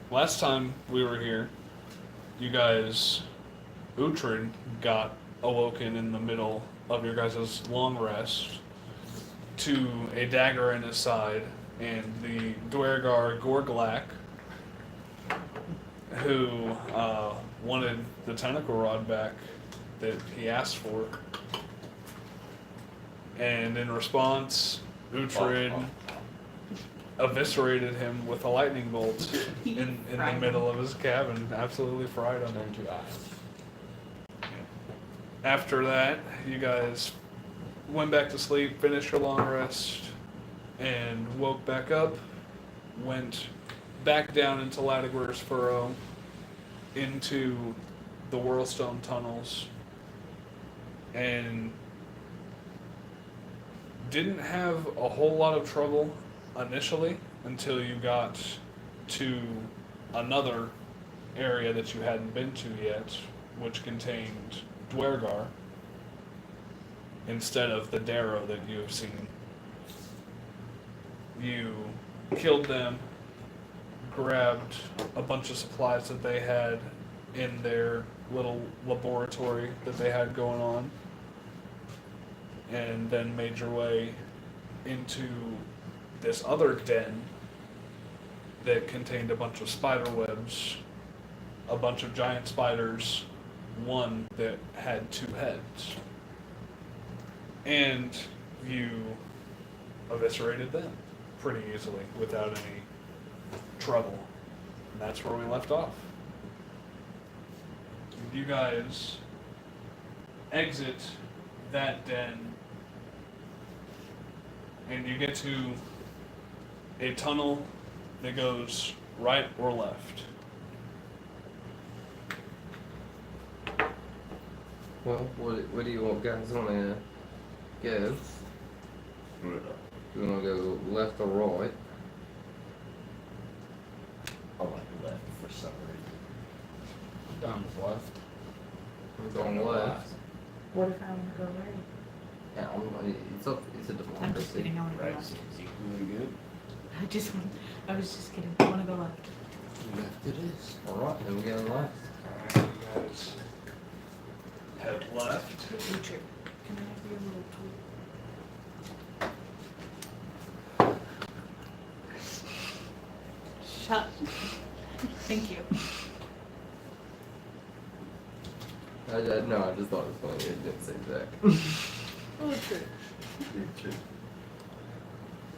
Last time we were here, you guys, Uhtred got awoken in the middle of your guys' long rest to a dagger in his side, and the Dwergar Gorglak, who wanted the tentacle rod back that he asked for. And in response, Uhtred eviscerated him with a lightning bolt in the middle of his cabin. Absolutely fried him. Turned to ice. After that, you guys went back to sleep, finished your long rest, and woke back up, went back down into Latigware's Furrow, into the Whirlstone tunnels, and didn't have a whole lot of trouble initially until you got to another area that you hadn't been to yet, which contained Dwergar instead of the Darrow that you have seen. You killed them, grabbed a bunch of supplies that they had in their little laboratory that they had going on, and then made your way into this other den that contained a bunch of spider webs, a bunch of giant spiders, one that had 2 heads. And you eviscerated them pretty easily without any trouble. And that's where we left off. You guys exit that den, and you get to a tunnel that goes right or left. Well, what do you guys want to go? You want to go left or right? I like left for some reason. Down with left. We're going left. What if I want to go right? Yeah, it's a I'm just democracy. kidding. I want to go Right left. seems equally good. I was just kidding. I want to go left. Left it is. Alright, then we're going left. Alright, you guys head left. Richard, can I have your little tool? Shut. Thank you. No, I just thought it was funny. It didn't say Zach. Richard. Richard.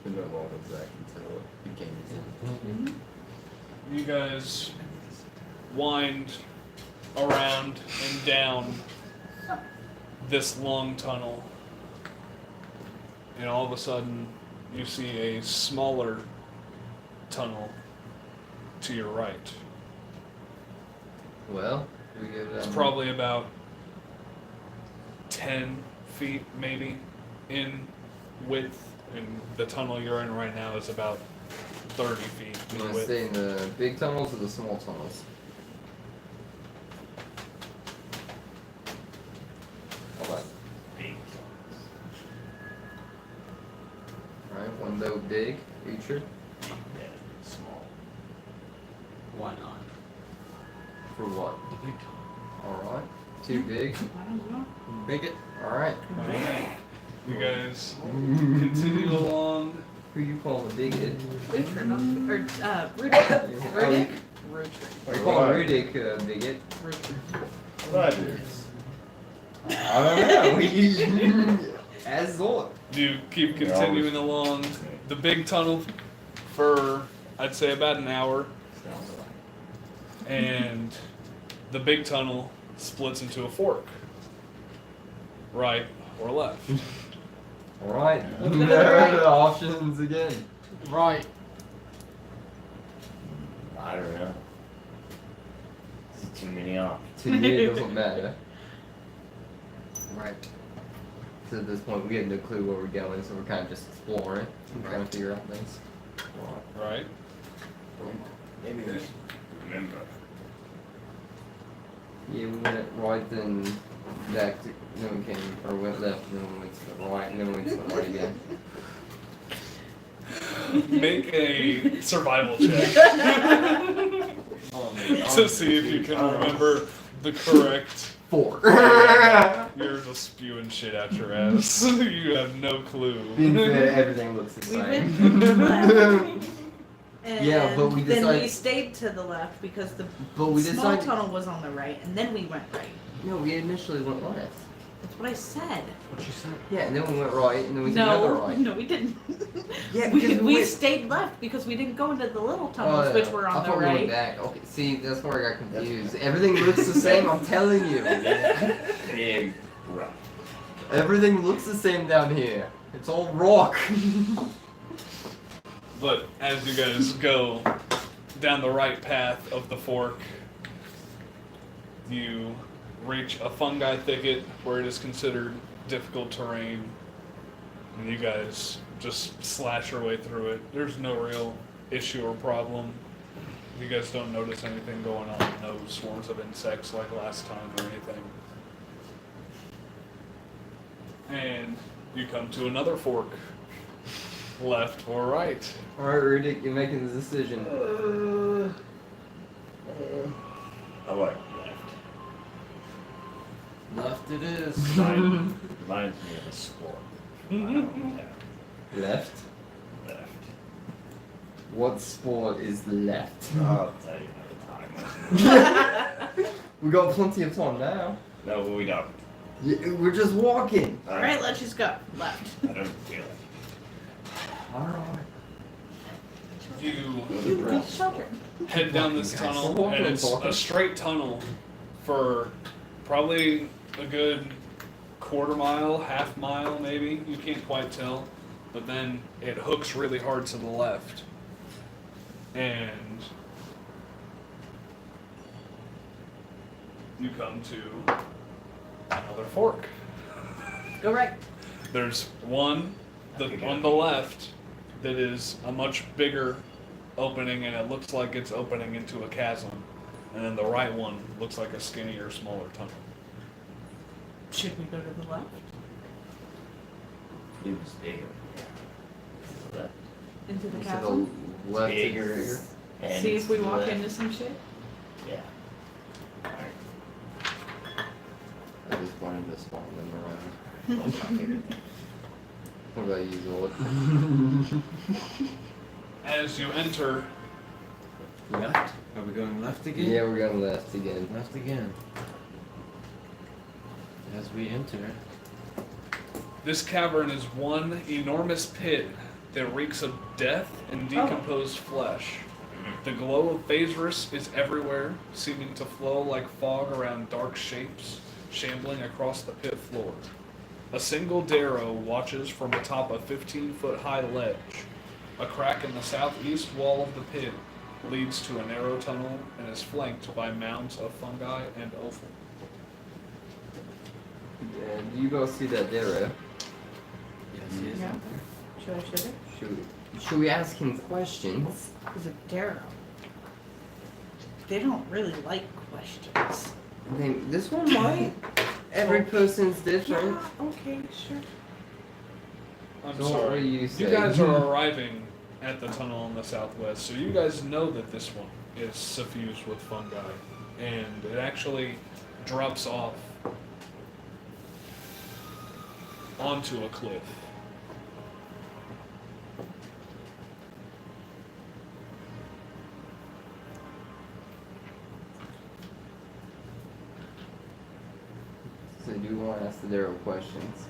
Been no longer Zach until it became Zach. You guys wind around and down this long tunnel, and all of a sudden you see a smaller tunnel to your right. Well, we go down. It's probably about 10 feet maybe in width, and the tunnel you're in right now is about 30 feet You in want to width. stay in the big tunnels or the small tunnels? Alright. Big. Alright, one go big, Richard. Yeah, small. Why not? For what? The big time. Alright. Too big. I don't know. Bigot. Alright. You guys continue along. Who you calling a bigot? Richard, or Rudick. Rudick? Rudick. Are you calling Rudick a bigot? What is? I don't know. As Zola. You keep continuing along the big tunnel for, I'd say, about an hour, Sounds like. and the big tunnel splits into a fork, right or left. Alright. There are the options again. Right. I don't know. It's too many options. To me, it doesn't matter. Right. So at this point, we have no clue where we're going, so we're kind of just exploring, trying to figure out things. Right? Maybe just remember. Yeah, we went right, then back to, then we came, or went left, and then we went to the right, and then we went to the right again. Make a survival check to see if you can remember the correct. 4. You're just spewing shit out your ass. You have no clue. Being fair, everything looks the We same. went left. And Yeah, but we then we decided- stayed to the left because the But we small decided. tunnel was on the right, and then we went right. No, we initially went left. That's what I said. What you said? Yeah, and then we went right, and then we did another No, right. no, we didn't. Yeah, we because we went- stayed left because we didn't go into the little Oh, tunnels, yeah. which were I on the thought we went right. back. Okay, see, that's where I got confused. Everything looks the same, I'm telling you. Big rock. Everything looks the same down here. It's all rock. But as you guys go down the right path of the fork, you reach a fungi thicket where it is considered difficult terrain, and you guys just slash your way through it. There's no real issue or problem. You guys don't notice anything going on, no swarms of insects like last time or anything. And you come to another fork. Left or right? Alright, Rudik, you're making the decision. I like left. Left it is. Reminds me of a sport. Left? Left. What sport is left? I'll tell you another time. We got plenty of time now. No, we don't. Yeah, we're just walking. Alright, let's just go. Left. I don't feel it. Alright. You Good shelter. head down this tunnel, and it's a straight tunnel for probably a good quarter mile, half mile maybe, you can't quite tell, but then it hooks really hard to the left, and you come to another fork. Go right. There's one on the left that is a much bigger opening, and it looks like it's opening into a chasm. And then the right one looks like a skinnier, smaller tunnel. Should we go to the left? It was bigger. Left. Into the To chasm? the left. Bigger. And See if we to the walk left. into some shit? Yeah. Alright. I just wanted to spawn them around. Okay. What about you, Zord? As you enter, Left? Are we going left again? Yeah, we're going left again. Left again. As we enter. this cavern is one enormous pit that reeks of death and decomposed flesh. The glow of Phasrus is everywhere, seeming to flow like fog around dark shapes, shambling across the pit floor. A single Darrow watches from atop a 15-foot high ledge. A crack in the southeast wall of the pit leads to a narrow tunnel and is flanked by mounds of fungi and offal. Yeah, do you go see that Darrow? Yes, yes. Yeah. Should I shoot it? Should we ask him questions? Is it Darrow? They don't really like questions. I think this one might. Every person's different. Yeah, okay, sure. I'm So what sorry. do you You say? guys are arriving at the tunnel in the southwest, so you guys know that this one is suffused with fungi, and it actually drops off onto a cliff. So do you want to ask the Darrow questions?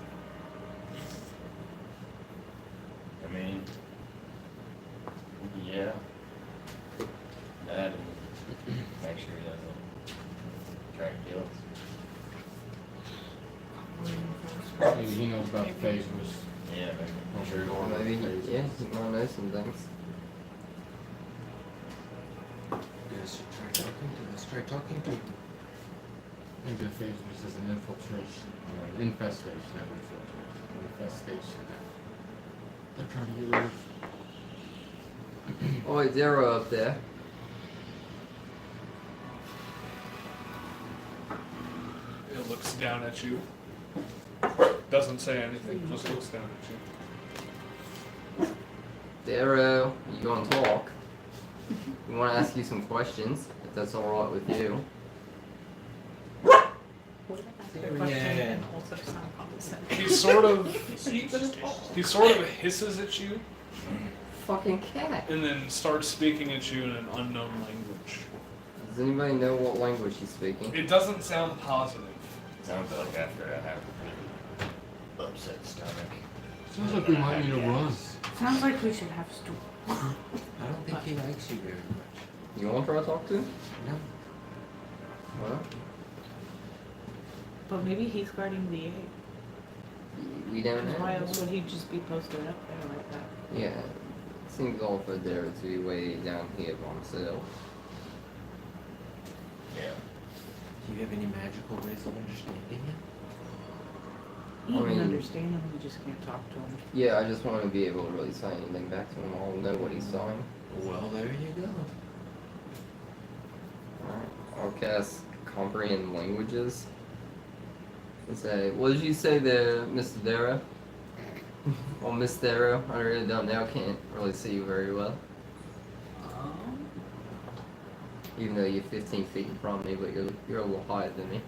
I mean, yeah. That and make sure he doesn't try to kill us. Maybe he knows about Phasers. Yeah, make sure. Or maybe, yeah, he might know some things. Let's try talking to. Let's try talking to. Maybe Phasers is an infiltration, or an infestation, not infiltration, infestation. They're trying to get rid of. Oh, wait, Darrow up there. It looks down at you. Doesn't say anything, just looks down at you. Darrow, you want to talk? We want to ask you some questions, if that's alright with you. What if I ask a question and also sound condescending? He sort of hisses at you Fucking cat. and then starts speaking at you in an unknown language. Does anybody know what language he's speaking? It doesn't sound positive. Sounds like after I have a upset stomach. Sounds like we might need to run. Sounds like we should have stool. I don't think he likes you very much. You want to try to talk to him? No. Well, But maybe he's guarding the egg. we don't know. Why else would he just be posted up there like that? Yeah. Seems awful there to be way down here by himself. Yeah. Do you have any magical ways of understanding him? You I can mean- understand him, you just can't talk to him. Yeah, I just want to be able to really say anything back to him. I'll know what he's saying. Well, there you go. Alright. I'll cast Comprehend Languages. And say, what did you say there, Mr. Darrow? Well, Miss Darrow, I really don't know. I can't really see you very well. Even though you're 15 feet in front of me, but you're a little higher than me.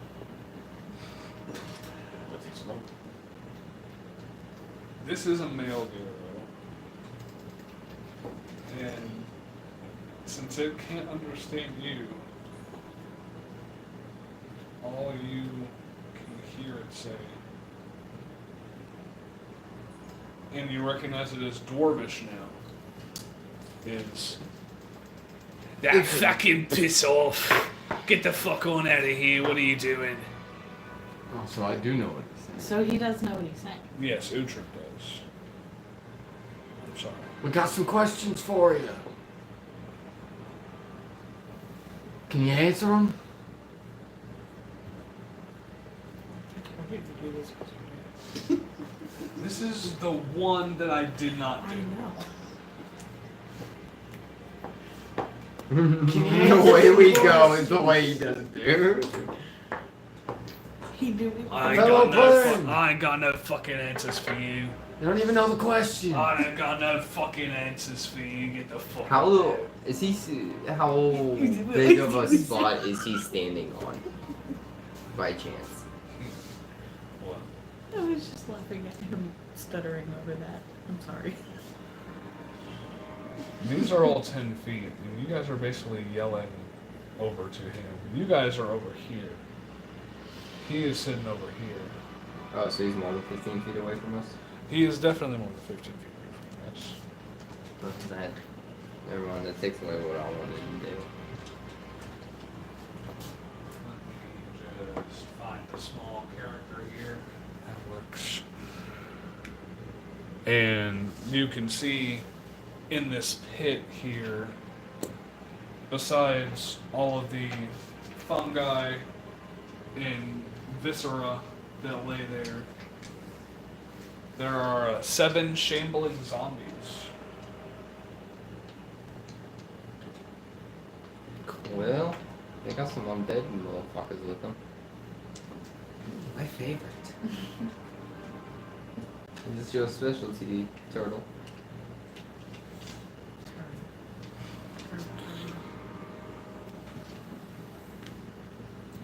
What's he smoke? This is a male Darrow. And since it can't understand you, all you can hear it say, and you recognize it as Dwarvish now, is that fucking piss off. Get the fuck on out of here. What are you doing? Oh, so I do know what he's saying. So he does know what he's saying. Yes, Uhtred does. I'm sorry. We got some questions for you. Can you answer them? I didn't do this yesterday. This is the one that I did not I do. know. The way we go is the way he does, dude. He knew me. I ain't got no fucking answers for you. You don't even know the question. I ain't got no fucking answers for you. Get the fuck How out of is he? How big of a spot is he standing on? By chance. here. What? I was just laughing at him stuttering over that. I'm sorry. These are all 10 feet, and you guys are basically yelling over to him. You guys are over here. He is sitting over here. Oh, so he's more than 15 feet away from us? He is definitely more than 15 feet away from us. That's that. Never mind, that takes away what I wanted to do. Let me just find a small character here. That works. And you can see in this pit here, besides all of the fungi and viscera that lay there, there are 7 shambling zombies. Well, they got some undead motherfuckers with them. My favorite. Is this your specialty, Turtle?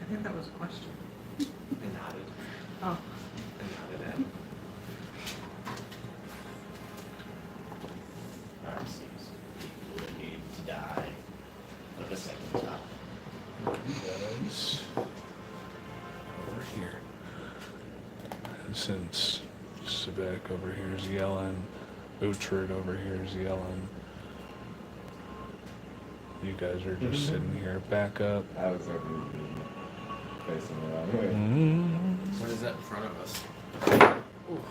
I think that was a question. I nodded. Oh. I nodded at him. Alright, seems people that need to die for the second time. You guys over here. Since Sebek over here is yelling, Uhtred over here is yelling. You guys are just sitting here, back up. I was hoping you'd be facing the wrong way. Mm-hmm. What is that in front of us?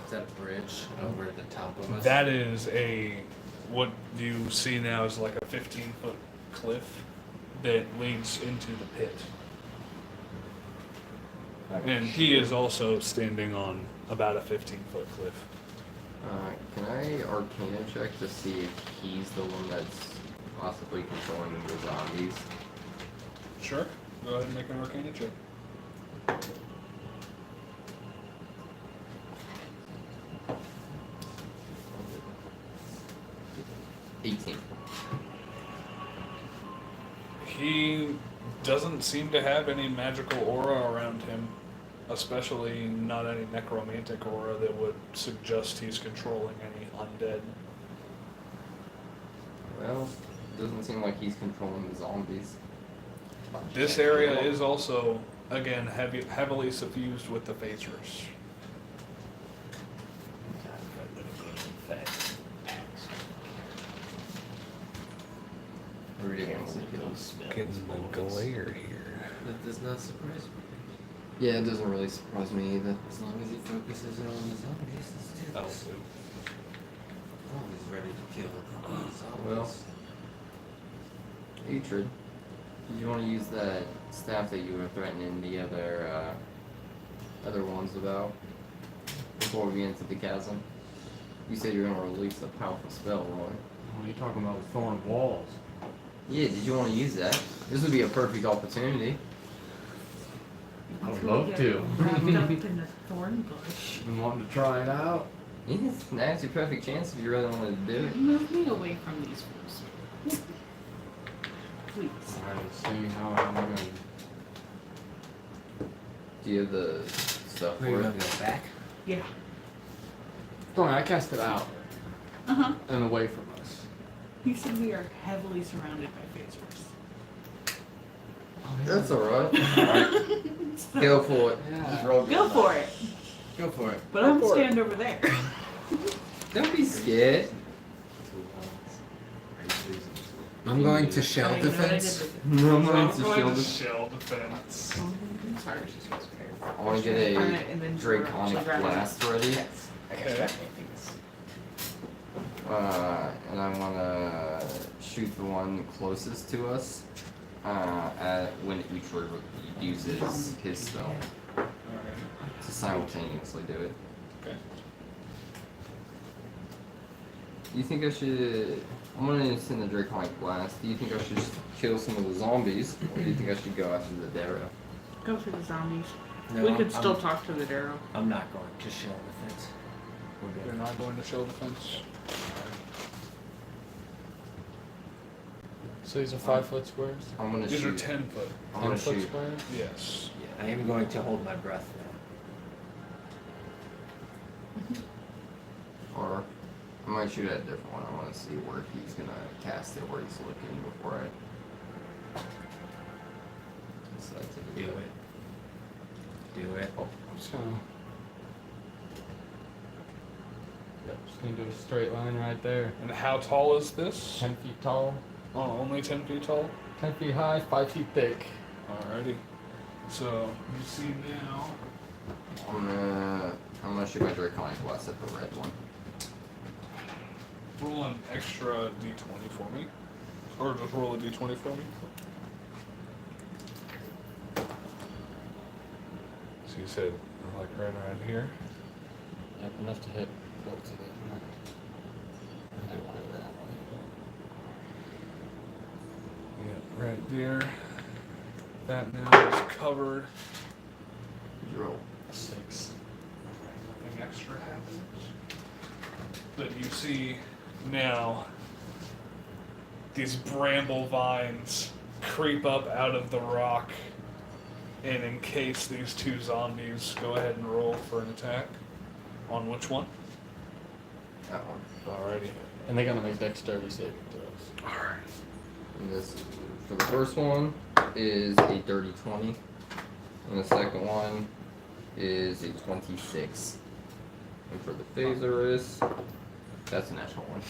Is that a bridge over at the top of us? That is what you see now is like a 15-foot cliff that leads into the pit. And he is also standing on about a 15-foot cliff. Can I Arcana check to see if he's the one that's possibly controlling the zombies? Sure. Go ahead and make an Arcana check. 18. He doesn't seem to have any magical aura around him, especially not any necromantic aura that would suggest he's controlling any undead. Well, doesn't seem like he's controlling the zombies. This area is also, again, heavily suffused with the phasers. Really wants to kill. Getting the glare here. That does not surprise me. Yeah, it doesn't really surprise me either. As long as he focuses on the zombies, let's do Oh, this. Always ready to kill zombies. Well. Hatred. Did you want to use that staff that you were threatening the other ones about before we get into the chasm? You said you're gonna release a powerful spell, Roy. What are you talking about with thorn walls? Yeah, did you want to use that? This would be a perfect opportunity. I would Until we love get to. Wrapped up in a thorn bush. Been wanting to try it out. Yes, now's your perfect chance if you really wanted to do it. Move me away from these fools. Please. Alright, see how I'm going. Do you have the stuff for it? back? Yeah. Don't worry, I cast it out Uh-huh. and away from us. He said we are heavily surrounded by phasers. That's alright. So, Go for it. Yeah. Just roll go for it. Go for it. But I'm stand over there. Don't be scared. I'm going to shell I know what I did defense. with it. No, I'm mine's a going shield. to shell defense. Sorry. I want to get Burn a it and then draconic grab it. blast ready. Okay. And I want to shoot the one closest to us when Uhtred uses his spell to simultaneously do it. Okay. You think I should... I'm going to send the draconic blast. Do you think I should just kill some of the zombies? Or do you think I should go after the Darrow? Go for the zombies. No, We could still talk to the Darrow. I'm not going to shell defense. We're You're good. not going to shell defense? So these are 5-foot squares? I'm going to These are shoot. 10 foot. I'm going to 10-foot shoot. squares? Yes. Yeah, I am going to hold my breath now. Or I might shoot at a different one. I want to see where he's going to cast it, where he's looking before I decide to Do it. Do it. I'm just gonna... Yep, just gonna do a straight line right there. And how tall is this? 10 feet tall, Oh, only 10 feet tall? 10 feet high, 5 feet thick. Alrighty. So, you see now. I'm gonna shoot my draconic blast at the red one. Roll an extra d20 for me. Or just roll a d20 for me. So you said, like right around here? Yep, enough to hit both of them. Yeah, right there. That now is covered. Roll. 6. Nothing extra happens. But you see now these bramble vines creep up out of the rock and encase these two zombies. Go ahead and roll for an attack. On which one? That one. Alrighty. And they're gonna make dexterity saving throws. Alright. And this, for the first one, is a dirty 20. And the second one is a 26. And for the phaserist, that's a natural one.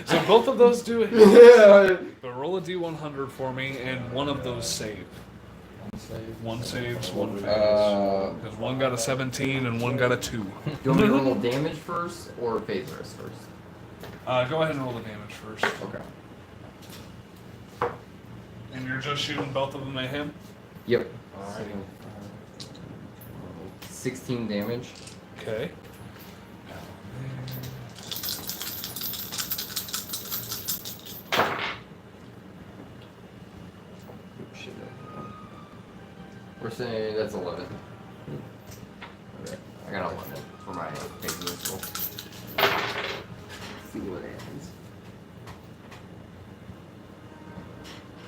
So both of those do it. Yeah. But roll a d100 for me, and one of those save. One save. One saves, one fails. Because one got a 17 and one got a 2. Do you want me to roll damage first or phaserist first? Go ahead and roll the damage first. Okay. And you're just shooting both of them at him? Yep. Alrighty. 16 damage. Okay. Shit. We're saying that's 11. Okay. I got 11 for my phaserist roll. what happens.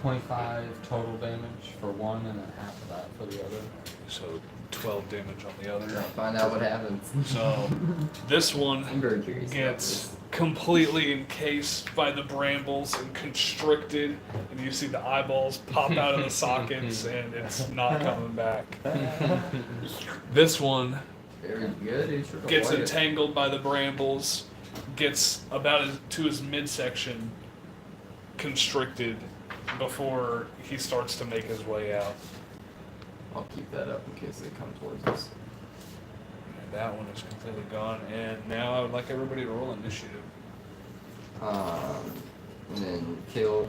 25 total damage for one, and then half of that for the other. So 12 damage on the other. Find out what happens. So this one I'm very curious. gets completely encased by the brambles and constricted, and you see the eyeballs pop out of the sockets, and it's not coming back. This one Very good. You should gets avoid it. entangled by the brambles, gets about to his midsection, constricted before he starts to make his way out. I'll keep that up in case they come towards us. And that one is completely gone, and now I would like everybody to roll initiative. And then kill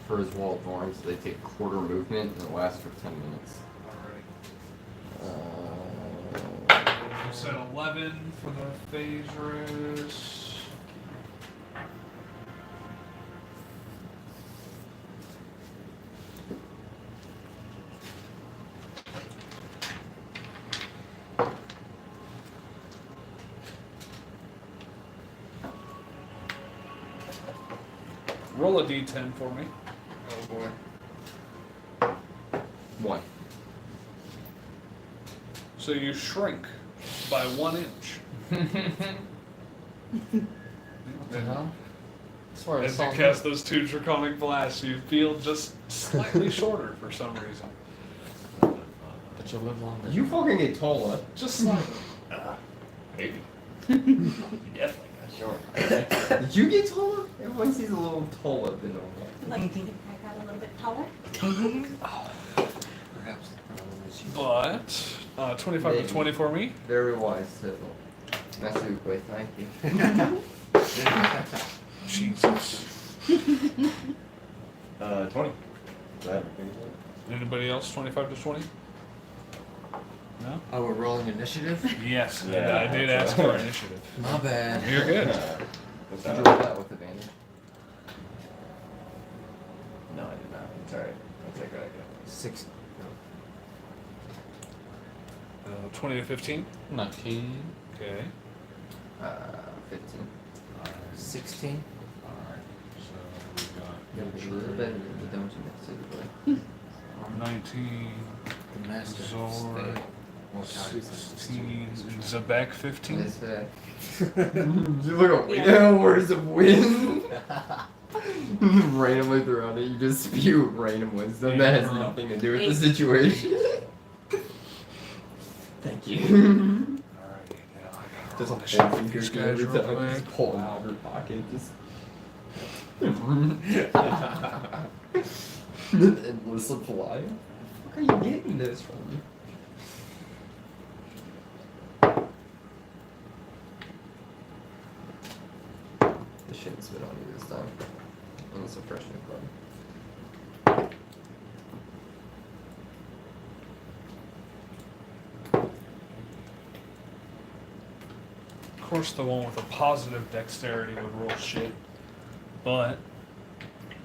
for his wall of thorns. They take quarter movement and it lasts for 10 minutes. You said 11 for the Phaedrus. Roll a d10 for me. Oh boy. 1. So you shrink by 1 inch. What the hell? Swear I As saw you cast those 2 draconic blasts, you feel just slightly shorter for some reason. But you'll live longer. You fucking get taller. Just slightly. Maybe. You definitely got short. Did you get taller? Everyone sees a little taller than normal. Like to think I got a little bit taller? Perhaps. But 25 Maybe. to 20 for me. Very wise, Sizzle. Masukwe, thank you. Jesus. 20. Is that Anybody else? 25 to 20? No? Oh, we're rolling initiative? Yes. Yeah, I did that's ask for initiative. My bad. You're good. What's You that? rolled that with advantage. No, I did not. It's alright. I'll take what I get. 6. 20 to 15. 19. Okay. 15. 16. Alright. So Yeah, we but got a little better than the dungeon next to the 19, The master. Zor, Well, 16, and Zebek 15. Nice back. You look at down words of wind. Randomly throughout it, you just spew random wisdom that has nothing to do with the situation. Thank you. Alright, now I gotta Just roll a this shit whole for these finger guys every real time. quick. Just pull them out of your pocket. Just. Endless supply. Where are you getting this from? The shouldn't spit on you this time. And it's a fresh new club. Of course, the one with a positive dexterity would roll shit. But,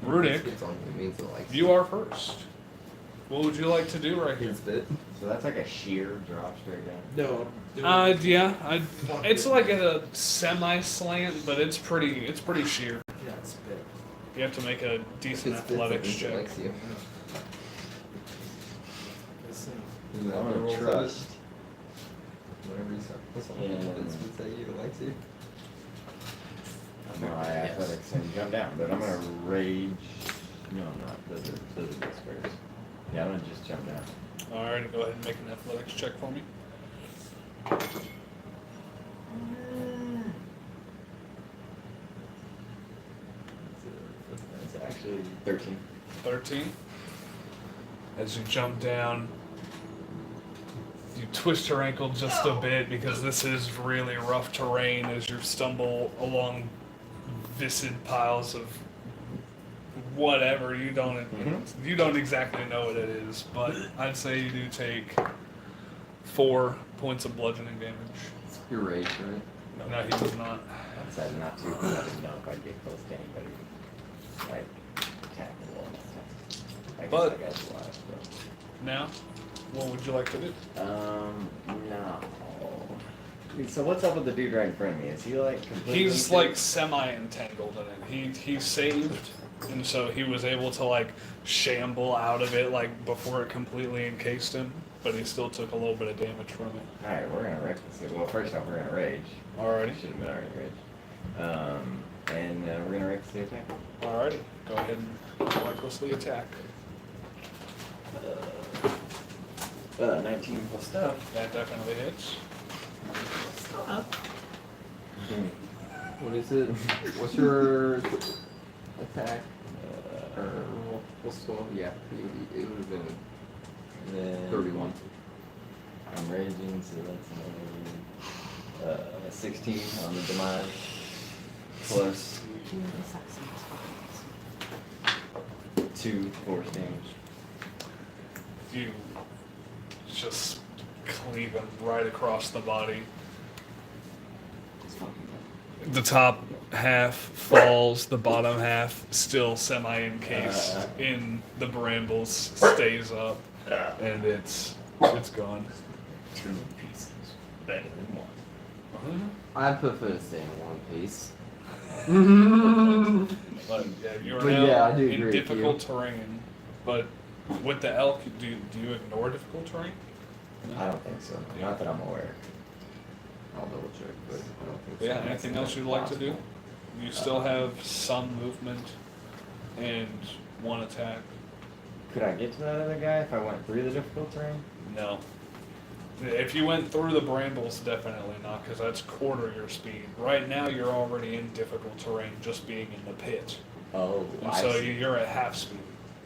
Rudik, Spits on you means it likes you are first. What would you like to do right here? His bit. So that's like a sheer drop straight down. No. Yeah, it's like a semi-slant, but it's pretty sheer. Yeah, it's big. You have to make a decent His bit athletics means it check. likes you. I'm gonna trust. Whatever you say. That's all Yeah. Vince would say you likes you. No, I athletics and jump down, but I'm gonna rage. No, I'm not. Those are good squares. Yeah, I'm gonna just jump down. Alright, go ahead and make an athletics check for me. It's actually 13. 13. As you jump down, you twist your ankle just a bit because this is really rough terrain as you stumble along viscid piles of whatever. You don't exactly know what it is, but I'd say you do take 4 points of bludgeoning damage. Your rage, right? No, he does not. I decided not to because I didn't know if I'd get close to anybody. Like, attack the wall and stuff. I guess But- I got a lot, Now, what would you like to do? no. So what's up with the dude right in front of me? Is he like completely? He's like semi-entangled in it. He saved, and so he was able to like shamble out of it like before it completely encased him, but he still took a little bit of damage from it. All right, we're gonna wreck this. Well, first off, we're gonna rage. Alrighty. Should have been already rage. And we're gonna wreck the attack. Alrighty, go ahead and recklessly attack. 19 plus stuff. That definitely hits. Up. What is it? What's your attack? Or what's the yeah? It would have been Then 31. I'm raging, so that's another 16 on the demise. Plus 2 force damage. You just cleave him right across the body. The top half falls, the bottom half still semi-encased in the brambles stays up, and it's gone. 2 pieces. Better than 1. I prefer to stay in one piece. But yeah, you're But now yeah, I do in agree with difficult you. terrain. But with the elk, do you ignore difficult terrain? I don't think so. Not that I'm aware. I'll double check, but I don't think so. Yeah, anything else you'd like to do? You still have some movement and 1 attack. Could I get to that other guy if I went through the difficult terrain? No. If you went through the brambles, definitely not, because that's quarter your speed. Right now, you're already in difficult terrain just being in the pit. Oh, And I so see. you're at half speed.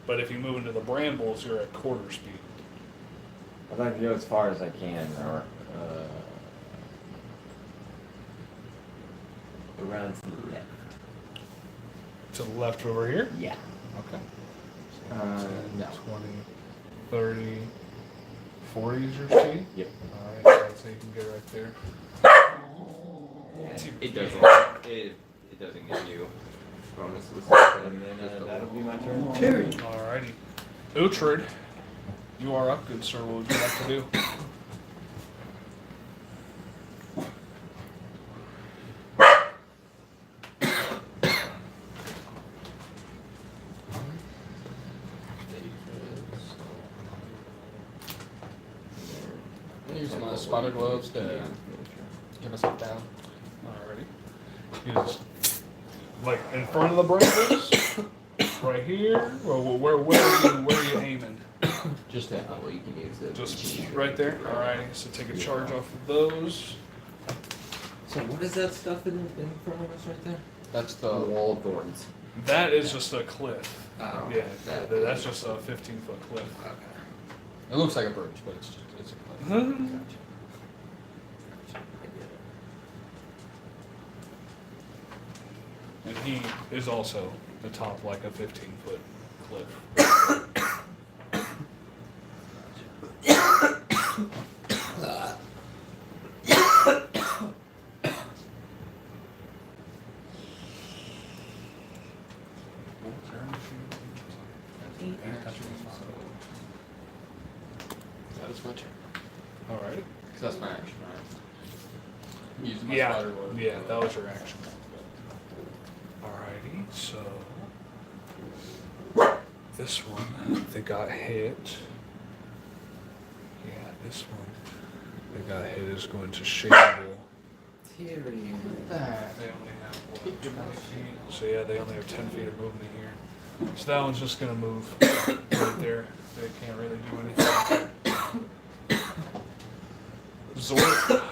But if you move into the brambles, you're at quarter speed. I'd like to go as far as I can, or around to the left. To the left over here? Yeah. Okay. No. 20, 30, 40 is your speed? Yep. Alright, so you can get right there. It doesn't give you bonuses. And then that'll be my turn. Alrighty. Uhtred, you are up, good sir. What would you like to do? Use my spider gloves to give us a down. Alrighty. You just, like, in front of the brambles? Right here? Or where are you aiming? Just that. Oh, well, you can use it. Just right there? Alrighty, so take a charge off of those. So what is that stuff in front of us right there? That's The the wall of thorns. That is just a cliff. Oh, Yeah, that- that's just a 15-foot cliff. Okay. it looks like a bridge, but it's a cliff. And he is also atop like a 15-foot cliff. That is my turn. Alright. Because that's my action, right? Using my Yeah, spider gloves. yeah, that was your action. Alrighty, so this one, they got hit. Yeah, this one, they got hit is going to shamble. They only have what, 20 feet? So yeah, they only have 10 feet of movement here. So that one's just gonna move right there. They can't really do anything. Zort.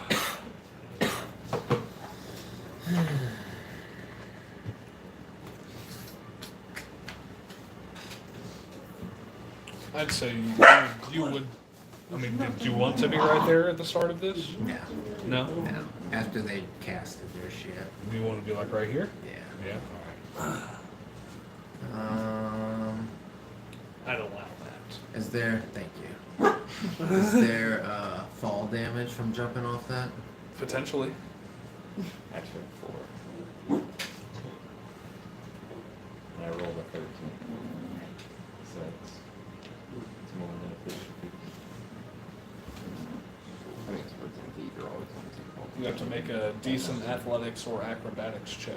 I'd say you would. I mean, did you want to be right there at the start of this? No, No? no. After they casted their shit. Do you want to be like right here? Yeah. Yeah. Alright. I'd allow that. Is there? Thank you. Is there fall damage from jumping off that? Potentially. Actually, 4. And I rolled a 13. So it's more than a 50. I mean, it's 14 feet. You're always on 2 points. You have to make a decent athletics or acrobatics check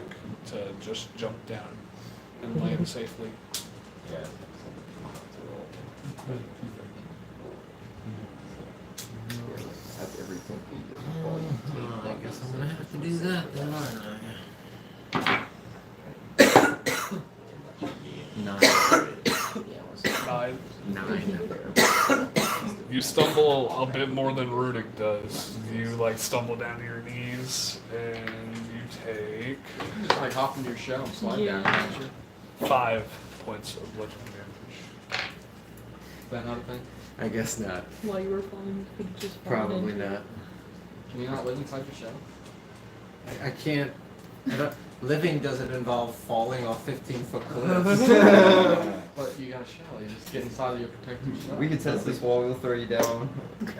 to just jump down and land safely. Yeah. Have everything be I guess I'm gonna have to do that then, aren't I? 9. Yeah, what's 9. 9. You stumble a bit more than Rudick does. You like stumble down to your knees and you take Just like hop into your shell and slide down. Yeah. Is 5 points of bludgeoning damage. that not a thing? I guess not. While you were falling, you could just fall Probably into not. Can you not live inside your shell? I can't. Living doesn't involve falling off 15-foot cliffs. But you got a shell. You just get inside of your protective shell. We could test this while we'll throw you down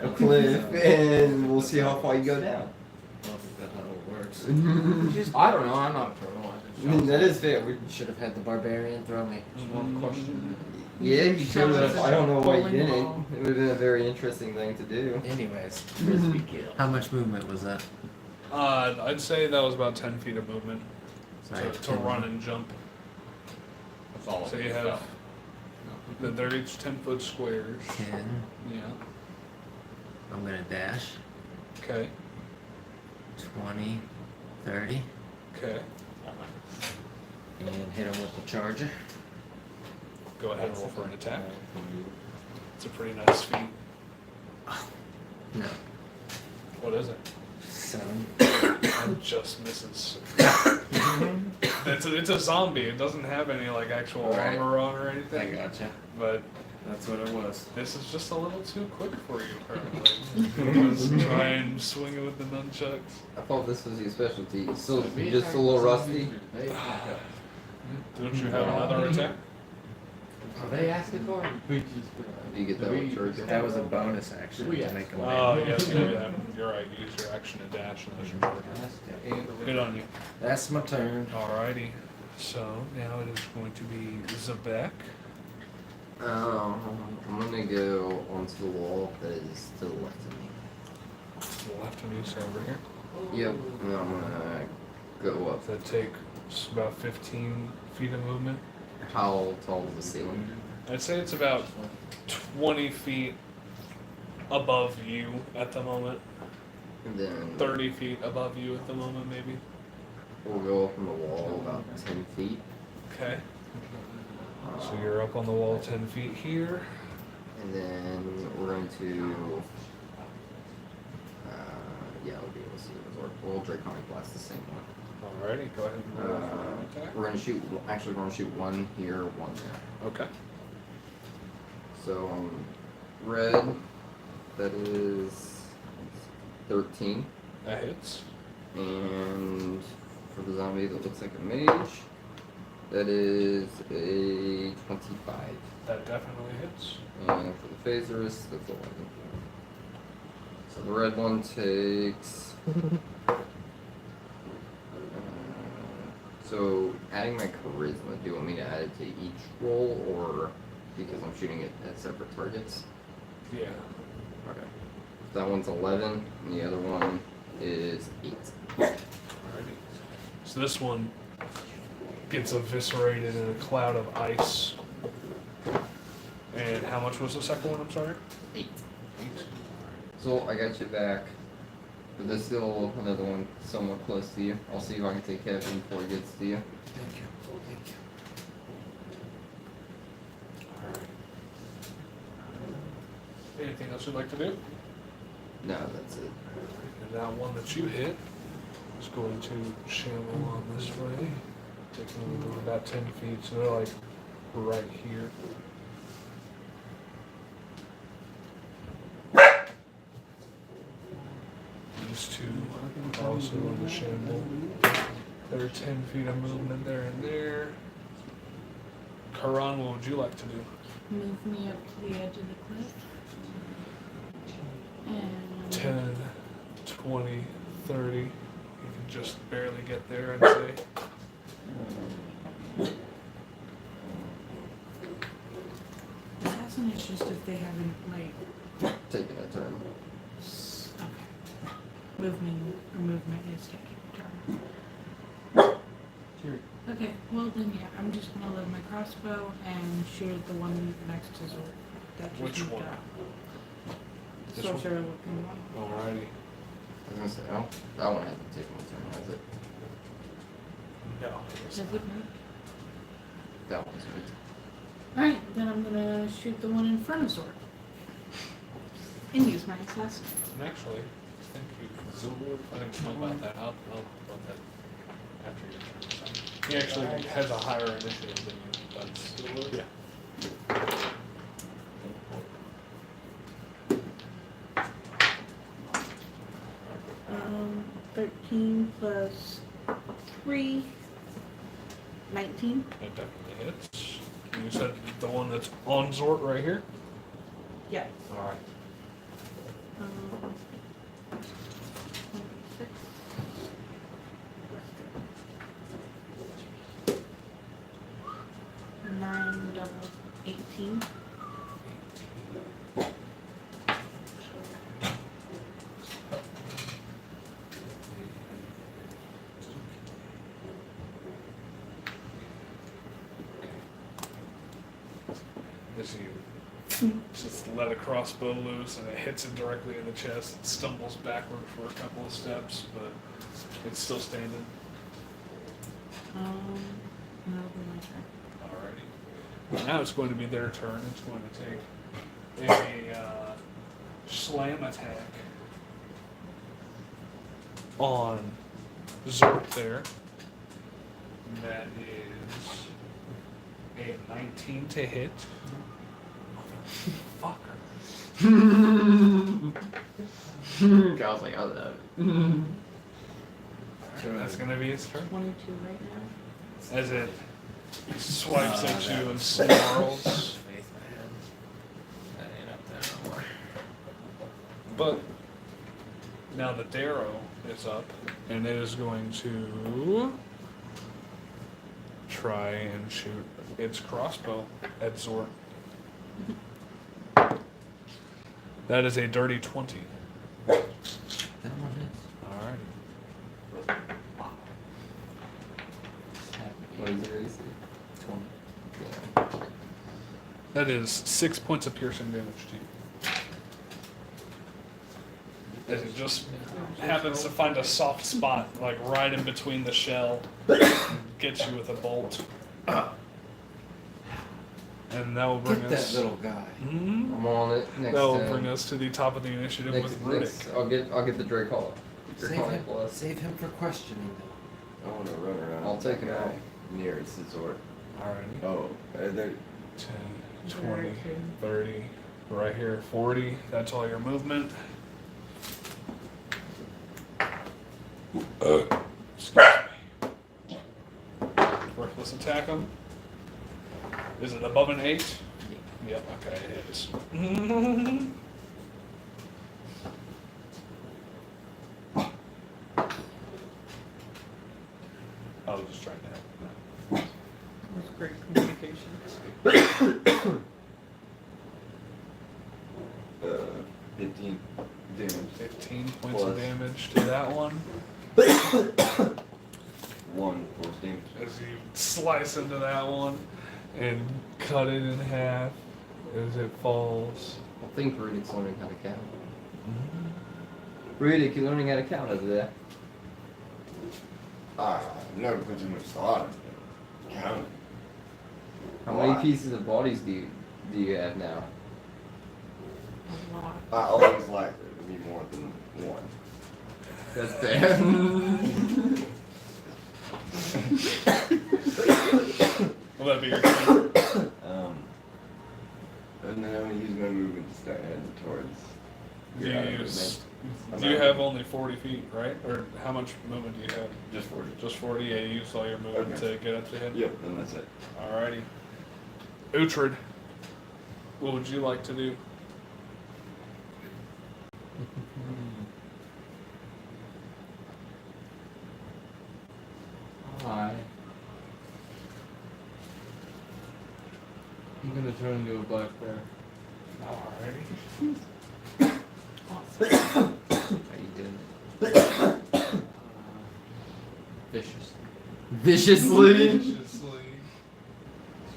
a cliff and we'll see how far you go down. I don't think that's how it works. I don't know. I'm not a turtle. I mean, that is fair. We, Should have had the barbarian throw me. Just one question. yeah, you could have. I don't know why you Bowling didn't. ball. It would have been a very interesting thing to do. Anyways, Frisbee kill. how much movement was that? I'd say that was about 10 feet of movement Sorry, to run and jump. That's all. So you have, they're each 10-foot squares. 10. Yeah. I'm gonna dash. Okay. 20, 30, Okay. and hit him with the charger. Go ahead and roll for an attack. It's a pretty nice feat. No, What is it? 7. It just misses. It's a zombie. It doesn't have any like actual Right. armor on or I anything. gotcha. But That's what it was. this is just a little too quick for you, apparently. Just try and swing it with the nunchucks. I thought this was your specialty. Still just a little rusty. Don't you have another attack? Are they asking for it? We just. You get that with charger. That was a bonus action to make him Oh, win. yes, you're right. You use your action to dash and that's your charger. Good on you. That's my turn. Alrighty. So now it is going to be Zabek. I'm gonna go onto the wall that is to the left of me. To the left of you, so over here. Yep. And I'm gonna go up. That takes about 15 feet of movement. How tall is the ceiling? I'd say it's about 20 feet above you at the moment. And then 30 feet above you at the moment, maybe. we'll go up on the wall about 10 feet. Okay. So you're up on the wall 10 feet here. And then we're going to, yeah, we'll be able to see it work. We'll Draconic Blast the same one. Alrighty, go ahead and roll for an attack. We're gonna shoot, actually we're gonna shoot one here, one there. Okay. So, red, that is 13. That hits. And for the zombie that looks like a mage, that is a 25. That definitely hits. And for the phasers, that's 11. So the red one takes. So adding my charisma, do you want me to add it to each roll, or because I'm shooting it at separate targets? Yeah. Okay. That one's 11, and the other one is 8. Alrighty. So this one gets eviscerated in a cloud of ice. And how much was the second one? I'm sorry? 8. 8. So I got you back, but there's still another one somewhat close to you. I'll see if I can take care of him before he gets to you. Thank you. Thank you. Anything else you'd like to do? No, that's it. And that one that you hit is going to shamble on this way. Taking them about 10 feet, so they're like right here. These two also in the shamble. There are 10 feet of movement there and there. Karan, what would you like to do? Move me up to the edge of the cliff. And 10, 20, 30. You can just barely get there, I'd say. Assassin is just if they haven't like Taking a turn. okay. movement is taking a turn. Sure. Okay, well then, yeah, I'm just gonna load my crossbow and shoot at the one next to Zord. That just Which moved one? up. The This one? sorcerer looking one. Alrighty. I was gonna say, oh, that one hasn't taken my turn, has it? No. Does it move? That one's moved. Alright, then I'm gonna shoot the one in front of Zord. And use my assassin. And actually, thank you. I didn't know about that. I'll about that after your turn. So. He actually has a higher initiative than you, but yeah. 13 plus 3, 19. That definitely hits. You said the one that's on Zort right here? Yeah. Alright. 26. 9 double 18. As you just let a crossbow loose and it hits it directly in the chest, it stumbles backward for a couple of steps, but it's still standing. That'll be my turn. Alrighty. Now it's going to be their turn. It's going to take a slam attack on Zort there. And that is a 19 to hit. Fucker. I was like, oh, that. That's going to be his turn. 22 right now. As it swipes at you and snarls. Faith, man. That ain't up there no more. But now the Darrow is up, and it is going to try and shoot its crossbow at Zor. That is a dirty 20. That one hits. Alright. What is your AC? 20. Yeah. That is 6 points of piercing damage to you. As it just happens to find a soft spot, like right in between the shell, and gets you with a bolt. And that will bring Get us. that little guy. Mhm. I'm on it. Next That will turn. bring us to the top of the initiative Next, with Riddick. next, I'll get the Draconic. Draconic plus. Save him for questioning though. I wanna run around. I'll take him that guy out. near his sword. Alrighty. Oh, there. 10, 20, 30, right here, 40. That's all your movement. Excuse me. Reckless attack him. Is it above an 8? Yep, okay, it is. I was just trying to help. That was great communication. 15 damage. 15 points Plus. of damage to that one. 1 force damage. As you slice into that one and cut it in half as it falls. I think Rudick's learning how to count. Rudick, you're learning how to count over there. I've never put too much thought into it. Counting. How Why? many pieces of bodies do you have now? A lot. I always like there to be more than 1. That's fair. Will that be your turn? And then I'm gonna use my movement to start heading towards. Do your other you, use, movement. do you have only 40 feet, right? Or how much movement do you have? Just 40. Just 40? Yeah, you used all your movement Okay. to get up to him? Yep, then that's it. Alrighty. Uhtred, what would you like to do? Hi. I'm gonna turn into a black bear. Alrighty. How you doing? viciously. Viciously. Viciously.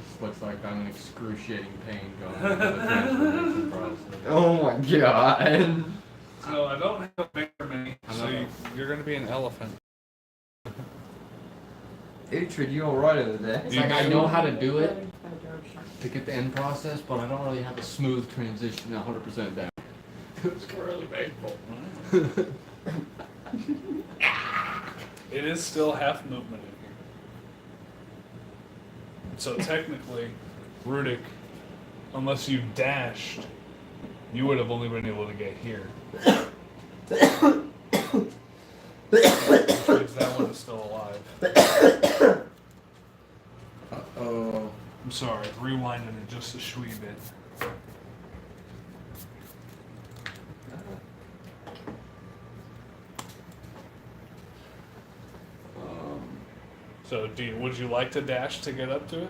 Just looks like I'm in excruciating pain going through the transformation process. Oh my god. No, I don't have a bear many, I so know. you're gonna be an elephant. Uhtred, you alright over there? It's like I know how to do it to get the end process, but I don't really have a smooth transition 100% down. It's really painful. It is still half movement in here. So technically, Rudik, unless you dashed, you would have only been able to get here. Which means that one is still alive. Uh-oh. I'm sorry, rewinding it just a shwee bit. So, would you like to dash to get up to it?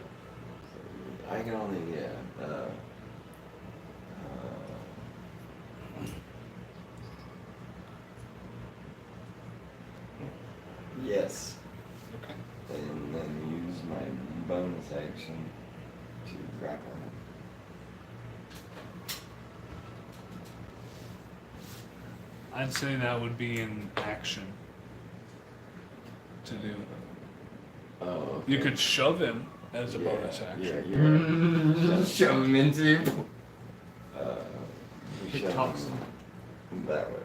I can only, yes. Okay. And then use my bonus action to grapple him. I'd say that would be an action to do. Oh, okay. You could shove him as a bonus action. Yeah, you're right. Shove him into. We It shove talks. him that way.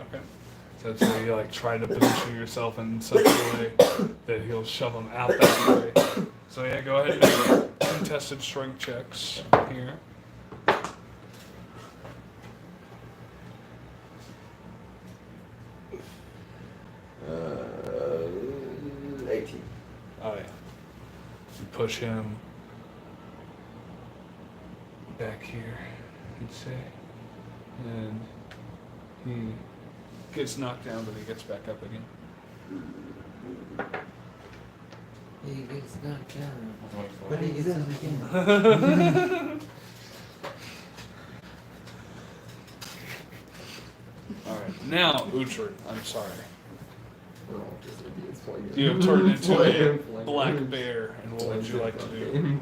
Okay. So that's where you like try to position yourself in such a way that he'll shove him out that way. So yeah, go ahead and make contested strength checks here. Uh, 18. Oh yeah. You push him back here, you'd say. And he gets knocked down, but he gets back up again. He gets knocked down. But But he gets up again. Alright, now Uhtred, I'm sorry. Oh, just idiots playing You have turned into a playing black bear, and what would you like to do?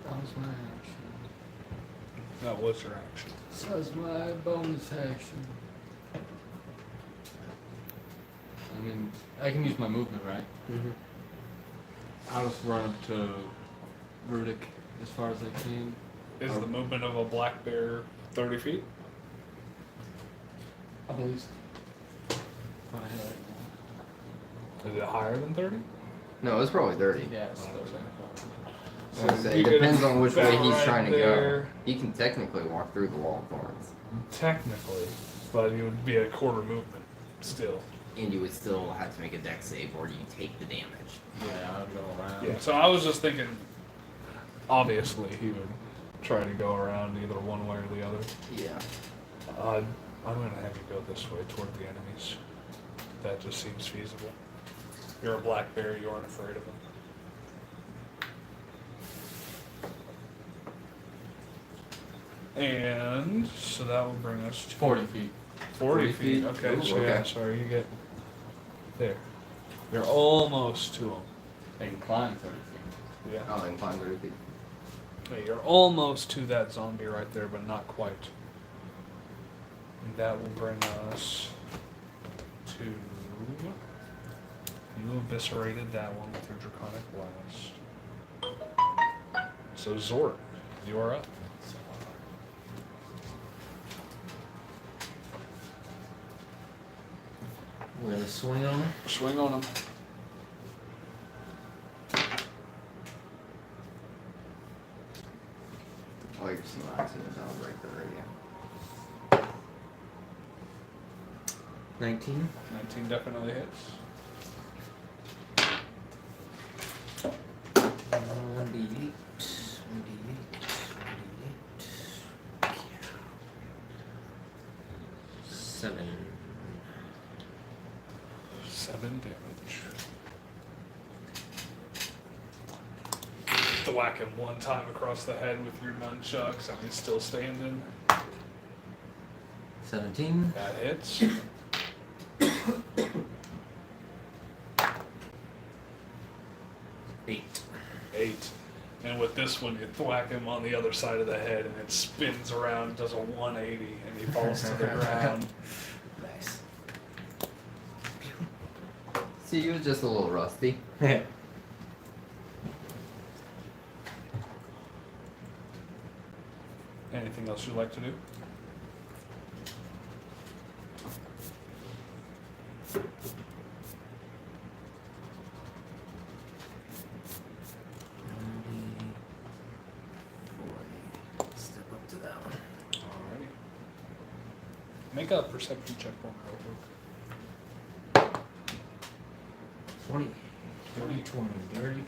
That was my action. That was your action. So that's my bonus action. I mean, I can use my movement, right? Mhm. I'll just run up to Rudik as far as I can. Is the movement of a black bear 30 feet? I believe so. But I have it. Is it higher than 30? No, it's probably 30. Yeah, it's I was gonna say, You it could depends on which way bat he's right trying to there. go. He can technically walk through the wall of thorns. Technically, but it would be a quarter movement still. And you would still have to make a dex save or you take the damage. Yeah, I'll go around. Yeah, so I was just thinking, obviously, he would try to go around either one way or the other. Yeah. I'm going to have you go this way toward the enemies. That just seems feasible. You're a black bear, you aren't afraid of them. And so that will bring us to 40 feet. 40 feet. feet. Okay, Ooh, so yeah, okay. sorry, you get there. You're almost to them. They can climb 30 feet. Yeah. Oh, then climb 30 feet. Yeah, you're almost to that zombie right there, but not quite. And that will bring us to... You eviscerated that one with your Draconic Blast. So Zort, you are up. We're gonna swing on him. Swing on him. Oh, you're just an accident. I'll break the radio. 19. 19 definitely hits. 1d8. 7. 7 damage. Thwack him one time across the head with your nunchucks, and he's still standing. 17. That hits. 8. 8. And with this one, you thwack him on the other side of the head, and it spins around, does a 180, and he falls to the ground. Nice. See, he was just a little rusty. Yeah. Anything else you'd like to do? Step up to that one. Alrighty. Make a perception check for me real quick. 20. Dirty 20. Dirty 20.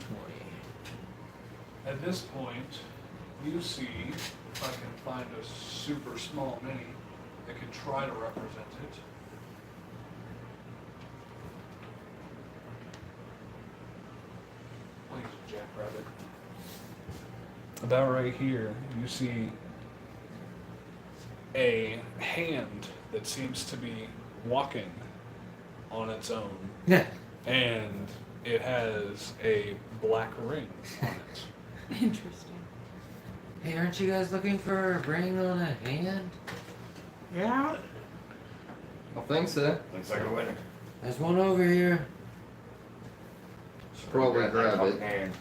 At this point, you see if I can find a super small mini that could try to represent it. Please, Jackrabbit. About right here, you see a hand that seems to be walking on its own, Yeah. and it has a black ring on it. Interesting. Hey, aren't you guys looking for a ring on a hand? Yeah. I think so. Looks like a winner. There's one over here. Should probably grab it. Hand.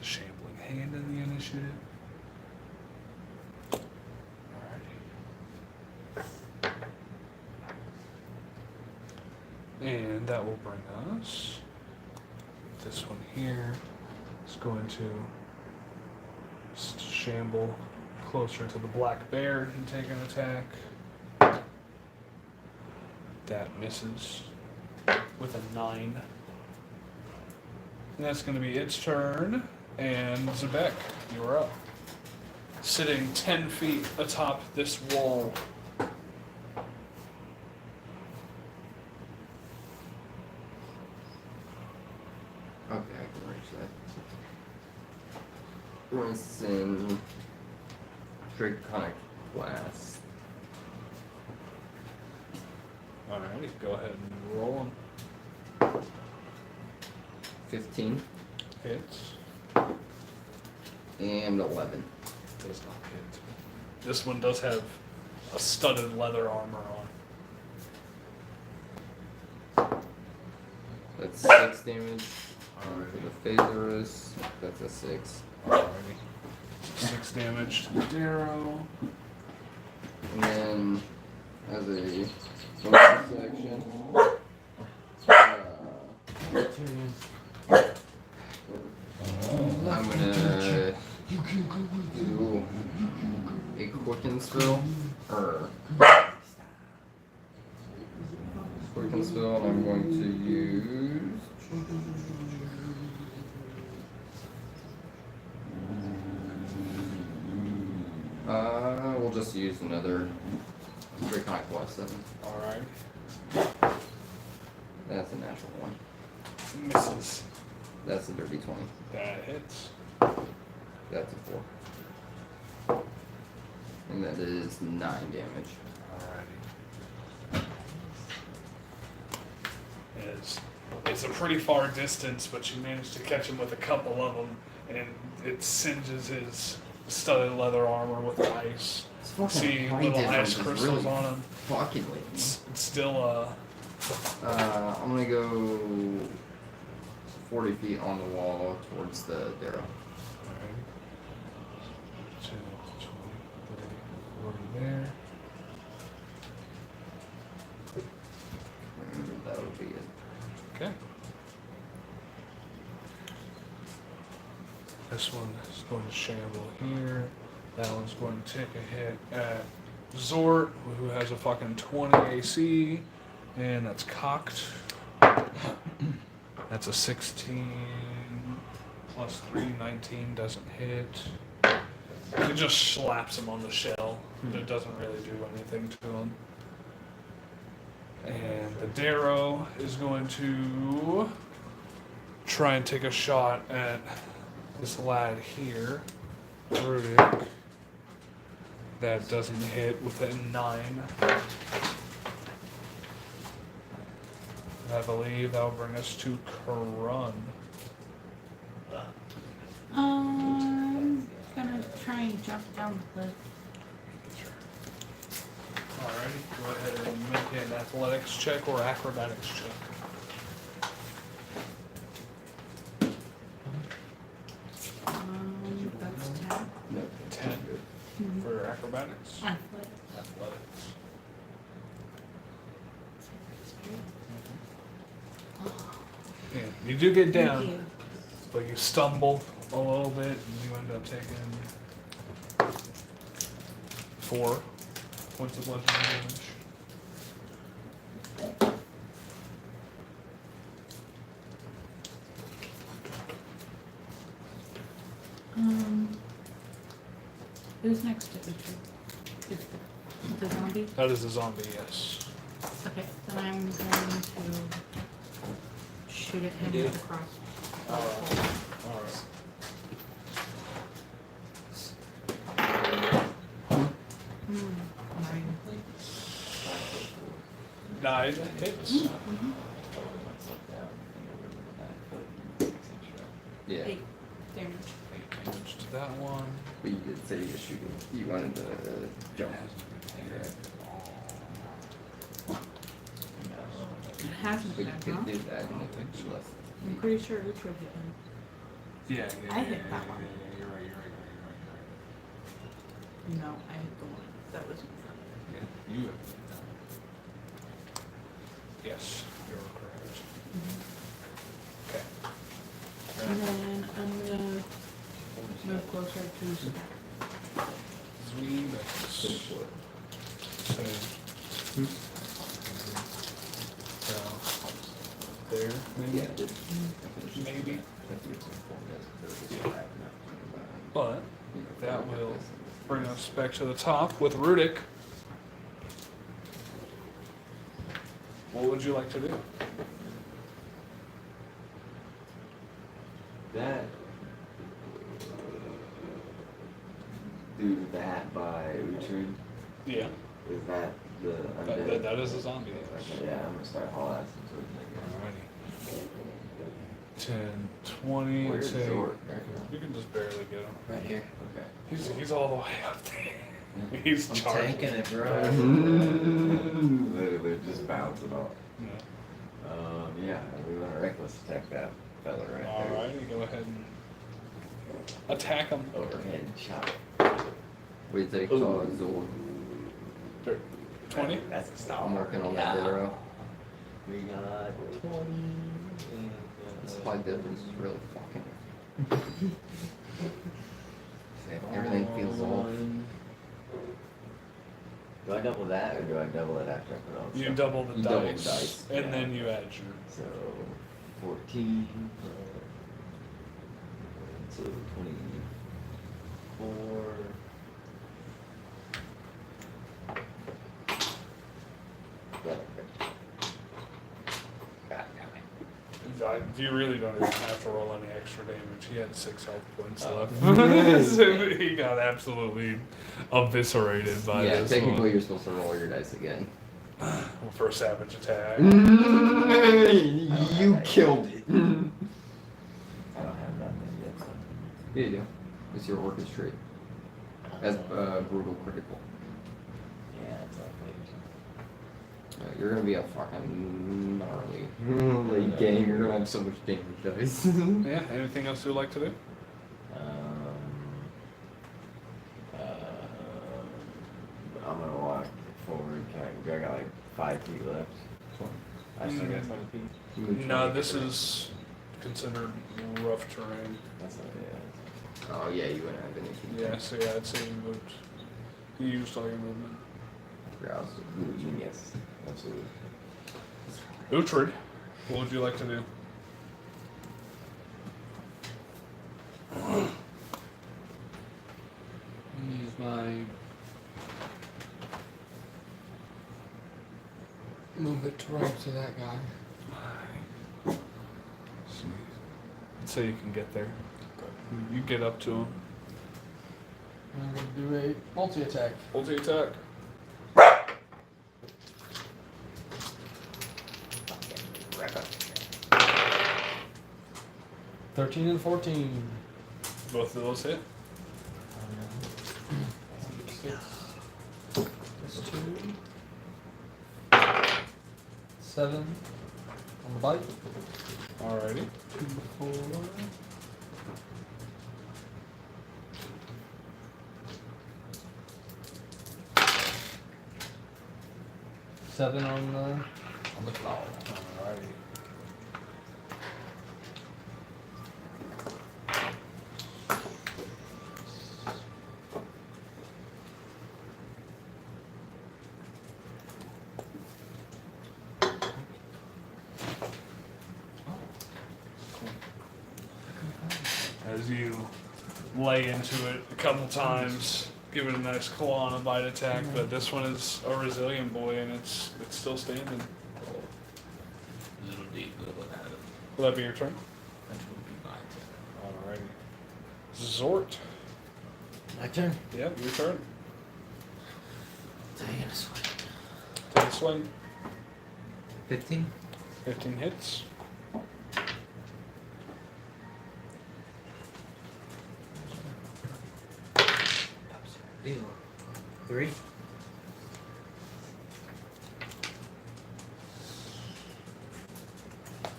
Shambling hand in the initiative. Alrighty. And that will bring us. This one here is going to shamble closer to the black bear and take an attack. That misses with a 9. And that's going to be its turn. And Zebek, you're up. Sitting 10 feet atop this wall. Okay, I can reach that. We're gonna send Draconic Blast. Alrighty, go ahead and roll 'em. 15 Hits. and 11. Does not hit. This one does have a studded leather armor on. That's 6 damage. For Alrighty. the Phasers, that's a 6. Alrighty. 6 damage to the Darrow. And then, as a bonus action, I'm gonna do a quicken spell, or quicken spell, and I'm going to use we'll just use another Draconic Blast 7. Alright. That's a natural 1. Misses. That's a dirty 20. That hits. That's a 4. And that is 9 damage. Alrighty. It's a pretty far distance, but you managed to catch him with a couple of them, and it singes his studded leather armor with ice. See little ice crystals on him. Fucking late. It's still I'm gonna go 40 feet on the wall towards the Darrow. 10, 20, 30, 40 there. And that would be it. Okay. This one is going to shamble here. That one's going to take a hit at Zort, who has a fucking 20 AC, and that's cocked. That's a 16 plus 3, 19, doesn't hit. It just slaps him on the shell, but it doesn't really do anything to him. And the Darrow is going to try and take a shot at this lad here. Rudick. That doesn't hit with a 9. I believe that'll bring us to Karun. Gonna try and jump down the cliff. Alrighty, go ahead and make an athletics check or acrobatics check. That's 10. 10 for acrobatics. Athletics. Athletics. Yeah, you do get down, Thank you. but you stumble a little bit and you end up taking 4 points of bludgeoning damage. Who's next to Richard? Is the zombie? That is a zombie, yes. Okay, then I'm going to shoot at him with the crossbow. Alright. Nine. 9 hits. Yeah. 8 damage. 8 damage to that one. But you did say you were shooting. You wanted to jump. It hasn't But you been, could huh? do that and it would be less. I'm pretty sure Richard hit him. Yeah, I hit that one. You're right. No, I hit the one that was in front of me. Yeah, you have. Yes, you're correct. Okay. And then I'm gonna move closer to Zach. 3 minutes. So, there, maybe? Yeah. Maybe. But that will bring us back to the top with Rudick. What would you like to do? That. Do that by Uhtred. Yeah, Is that the undead? that is a zombie. Okay, yeah, I'm gonna start haul ass into it. Alrighty. 10, 20, Where's say- Zork? You can just barely get him. Right here. Okay. He's all the way up there. He's I'm charged. tanking it, bro. Literally just bouncing off. Yeah. Yeah, we want to reckless attack that fella right there. Alrighty, go ahead and attack him. Overhead shot. Wait, take Zor. 20? That's a stop. I'm working on that arrow. We got 20. And, The supply difference is really fucking. Everything feels off. Do I double that or do I double it after I put all the You stuff? double the You dice, double the dice, and yeah. then you add your. So 14. So 24. You really don't even have to roll any extra damage. He had 6 health points Oh. left. So he got absolutely eviscerated by Yeah, this technically one. you're supposed to roll your dice again. For a savage attack. You killed it. I don't have nothing yet. So. Yeah, you do. It's your orchestrate. As brutal critical. Yeah, it's not You're gonna be a fucking gnarly late game. You're gonna have so much damage dice. Yeah, anything else you'd like to do? I'm gonna walk forward. I got like 5 feet left. I still got 20 feet. No, this is considered rough terrain. That's not bad. Oh yeah, you wouldn't have anything. Yeah, so yeah, I'd say you used all your movement. Yes, absolutely. Uhtred, what would you like to do? Use my move it to right to that guy. So you can get there. You get up to him. I'm gonna do a multi-attack. Multi-attack. 13 and 14. Both of those hit. 6 plus 2. 7 on the bite. Alrighty. 2, 4. 7 on the claw. Alrighty. As you lay into it a couple times, give it a nice claw and a bite attack, but this one is a resilient boy and it's still standing. Little deep, little Adam. Will that be your turn? That will be my turn. Alrighty. Zort. My turn. Yep, your turn. Taking a swing. Take a swing. 15. 15 hits. Ew. 3.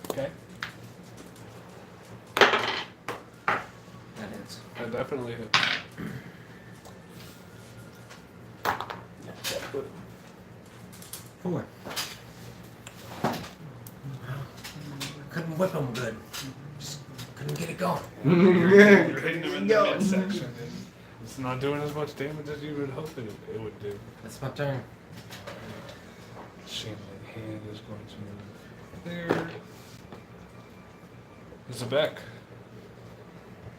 Okay. That hits. That definitely hits. Four. Couldn't whip him good. Just couldn't get it going. You're hitting him in the midsection, and it's not doing as much damage as you would hope it would do. That's my turn. Shambling hand is going to move there. Zabek.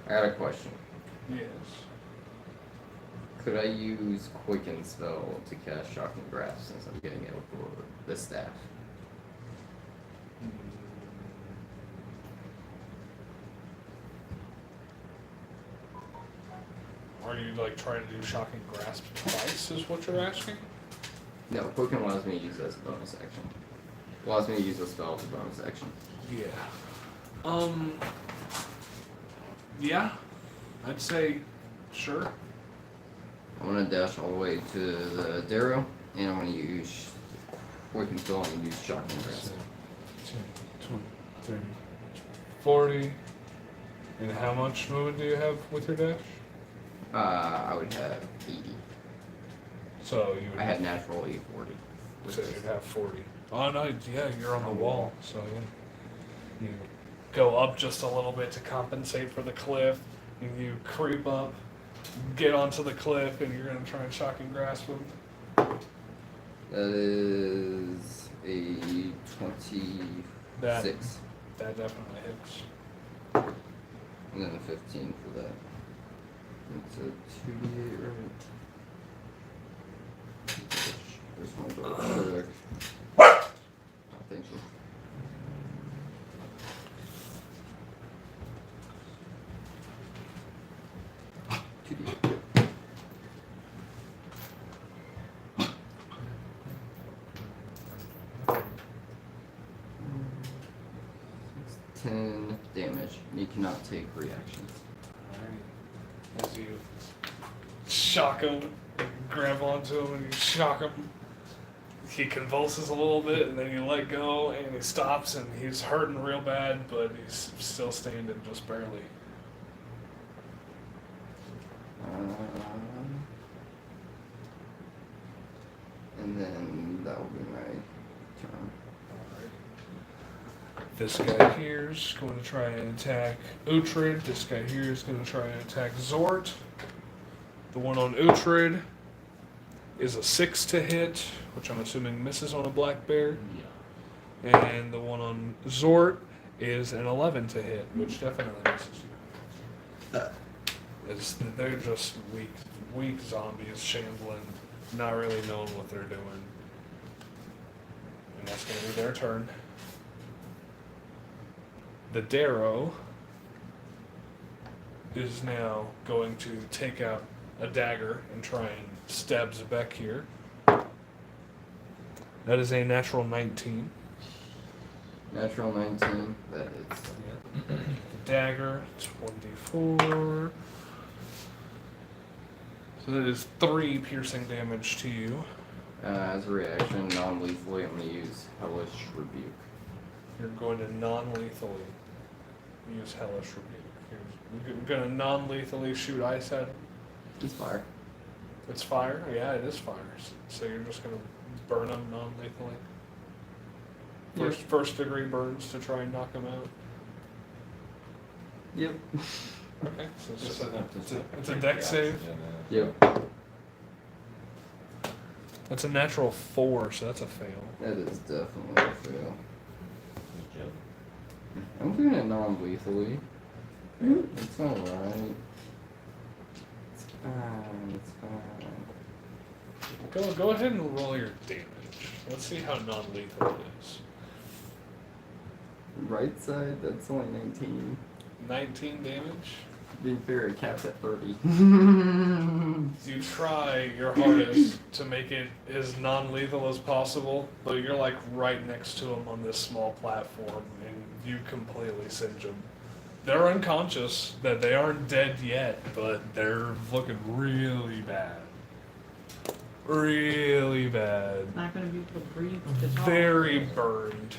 I got a question. Yes. Could I use Quicken spell to cast Shocking Grasp since I'm getting it for the staff? Are you like trying to do Shocking Grasp twice is what you're asking? No, Quicken allows me to use it as a bonus action. Allows me to use a spell as a bonus action. Yeah. Yeah. I'd say sure. I'm gonna dash all the way to the Darrow, and I'm gonna use Quicken spell and use Shocking Grasp. 20, 30, 40. And how much movement do you have with your dash? I would have 80. So you would I had natural 840. so you'd have 40. Oh no, yeah, you're on the wall, so yeah. You go up just a little bit to compensate for the cliff, and you creep up, get onto the cliff, and you're gonna try and Shocking Grasp him. That is a 26. That definitely hits. And then a 15 for that. It's a 2d8, right? This one's double check. Thank you. It's 10 damage. You cannot take reactions. As you shock him, grab onto him, and you shock him. He convulses a little bit, and then you let go, and he stops, and he's hurting real bad, but he's still standing just barely. And then that will be my turn. This guy here is going to try and attack Uhtred. This guy here is going to try and attack Zort. The one on Uhtred is a 6 to hit, which I'm assuming misses on a black bear. Yeah. And the one on Zort is an 11 to hit, which definitely misses. They're just weak zombies shambling, not really knowing what they're doing. And that's going to be their turn. The Darrow is now going to take out a dagger and try and stab Zebek here. That is a natural 19. Natural 19. That hits. Dagger, 24. So that is 3 piercing damage to you. As a reaction, non-lethally, I'm going to use Hellish Rebuke. You're going to non-lethally use Hellish Rebuke. You're going to non-lethally shoot ice at him. It's fire. It's fire? Yeah, it is fire. So you're just going to burn him non-lethally? Yep. First degree burns to try and knock him out? Yep. Okay, so it's Just just enough to it's a dex save. Yep. That's a natural 4, so that's a fail. That is definitely a fail. I'm doing it non-lethally. It's alright. It's fine. It's fine. Go ahead and roll your damage. Let's see how non-lethal it is. Right side, that's only 19. 19 damage. Being fair, it caps at 30. You try your hardest to make it as non-lethal as possible, but you're like right next to him on this small platform, and you completely singe them. They're unconscious, that they aren't dead yet, but they're looking really bad. Really bad. Not gonna be able to breathe at all. Very burned.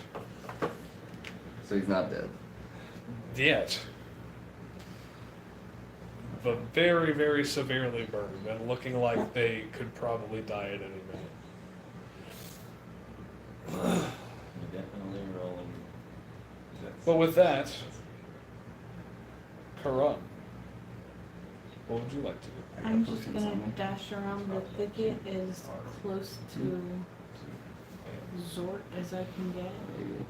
So he's not dead. Yet. But very, very severely burned and looking like they could probably die at any minute. Definitely rolling. But with that, Karan, what would you like to do? I'm just gonna dash around the thicket as close to Zort as I can get. Maybe.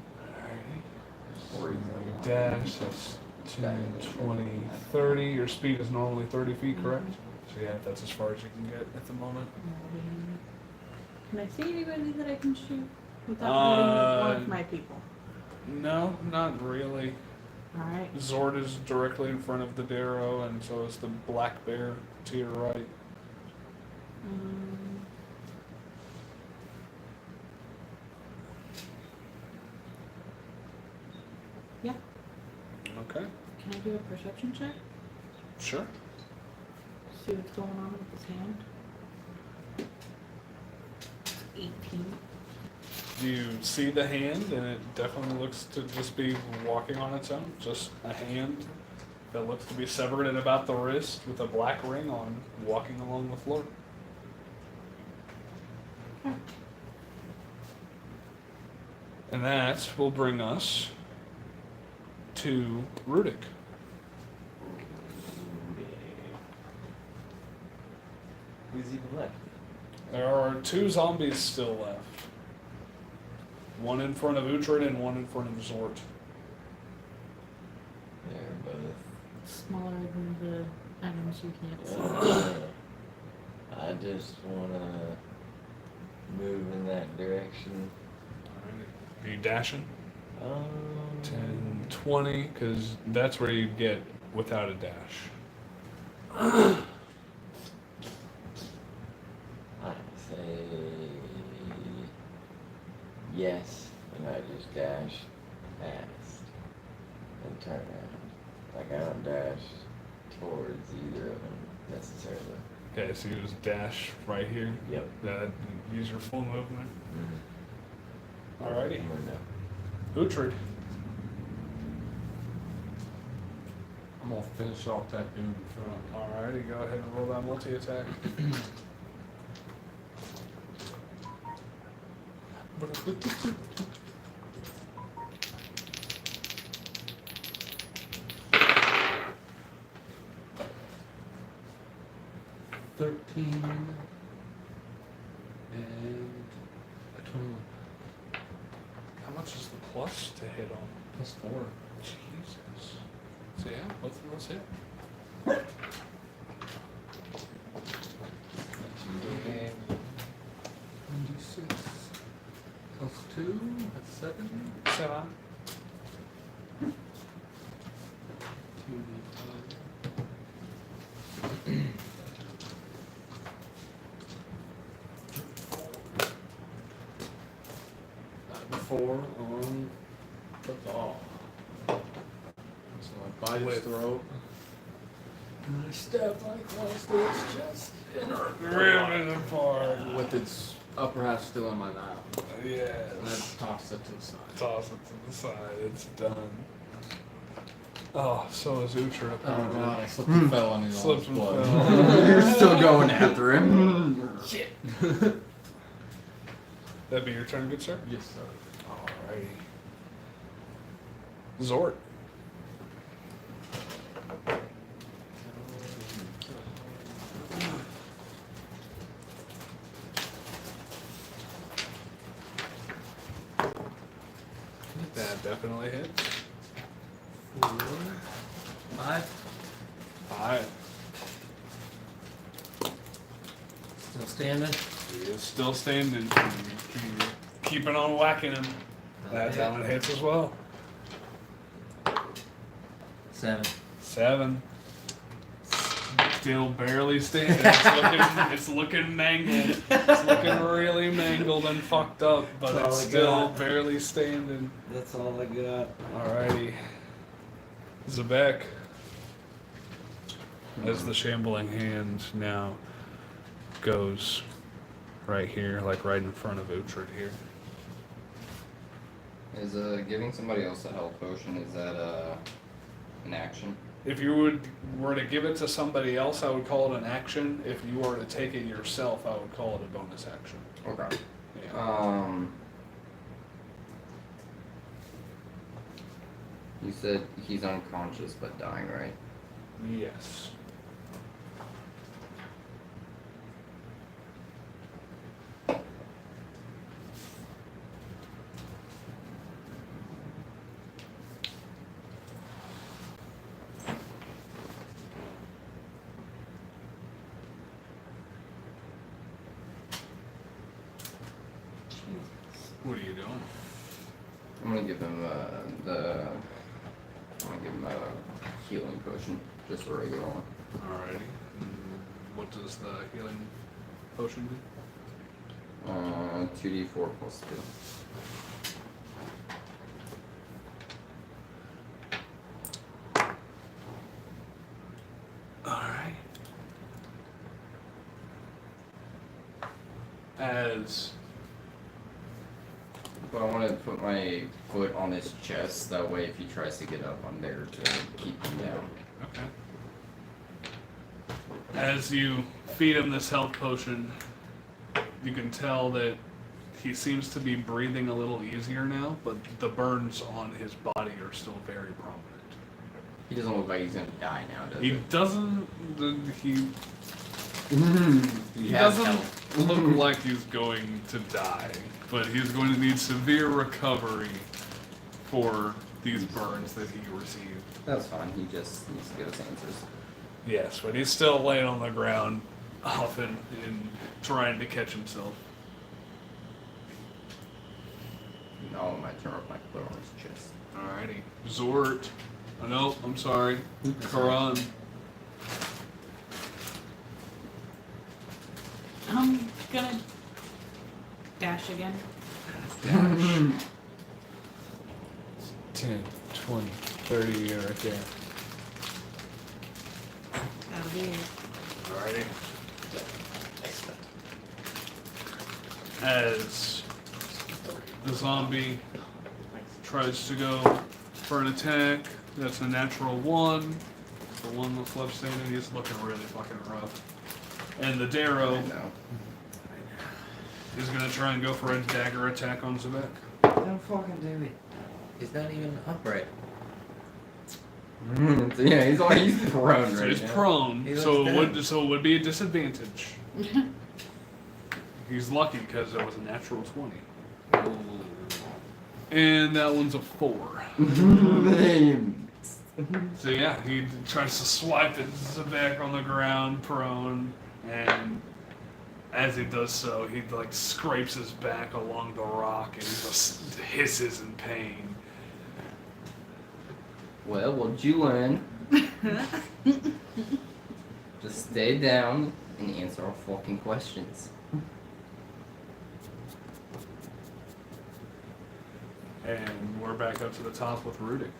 Or he's not. Dash, that's 10, 20, 30. Your speed is normally 30 feet, correct? So yeah, that's as far as you can get at the moment. Can I see anybody that I can shoot without hitting one of my people? No, not really. Alright. Zord is directly in front of the Darrow, and so is the Black Bear to your right. Yeah. Okay, Can I do a perception check? sure. See what's going on with his hand? 18. You see the hand, and it definitely looks to just be walking on its own. Just a hand that looks to be severed at about the wrist with a black ring on, walking along the floor. And that will bring us to Rudik. Who's even left? There are 2 zombies still left. One in front of Uhtred and one in front of Zort. They're both. Smaller than the items you can't see. I just wanna move in that direction. Are you dashing? 10, 20, because that's where you get without a dash. I say yes, and I just dash past and turn around. Like I don't dash towards either of them necessarily. Okay, so you just dash right here. Yep. Use your full movement. Mm-hmm. Alrighty. No. Uhtred. I'm gonna finish off that dude in front. Alrighty, go ahead and roll that multi-attack. And a 21. How much is the plus to hit on? Plus 4. Jesus. So yeah, both of those hit. Okay. 26 plus 2, that's 7. 7. 2d5. 4 on the dog. So I bite his With- throat. And I stab my claws to its chest. Rip it apart. With its upper half still in my mouth. And then Yes. toss it to the side. Toss it to the side. It's done. Oh, so is Uhtred Oh apparently. god, I slipped and fell on his Slipped and blood. fell. You're still going after him. Shit. That'd be your turn, good sir? Yes, sir. Alrighty. Zort. That definitely hits. 4, 5. 5. Still standing. He is still standing. Keeping on whacking him. That's how it hits as well. 7. 7. Still barely standing. It's looking mangled. It's looking really mangled and fucked up, but That's all it's I still got. barely standing. That's all I got. Alrighty. Zebek. As the shambling hand now goes right here, like right in front of Uhtred here. Is giving somebody else a health potion, is that an action? If you were to give it to somebody else, I would call it an action. If you were to take it yourself, I would call it a bonus action. Okay. Yeah. You said he's unconscious but dying, right? Yes. What are you doing? I'm gonna give him a healing potion, just a regular one. Alrighty. What does the healing potion do? 2d4 plus 2. Alright. As But I want to put my foot on his chest, that way if he tries to get up, I'm there to keep him down. okay. As you feed him this health potion, you can tell that he seems to be breathing a little easier now, but the burns on his body are still very prominent. He doesn't look like he's gonna die now, does He he? doesn't. He He has doesn't health. look like he's going to die, but he's going to need severe recovery for these burns that he received. That's fine, he just needs to give us answers. Yes, but he's still laying on the ground, often and trying to catch himself. Now I might turn up my foot on his chest. Alrighty. Zort. Oh, no, I'm sorry. Karan. I'm gonna dash again. Dash. 10, 20, 30, yeah, right there. That'll be it. Alrighty. As the zombie tries to go for an attack, that's a natural 1. The one that's left standing, he's looking really fucking rough. And the Darrow No. is going to try and go for a dagger attack on Zebek. Don't fucking do it. He's not even upright. So yeah, he's prone So right he's now. prone, He so looks it would be a disadvantage. He's lucky because it was a natural 20. And that one's a 4. So yeah, he tries to swipe it back on the ground, prone, and as he does so, he like scrapes his back along the rock and he just hisses in pain. Well, what'd you learn? Just stay down and answer our fucking questions. And we're back up to the top with Rudik.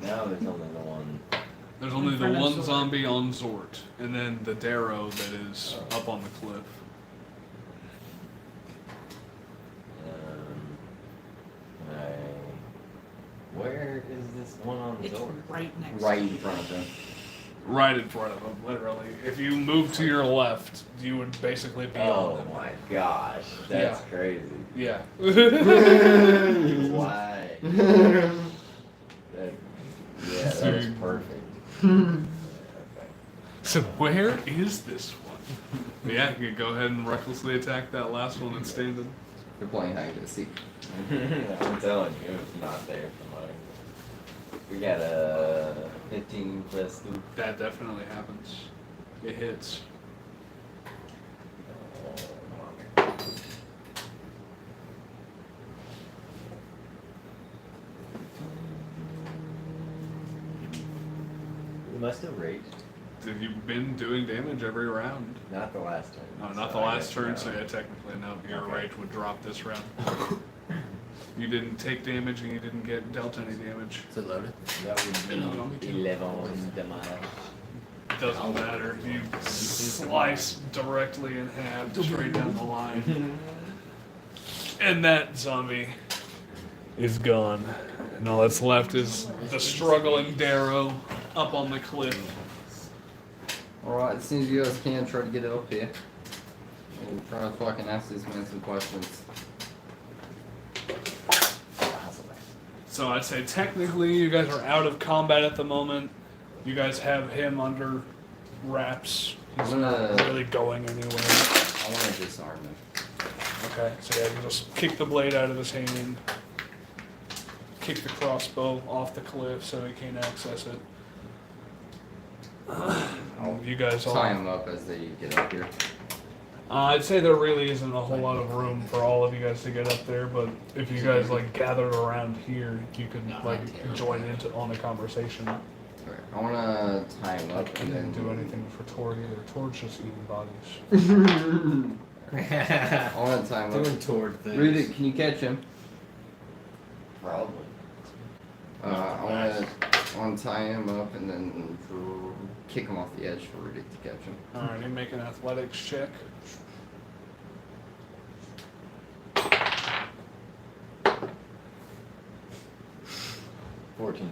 Now there's only the one. There's only In the front of one Zort. zombie on Zort, and then the Darrow that is up on the cliff. Where is this one on It's Zord? right next Right to in you. front of him. Right in front of him, literally. If you move to your left, you would basically be on Oh them. my gosh, that's Yeah. crazy. Yeah. Why? Yeah, that was perfect. Okay. So where is this one? Yeah, you can go ahead and recklessly attack that last one that's standing. You're playing hide and seek. I'm telling you, it's not there for mine. We got a 15 plus 2. That definitely happens. It hits. We must have raged. Have you been doing damage every round? Not the last turn. No, not so the I last guess turn, no. so yeah, technically no. Your Okay. rage would drop this round. You didn't take damage and you didn't get dealt any damage. Is it loaded? That would be 11 damage. It doesn't matter. You slice directly in half, straight down the line. And that zombie is gone. And all that's left is the struggling Darrow up on the cliff. Alright, as soon as you guys can, try to get it up here. And try to fucking ask this man some questions. So I'd say technically you guys are out of combat at the moment. You guys have him under wraps. He's I'm not gonna- really going anywhere. I want to disarm him. Okay, so yeah, you just kick the blade out of his hand. Kick the crossbow off the cliff so he can't access it. You guys all... Tie him up as they get up here. I'd say there really isn't a whole lot of room for all of you guys to get up there, but if you guys like gathered around here, you could like join into on the conversation. Okay, I want to tie him up I and didn't then do anything for Tor either. Tor's just eating bodies. I want to tie him up. Doing toward things. Rudik, can you catch him? Probably. I want to tie him up and then kick him off the edge for Rudik to catch him. Alright, you make an athletics check. $14.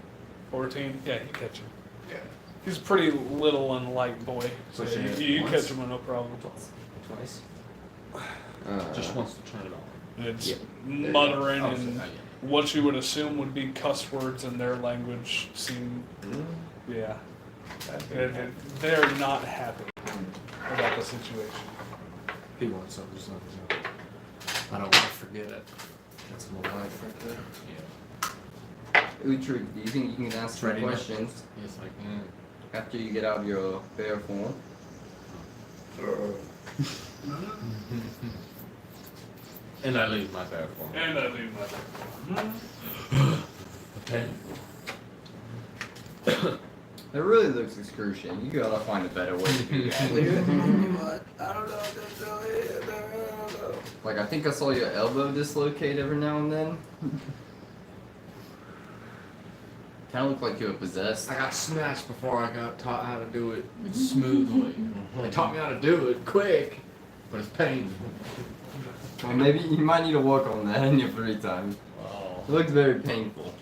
14? Yeah, you catch him. Yeah. He's a pretty little and light boy, so Push it you once? catch him with no problem. Twice. Just wants to turn it on. And it's Yeah. muttering Oh, and so, what you would assume would be cuss words in their language seem, yeah. They're not happy about the situation. He wants something, just something. I don't want to forget it. That's my life right there. Yeah. Uhtred, do you think you can ask some Ready now? questions Yes, I can. after you get out of your bear form? And I leave my bear form. And I leave my Okay. It really looks excruciating. You gotta find a better way to do that. I don't know. Like, I think I saw your elbow dislocate every now and then. Kinda look like you were possessed. I got smashed before I got taught how to do it smoothly. They taught me how to do it quick, but it's painful. Well, maybe you might need to work on that in your free time. Oh, It looks very painful.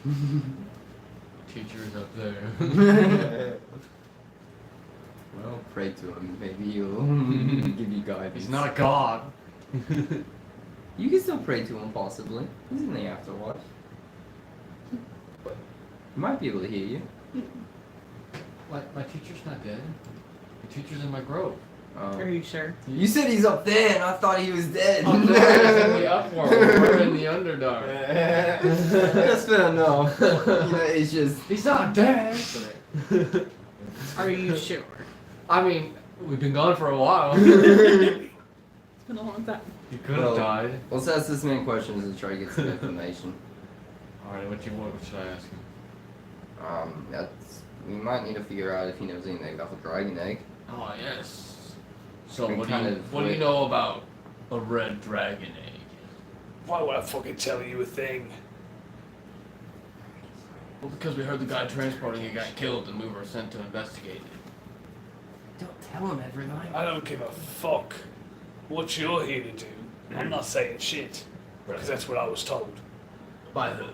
teacher's up there. Well, pray to him. Maybe he'll give you guidance. He's not a god. You can still pray to him, possibly. He's in the afterlife. He might be able to hear you. My teacher's not dead. My teacher's in my grove. Are you sure? You said he's up there, and I thought he was dead. I'm there in the upworld. We're in the Underdark. That's fair enough. You know, it's just. He's not dead. Are you sure? I mean, we've been gone for a while. It's been a long time. He could have died. Let's ask this man questions and try to get some information. Alright, what should I ask him? We might need to figure out if he knows anything about the dragon egg. Oh yes. So We what kind do of you went- know about a red dragon egg? Why would I fucking tell you a thing? Well, because we heard the guy transporting it got killed and we were sent to investigate it. Don't tell him everything. I don't give a fuck what you're here to do. I'm not saying shit. Because that's what I was told. By who?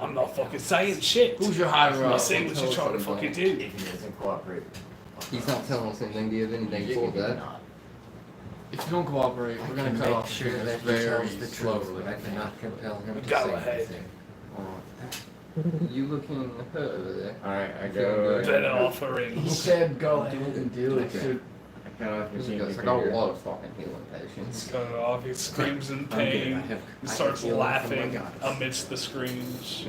I'm not fucking saying shit. Who's your higher I'm up? not saying what you're trying to fucking do. If he doesn't cooperate. He's not telling us anything. Do you have anything for that? If you don't cooperate, we're gonna cut off sure your that fingers he very tells the slowly. truth, but I cannot compel him to Go say ahead. anything. You looking hurt over there? Alright, I Feeling go. good? Better He offerings. said go ahead and do it. Okay. So I cut off your He single goes, I got a finger. lot of fucking healing patience. Cut it off. He screams in I'm good. pain. I have Starts healing from my laughing goddess. amidst the screams.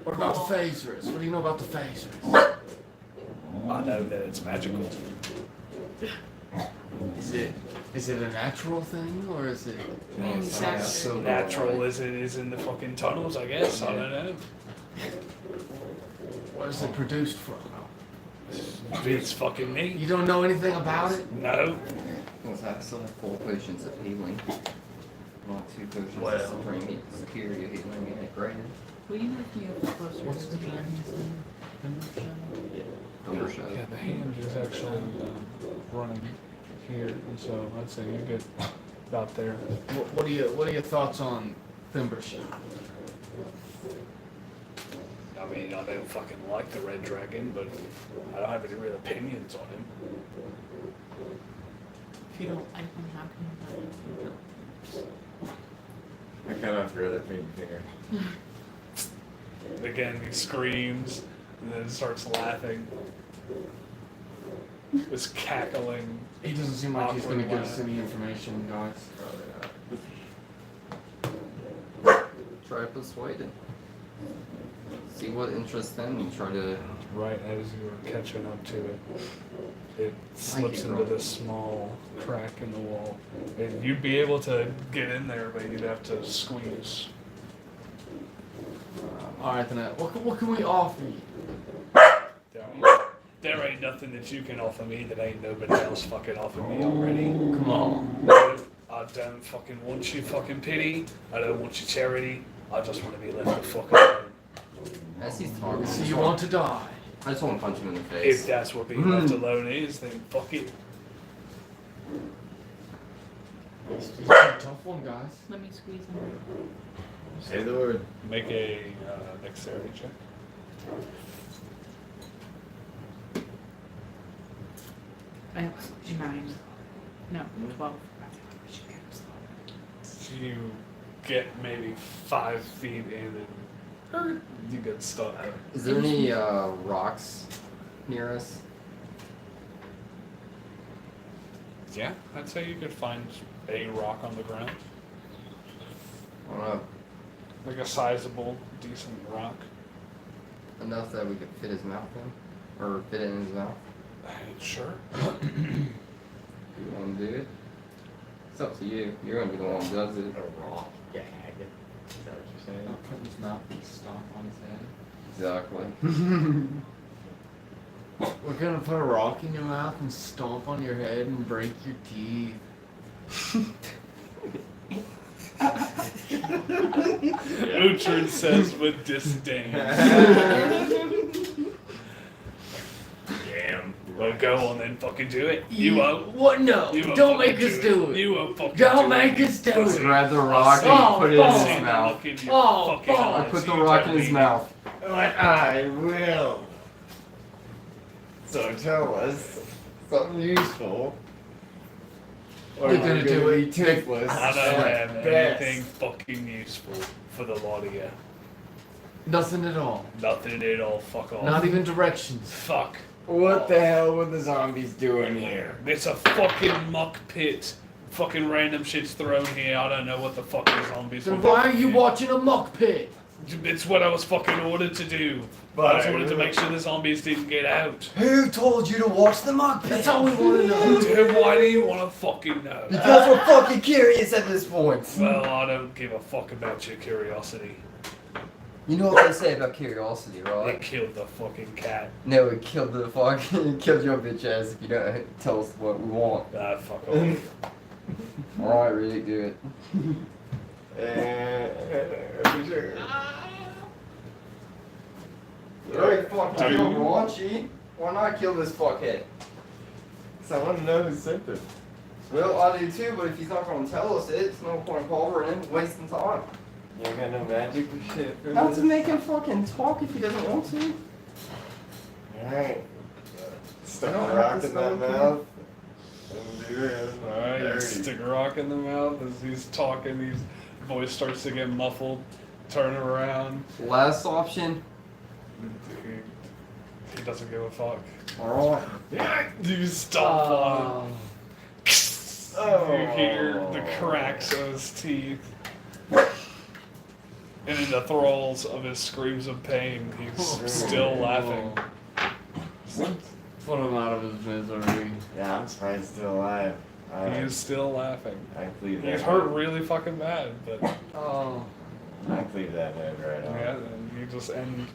what about the phasers? What do you know about the phasers? I know that it's magical. Is it a natural thing or is it? So natural as it is in the fucking tunnels, I guess. I don't know. What is it produced from? It's fucking neat. You don't know anything about it? No. I still have 4 potions of healing. Not 2 potions Well. of supreme superior healing and it granted. Will you move me up closer to the hands and Undershot. Yeah, the hand is actually running here, and so I'd say you get about there. What are your thoughts on Thimbershot? I mean, I don't fucking like the red dragon, but I don't have any real opinions on him. If you don't, I'm happy. I cut off your other finger. Again, he screams and then starts laughing. It's cackling. he doesn't seem like he's gonna Awkward give us laugh. any information, guys. Try to persuade it. See what interests them and try to. Right as you were catching up to it, it slips you, into bro. this small crack in the wall. And you'd be able to get in there, but you'd have to squeeze. All right, then. What can we offer you? There ain't nothing that you can offer me that ain't nobody else fucking offered me already. Come on. I don't fucking want your fucking pity. I don't want your charity. I just want to be left the fuck alone. As he's talking, So you want to die? I just want to punch him in the If face. that's what being left alone is, then fuck it. It's a tough one, guys. Let me squeeze him. Say the word. Make a dexterity check. I have 9. No, 12. You get maybe 5 feet in and you get stuck. Is there any rocks near us? Yeah, I'd say you could find a rock on the ground. I don't know. Like a sizable, decent rock. Enough that we could fit his mouth in? Or fit it in his mouth? Sure. You want to do it? It's up to you. You're going to be the one who does it. A rock. Yeah, is that what you're saying? Not put his mouth and stomp on his head. Exactly. We're gonna put a rock in your mouth and stomp on your head and break your teeth. Uhtred says with disdain. Damn. Well, go on then, fucking do it. You won't. What? No! You won't Don't fucking make us do it! You won't fucking Don't do make it. us do Just it! grab the rock Oh, and put it in fuck. his mouth. Look in your Oh, fucking fuck. I eyes. put the You rock don't in his need mouth. But I will. So tell us something useful. Or You're gonna you're do be it. toothless. I don't at have best. anything fucking useful for the lot of you. Nothing at all. Nothing at all. Fuck off. Not even directions. Fuck. What the hell were the zombies doing here? It's a fucking muck pit. Fucking random shit's thrown here. I don't know what the fuck the zombies Then were why are you doing. watching a muck pit? It's what I was fucking ordered to do. But I just wanted to make sure the zombies didn't get out. Who told you to watch the muck pit? That's all we want to know. Dude, why do you want to fucking know? Because we're fucking curious at this point. Well, I don't give a fuck about your curiosity. You know what they say about curiosity, It right? killed the fucking cat. No, it killed the fucking killed your bitch ass if you don't tell us what we want. Ah, fuck off. Alright, really good. Sure. Alright, fuck, Dude. you don't want you. Why not kill this fuckhead? So I want to know who sent it. Well, I do too, but if he's not gonna tell us it, it's no point covering, wasting time. You ain't got no magic or shit for How this? to make him fucking talk if he doesn't want to? Alright. Stuck I don't a have rock to in that smoke mouth. And do it. Alright, you Dirty. stick a rock in the mouth as he's talking, his voice starts to get muffled. Turn around. Last option. He doesn't give a fuck. Alright. You stomp on him. Oh. You hear the cracks of his teeth. And in the thralls of his screams of pain, he's still laughing. Put him out of his misery. Yeah, I'm surprised he's still alive. He is still laughing. I cleave He's that. hurt really fucking bad, but Oh. I cleave that head right off. yeah, and you just end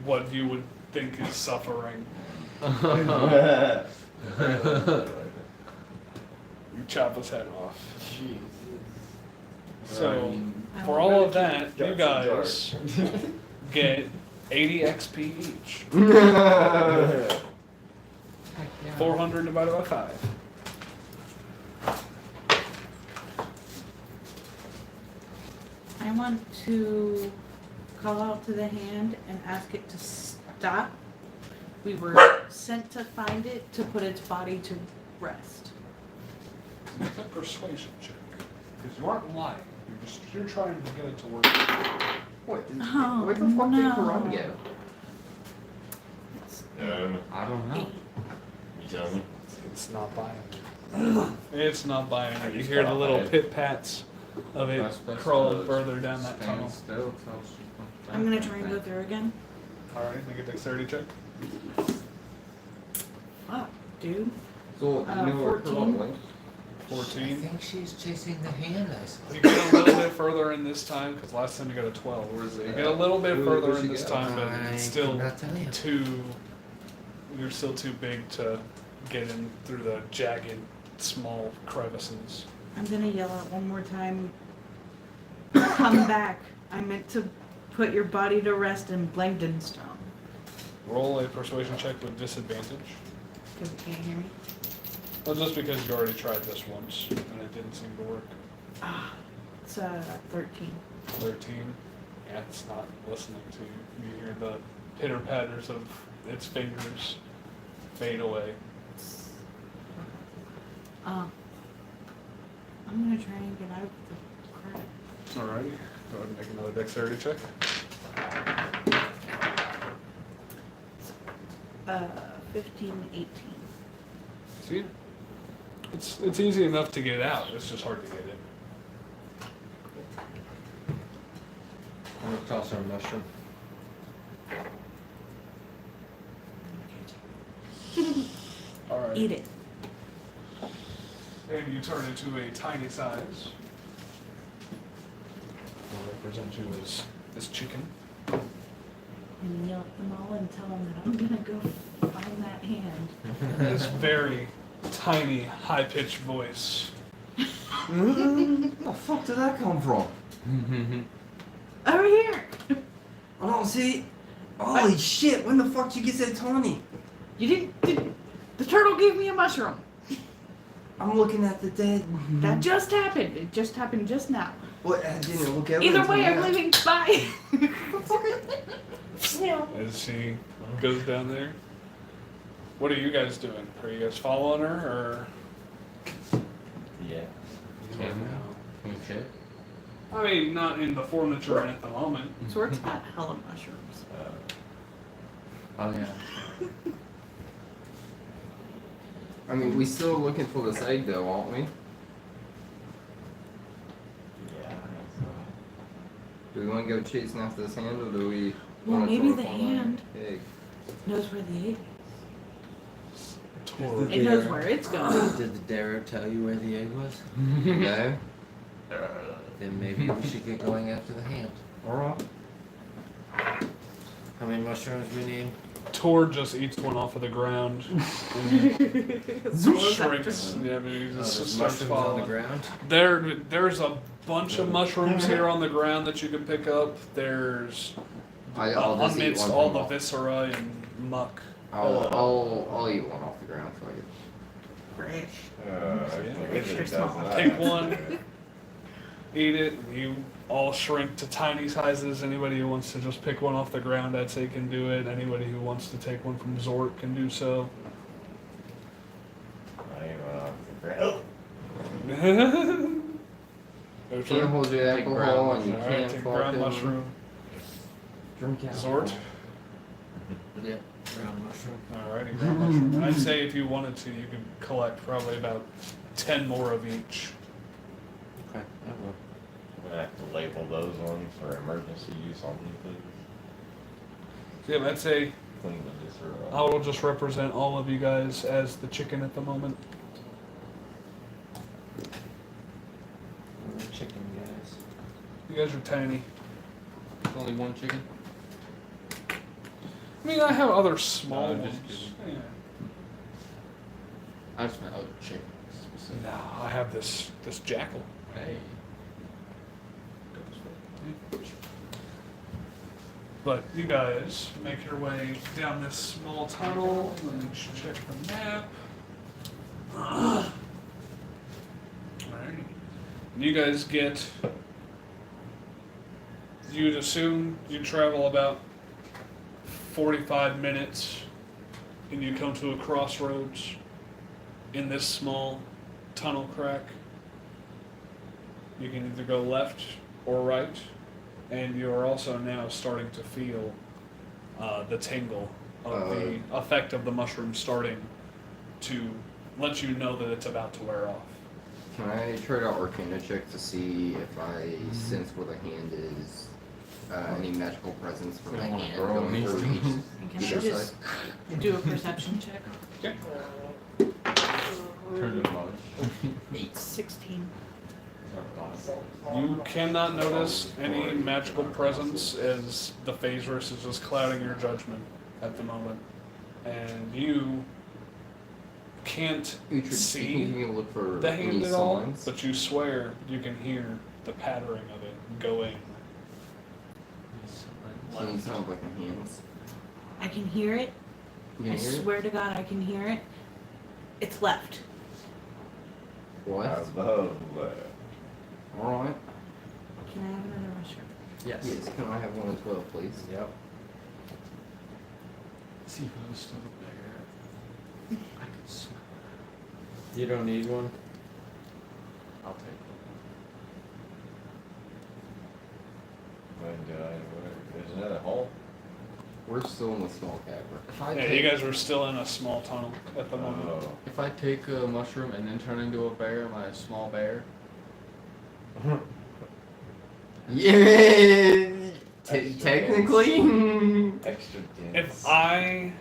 what you would think is suffering. You chop his head off. So, for all of that, you guys get 80 XP each. 400 divided by 5. I want to call out to the hand and ask it to stop. We were sent to find it to put its body to rest. Make a persuasion check. Because you aren't lying. You're trying to get it to work. What? Oh, Where the fuck did no. Karate go? I don't know. You tell me. It's not buying it. It's not buying it. You hear the little pit pats of it That's best crawling to further down that stand tunnel. still till she comes back. I'm gonna try and go through again. Alright, make a dexterity check. Fuck, dude. So, you know where 14. Karate went? I 14. think she's chasing the hand, I saw. You get a little bit further in this time, because last time you got a 12. Where's You it get a at? little bit Where's further she in this go? time, but I it's still cannot tell you. too. You're still too big to get in through the jagged, small crevices. I'm gonna yell out one more time. Come back. I meant to put your body to rest in Blankdenstone. Roll a persuasion check with disadvantage. Because it can't hear me. Well, just because you already tried this once and it didn't seem to work. Ah, it's 13. 13. Yeah, it's not listening to you. You hear the pitter patters of its fingers fade away. I'm gonna try and get out of the crap. Alrighty. Go ahead and make another dexterity check. 15, 18. See? It's easy enough to get out. It's just hard to get in. I'm gonna toss her a mushroom. Alright. Eat it. And you turn into a tiny size. I'll represent you as chicken. And yell at them all and tell them that I'm gonna go find that hand. This very tiny, high-pitched voice. Where the fuck did that come from? Over here! I don't see. Holy shit, when the fuck did you get so tiny? You didn't. The turtle gave me a mushroom. I'm looking at the dead. That just happened. It just happened just now. What? I didn't look at Either way, I'm leaving. Bye. As she goes down there. What are you guys doing? Are you guys following her, Yeah. Okay. or? I mean, not in the form at the moment. Sword's got hella mushrooms. Oh yeah. I mean, we still looking for this egg though, aren't we? Yeah. Do we want to go chasing after this hand, or do we? Well, wanna maybe try to the find that hand egg? knows where the egg Tore. is. It knows where it's going. Did the Darrow tell you where the egg was? No. Then maybe we should get going after the hand. All right. How many mushrooms we need? Tor just eats one off of the ground. Swallows Shrinks. after. Yeah, I mean, he just There's starts mushrooms on the falling. ground. There's a bunch of mushrooms here on the ground that you can pick up. There's I'll just eat amidst one all from the off. viscera and muck. I'll eat one off the ground so I get Fresh. Extra small. Take one, eat it. You all shrink to tiny sizes. Anybody who wants to just pick one off the ground, I'd say can do it. Anybody who wants to take one from Zort can do so. You can't hold your Take alcohol ground and you Alright, can't take ground fucking mushroom. drink alcohol. Zort. Yeah. Ground mushroom. Alrighty, ground mushroom. And I'd say if you wanted to, you could collect probably about 10 more of each. Okay, I will. I'm gonna have to label those ones for emergency use on these things. Yeah, I'd say Clean the viscera. I will just represent all of you guys as the chicken at the moment. We're chicken guys. You guys are tiny. Only one chicken? I mean, I have other small No, ones. just Yeah. I just meant other chickens. specifically. No, I have this jackal. Hey. But you guys make your way down this small tunnel. Let me check the map. Alright. You guys get. You'd assume you travel about 45 minutes and you come to a crossroads in this small tunnel crack. You can either go left or right, and you are also now starting to feel the tingle of the effect of the mushroom starting to let you know that it's about to wear off. Can I try to Arcana check to see if I sense where the hand is? Any magical presence from the Don't wanna hand throw going these through things. each Can I either just side? do a perception check? Okay. Turn to mush. 16. You cannot notice any magical presence as the phase verse is just clouding your judgment at the moment. And you can't Uhtred, can see you look for the any hand at all, signs? but you swear you can hear the pattering of it going. Any sound like the hands? I can hear it. You can I hear it? swear to God, I can hear it. It's left. What? Above left. Alright. Can I have another mushroom? Yes. Yes, can I have one as well, please? Yep. See if it was still there. I can smell You don't need one? I'll take When did I, there's another hole? We're still in the small cavern. If I it. Yeah, take, you guys are still in a small tunnel at the moment. Oh. if I take a mushroom and then turn into a bear, am I a small bear? Yeah. Extra Technically. Extra dense. If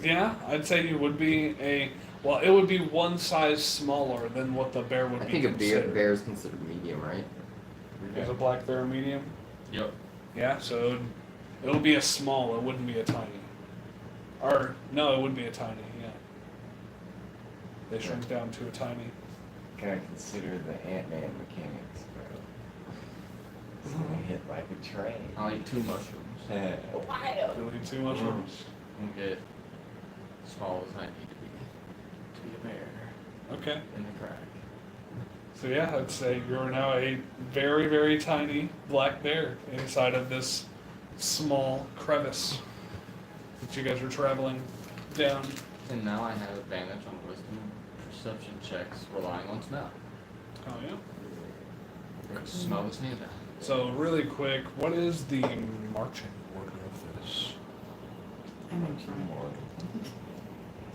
yeah, I'd say you would be well, it would be one size smaller than what the bear would I be think a considered. bear is considered medium, right? Is a black bear a medium? Yep. Yeah, so it would be a small, it wouldn't be a tiny. Or, no, it would be a tiny, yeah. They shrink down to a tiny. Can I consider the Ant-Man mechanics, bro? It's gonna hit like a train. I'll eat 2 mushrooms. You'll need 2 mushrooms. And get small as I need to be a bear Okay. in the crack. So yeah, I'd say you're now a very, very tiny black bear inside of this small crevice that you guys are traveling down. And now I have advantage on wisdom perception checks relying on smell. Oh yeah. I'm gonna smell this hand out. So really quick, what is the marching order of this? I mentioned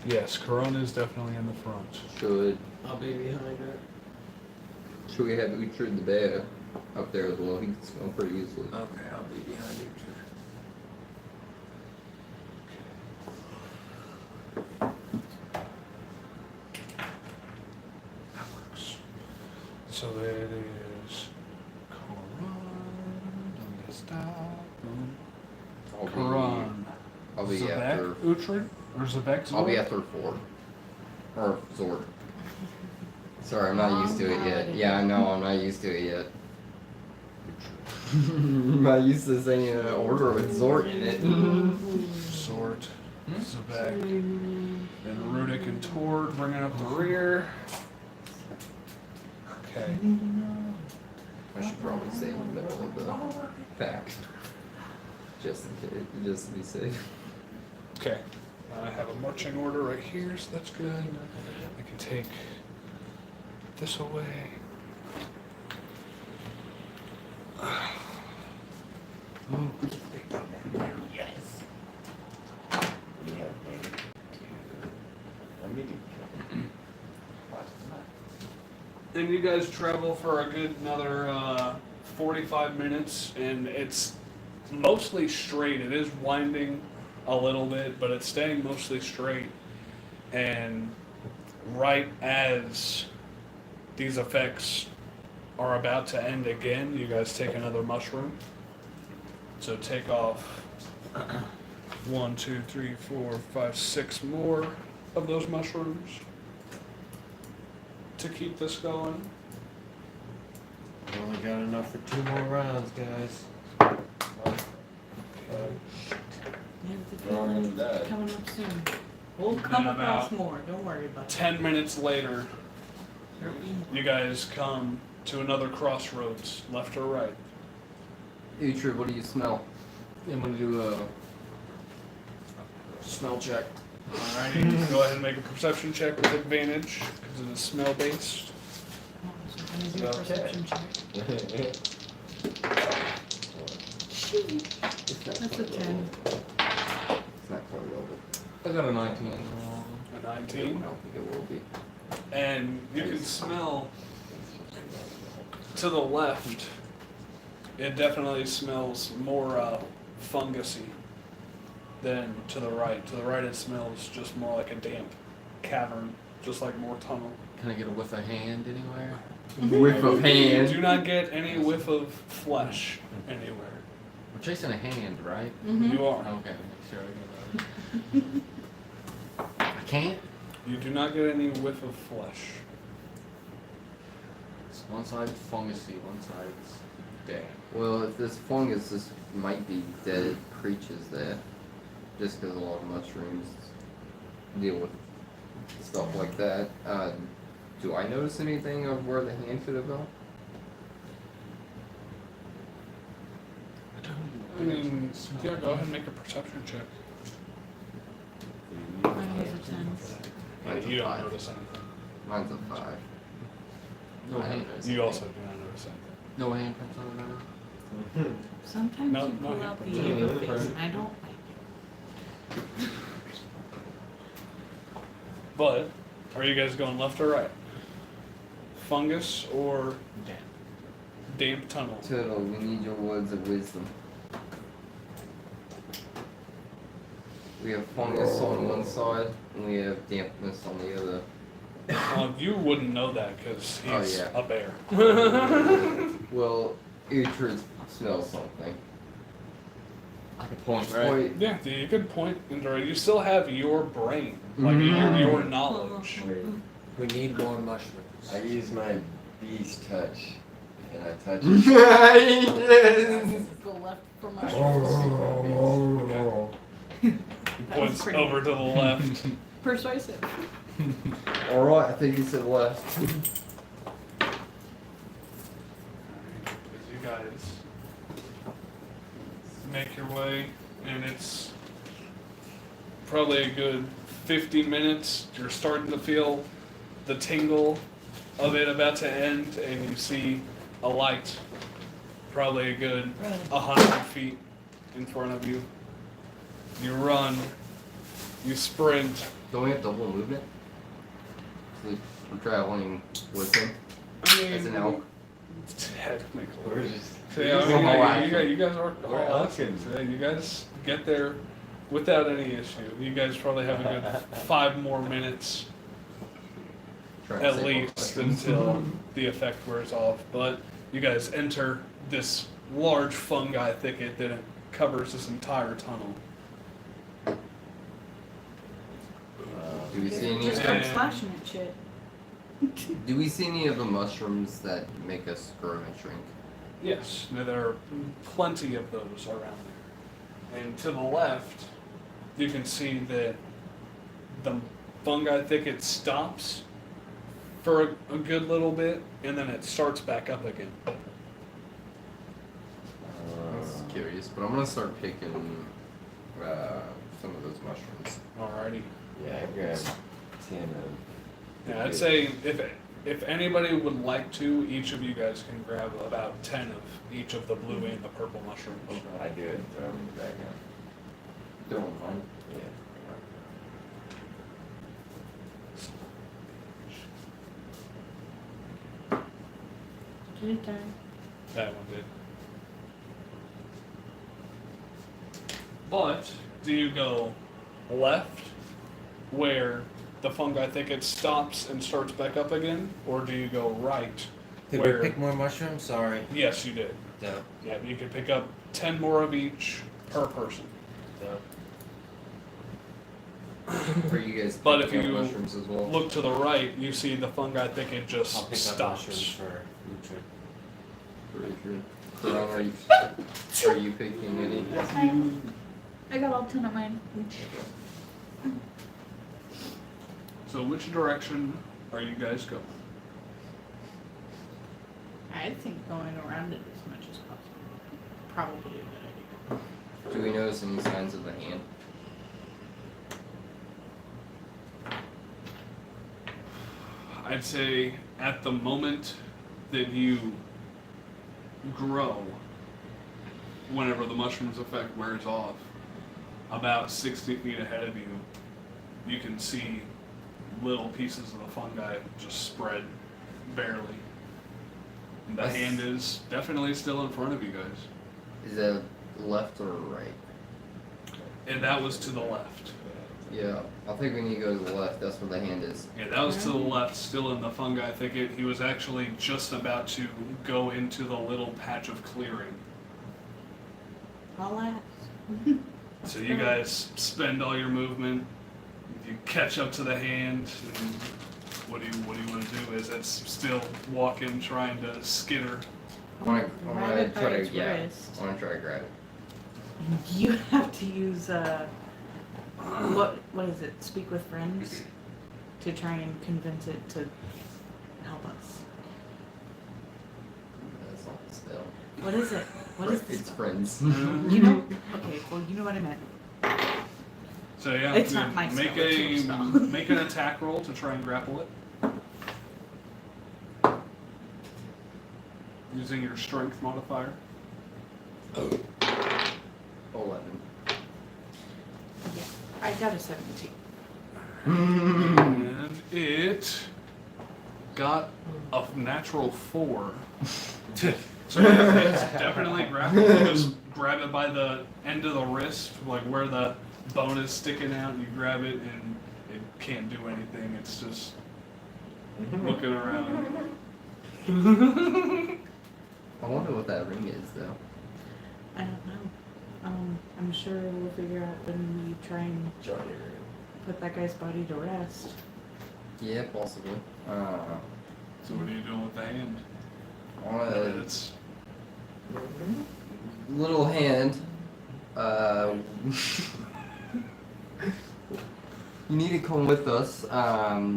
Yes, Corona is definitely in the front. Should I'll be behind her. we have Uhtred the bear up there as well? He can smell pretty easily. Okay, I'll be behind you too. That works. So it is Corona. ¿Dónde está? I'll be be Zebek after. Uhtred? Or Zebek I'll be Zord? after 4. Or Zord. Sorry, I'm not used to it yet. Paladin. Yeah, I know, I'm not used to it yet. I'm not used to saying an order with Zord in it. Zord, Zebek, and Rudik and Tord bringing up the rear. Okay. I should probably stay in the middle of the pack. Just in case, just to be safe. Okay. I have a marching order right here, so that's good. I can take this away. We have a meeting. And you guys travel for a good another 45 minutes, and it's mostly straight. It is winding a little bit, but it's staying mostly straight. And right as these effects are about to end again, you guys take another mushroom. So take off 1, 2, 3, 4, 5, 6 more of those mushrooms to keep this going. We only got enough for 2 more rounds, guys. Yeah, We're all gonna die. coming up soon. We'll Then come about across more. Don't worry about it. 10 minutes later, you guys come to another crossroads, left or right. Uhtred, what do you smell? I'm gonna do a smell check. Alrighty, go ahead and make a perception check with advantage, because it is smell based. Oh, so I'm gonna do a Okay. perception check. That's a 10. It's not quite relevant. I got a 19. A I 19. don't think it will be. And you can smell to the left, it definitely smells more fungusy than to the right. To the right, it smells just more like a damp cavern, just like more tunnel. Can I get a whiff of hand anywhere? Whiff of hand. Do not get any whiff of flesh anywhere. We're chasing a hand, right? Mm-hmm. You are. Okay, make sure I get that. I can't? You do not get any whiff of flesh. It's one side fungusy, one side's damp. Well, if this fungus, this might be dead creatures there. Just because a lot of mushrooms deal with stuff like that. Do I notice anything of where the hand could have gone? I mean, yeah, go ahead and make a perception check. Mine was a 10. Mine's You a don't 5. notice anything. Mine's a 5. No hand. You also do not notice anything. No handprints on it. Either? Sometimes No, you no, pull you- out the no, evil no, face, no. and I don't like But, are you guys going left or right? Fungus or damp tunnel? Turtle, we need your words of wisdom. We have fungus on one side, and we have dampness on the other. You wouldn't know that because he's Oh, yeah. a bear. Well, Uhtred smells something. I can point, right? Wait, Yeah, you could point into it. You still have your brain, like Mhm. your knowledge. Wait, We need more mushrooms. I use my beast touch. And I touch it. it. Go left for my He points pretty over to the left. Persuasive. Alright, I think he said left. As you guys make your way, and it's probably a good 50 minutes. You're starting to feel the tingle of it about to end, and you see a light, probably a good 100 feet in front of you. You run, you sprint. Don't we have double movement? So we're traveling with him I as an mean, elk. technically. We're just. So, yeah, I mean, We're all you guys are We're all elking. so you guys get there without any issue. You guys probably have a good 5 more minutes Trying to at save least our lives. until the effect wears off. But you guys enter this large fungi thicket that covers this entire tunnel. Do we see any? Just start Yeah. slashing at shit. Do we see any of the mushrooms that make us grow and shrink? Yes, no, there are plenty of those around there. And to the left, you can see that the fungi thicket stops for a good little bit, and then it starts back up again. That's curious, but I'm gonna start picking some of those mushrooms. Alrighty. Yeah, I grabbed 10 of. Yeah, I'd say if anybody would like to, each of you guys can grab about 10 of each of the blue and the purple mushrooms. I do it and throw them back out. Don't mind. Yeah. Did it die? That one did. But do you go left, where the fungi thicket stops and starts back up again, or do you go right, Did where? we pick more mushrooms? Sorry. Yes, you did. Dope. Yeah, you could pick up 10 more of each per person. Dope. Are you guys But if picking you up mushrooms as well? Look to the right, you see the fungi thicket just I'll pick up mushrooms stops. for food Very good. Karan, are you picking any? I got all 10 of mine. So which direction are you guys going? I think going around it as much as possible. Probably a good idea. Do we notice any signs of the hand? I'd say at the moment that you grow, whenever the mushroom's effect wears off, about 60 feet ahead of you, you can see little pieces of the fungi just spread barely. And the hand is definitely still in front of you guys. Is that left or right? And that was to the left. Yeah, I think we need to go to the left. That's where the hand is. Yeah, that was to the left, still in the fungi thicket. He was actually just about to go into the little patch of clearing. I'll ask. So you guys spend all your movement. You catch up to the hand. And what do you want to do? Is it's still walking, trying to skitter. I want to Grab it by try to its wrist. I want to try to grab it. You have to use what is it? Speak with friends to try and convince it to help us. That's not the spell. What is it? What is this? It's friends. You know? Okay, well you know what I meant. So yeah, It's not my make spell, it's your a spell. make an attack roll to try and grapple it. Using your strength modifier. 11. Yeah, I got a 17. And it got a natural 4. So yeah, it's definitely grapple. You just grab it by the end of the wrist, like where the bone is sticking out, and you grab it and it can't do anything. It's just looking around. I wonder what that ring is, though. I don't know. I'm sure we'll figure out when we try and put that guy's body to rest. Yeah, possibly. So what are you doing with the hand? I want to It's little hand. You need to come with us.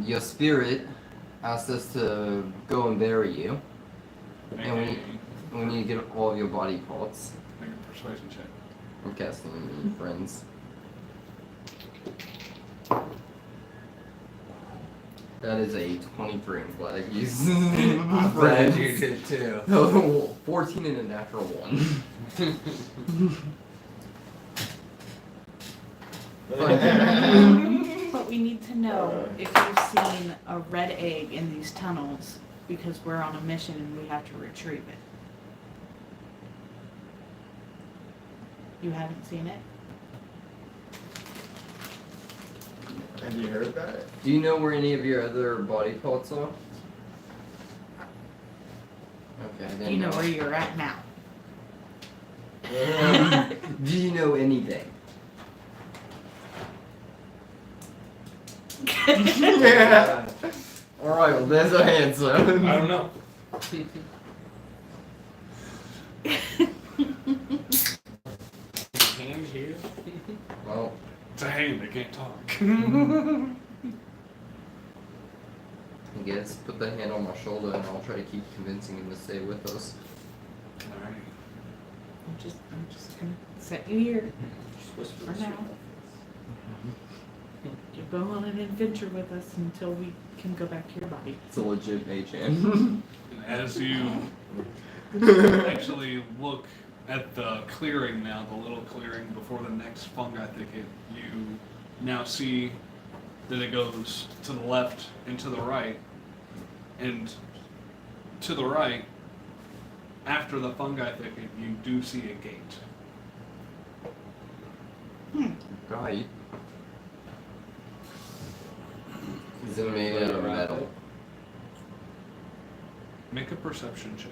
Your spirit asked us to go and bury you, make and a, we need to get all of your body parts. make a persuasion check. I'm casting friends. That is a 23. I'm glad I used I'm glad you did too. No, 14 and a natural 1. But we need to know if you've seen a red egg in these tunnels because we're on a mission and we have to retrieve it. You haven't seen it? Have you heard that? Do you know where any of your other body parts are? Okay, I didn't You know where you're at now. Do you know anything? Yeah. Alright, well, there's a answer. I don't know. Hand here. Well, It's a hand, they can't talk. I guess put the hand on my shoulder and I'll try to keep convincing him to stay with us. Alright. I'm just gonna set you here Just whisper for this now. shit. You go on an adventure with us until we can go back to your body. It's a legit mage hand. And as you actually look at the clearing now, the little clearing before the next fungi thicket, you now see that it goes to the left and to the right. And to the right, after the fungi thicket, you do see a gate. Right. Is it made out of metal? Make a perception check.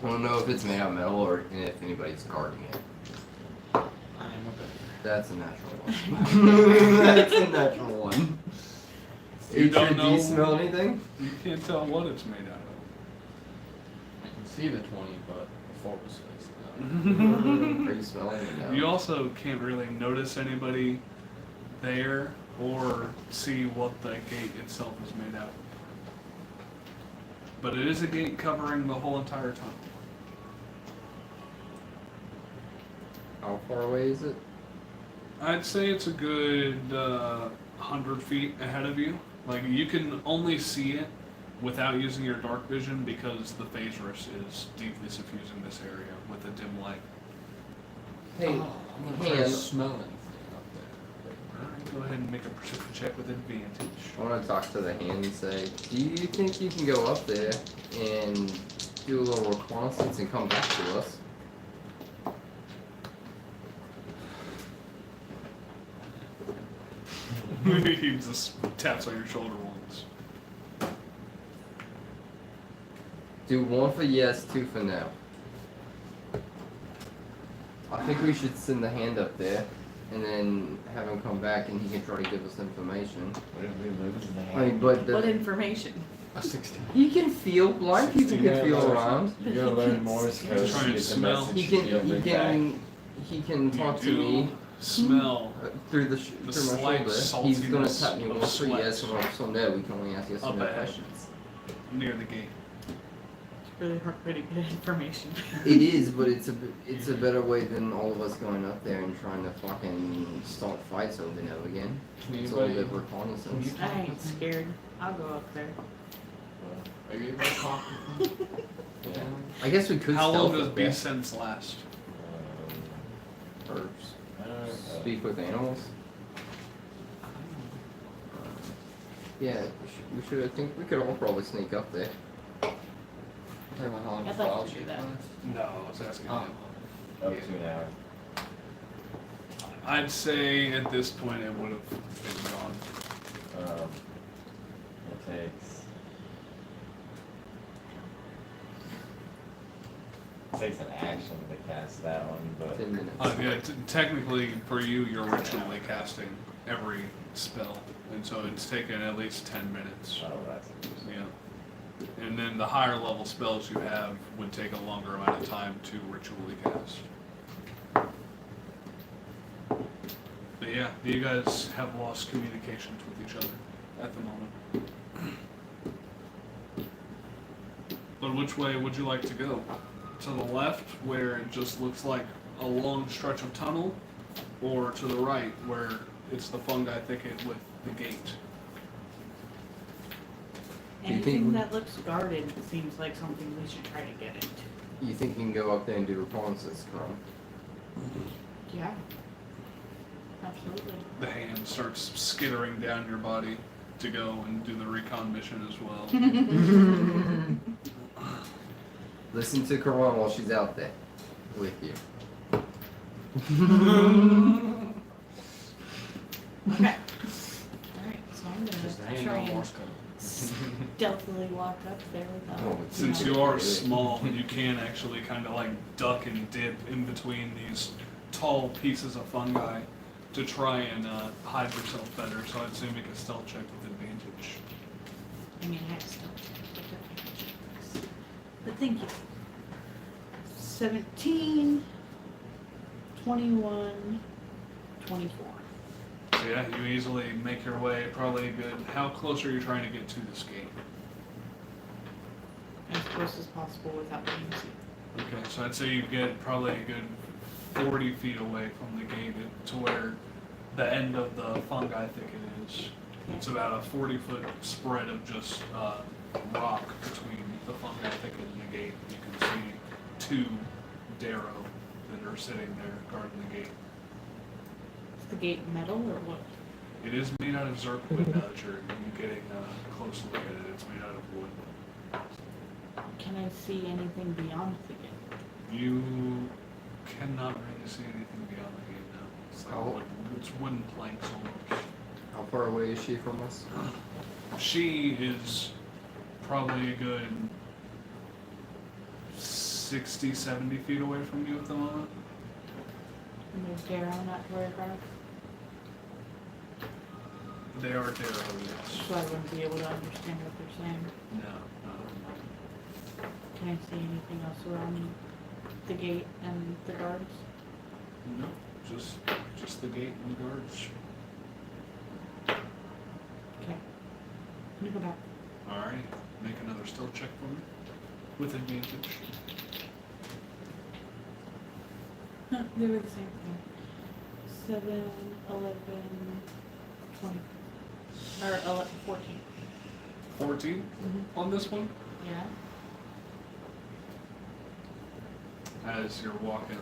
I don't know if it's made out of metal or if anybody's guarding it. I am a better. That's a natural one. That's a natural one. You don't Do know- you smell anything? You can't tell what it's made out I can see the 20, but before it was of. Are you smelling it now? You also can't really notice anybody there or see what the gate itself is made out of. But it is a gate covering the whole entire tunnel. How far away is it? I'd say it's a good 100 feet ahead of you. Like, you can only see it without using your dark vision because the phase rift is deeply suffusing this area with a dim light. Hey, I'm gonna try to hand. smell anything up there. Alright, go ahead and make a perception check with advantage. I want to talk to the hand and say, do you think you can go up there and do a little reconnaissance and come back to us? He just taps on your shoulder once. Do one for yes, two for no. I think we should send the hand up there and then have him come back and he can try to give us information. What if we lose the hand? I mean, but What the, information? A 16. he can feel, blind people can feel around. You gotta learn Morse code Try to and get the smell. message He to can, be able to back. he can talk to You me do smell through The through my slight shoulder. He's gonna saltiness tap me of once for sweat yes and once for no. We can only ask yes up and no ahead. questions. near the gate. It's really hard to get information. It is, but it's a better way than all of us going up there and trying to fucking start fights over and over again. Can It's a little anybody, bit of reconnaissance. I ain't scared. I'll go up there. are you able to talk with them? Yeah. I guess we could How long stealth does up there. beast sense last? Or I don't know. speak with animals. Yeah, we should. I think we could all probably sneak up there. Talking about how long I'd the like to files do should that. last? No, I was asking Oh. him. Up to an hour. I'd say at this point it would have been gone. It takes an action to cast that one, but 10 minutes. Yeah, technically for you, you're ritually casting every spell, and so it's taken at least 10 minutes. oh, that's interesting. Yeah. And then the higher level spells you have would take a longer amount of time to ritually cast. But yeah, you guys have lost communications with each other at the moment. But which way would you like to go? To the left, where it just looks like a long stretch of tunnel, or to the right, where it's the fungi thicket with the gate? Do you think Anything we- that looks guarded seems like something we should try to get into. You think you can go up there and do reconnaissance, Carl? Yeah. Absolutely. The hand starts skittering down your body to go and do the recon mission as well. Listen to Karan while she's out there with you. Okay. Alright, so I'm Just gonna hang try on and Morse code. stealthily walk up there without. Oh, Since you are small, you can actually kind of like duck and dip in between these tall pieces of fungi to try and hide yourself better. So I'd say make a stealth check with advantage. I mean, I have still but definitely checks. But thank you. 17, 21, 24. So yeah, you easily make your way. Probably a good. How close are you trying to get to this gate? As close as possible without being seen. Okay, so I'd say you get probably a good 40 feet away from the gate to where the end of the fungi thicket is. It's about a 40-foot spread of just rock between the fungi thicket and the gate. You can see two darrow that are sitting there guarding the gate. Is the gate metal or what? It is made out of zircon now that you're getting a close look at it. It's made out of wood. Can I see anything beyond the gate? You cannot really see anything beyond the gate now. It's like wood, it's wooden planks almost. How far away is she from us? She is probably a good 60, 70 feet away from you at the moment. And there's Darrow not choreographed, They are darrow, yes. so I wouldn't be able to understand what they're saying. No. Can I see anything else around the gate and the guards? No, just the gate and the guards. Okay. Let me go back. Alright, make another stealth check for me. With advantage. Huh, they were the same thing. 7, 11, 20. Or 11, 14. 14 Mm-hmm. on this one. Yeah. As you're walking,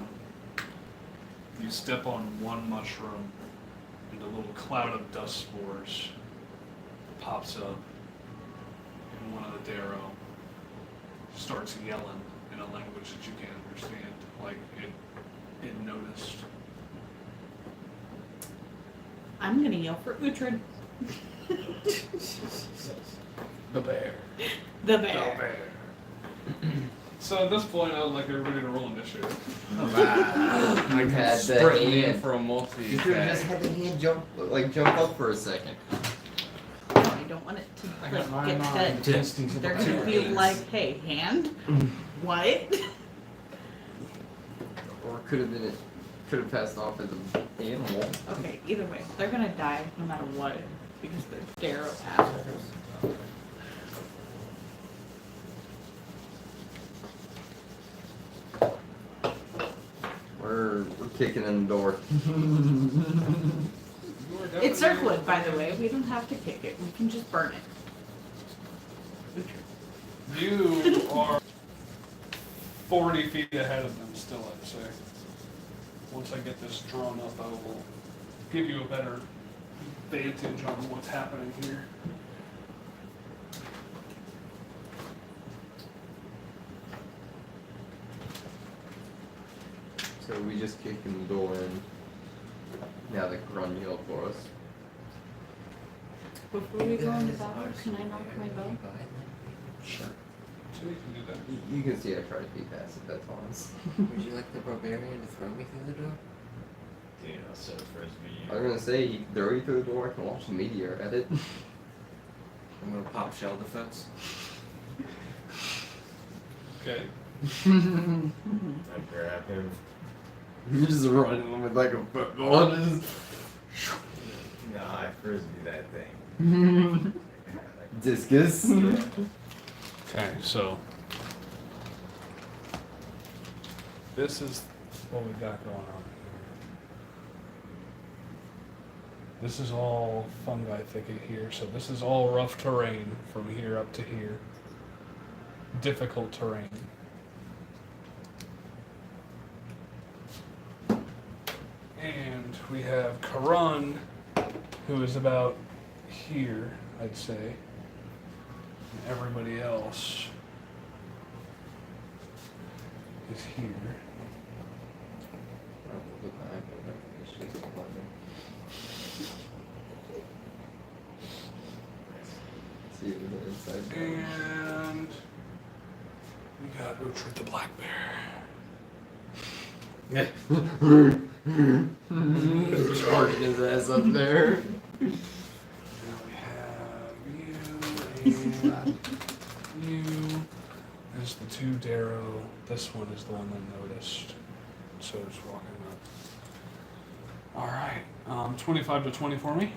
you step on one mushroom and a little cloud of dust spores pops up, and one of the darrow starts yelling in a language that you can't understand, like it noticed. I'm gonna yell for Uhtred. The bear. The bear. So at this point, I would like everybody to roll initiative. I had the Sprinting in hand. for a multi. You could have just had the hand jump up for a second. I don't want it to I like got mine get on. cut. Instincts of They're the gonna be bear. like, hey, hand? What? Or could have passed off as an animal. Okay, either way, they're gonna die no matter what because they're Darrow assholes. We're kicking in the door. It's circlet, by the way. We don't have to kick it. We can just burn it. You are 40 feet ahead of them still, I'd say. Once I get this drawn up, I will give you a better vantage on what's happening here. So we just kicked in the door in. Now they can run yell for us. Before we go into battle, can I knock my bow? Sure. So you can do that. You can see I try to be passive, that's honest. Would you like the barbarian to throw me through the door? Dude, I'll set a frisbee. I was gonna say, you can throw you through the door, I can launch a meteor at it. I'm gonna pop shell defense. Okay. I grab him. You just run him with like a football. No, I frisbee that thing. Discus. Yeah. Okay, so this is what we got going on. This is all fungi thicket here, so this is all rough terrain from here up to here. Difficult terrain. And we have Karan, who is about here, I'd say. And everybody else is here. See the inside. And we got Uhtred the Black Bear. Charging his ass up there. Now we have you and you. There's the two Darrow. This one is the one that noticed. So just walking up. Alright. 25 to 20 for me.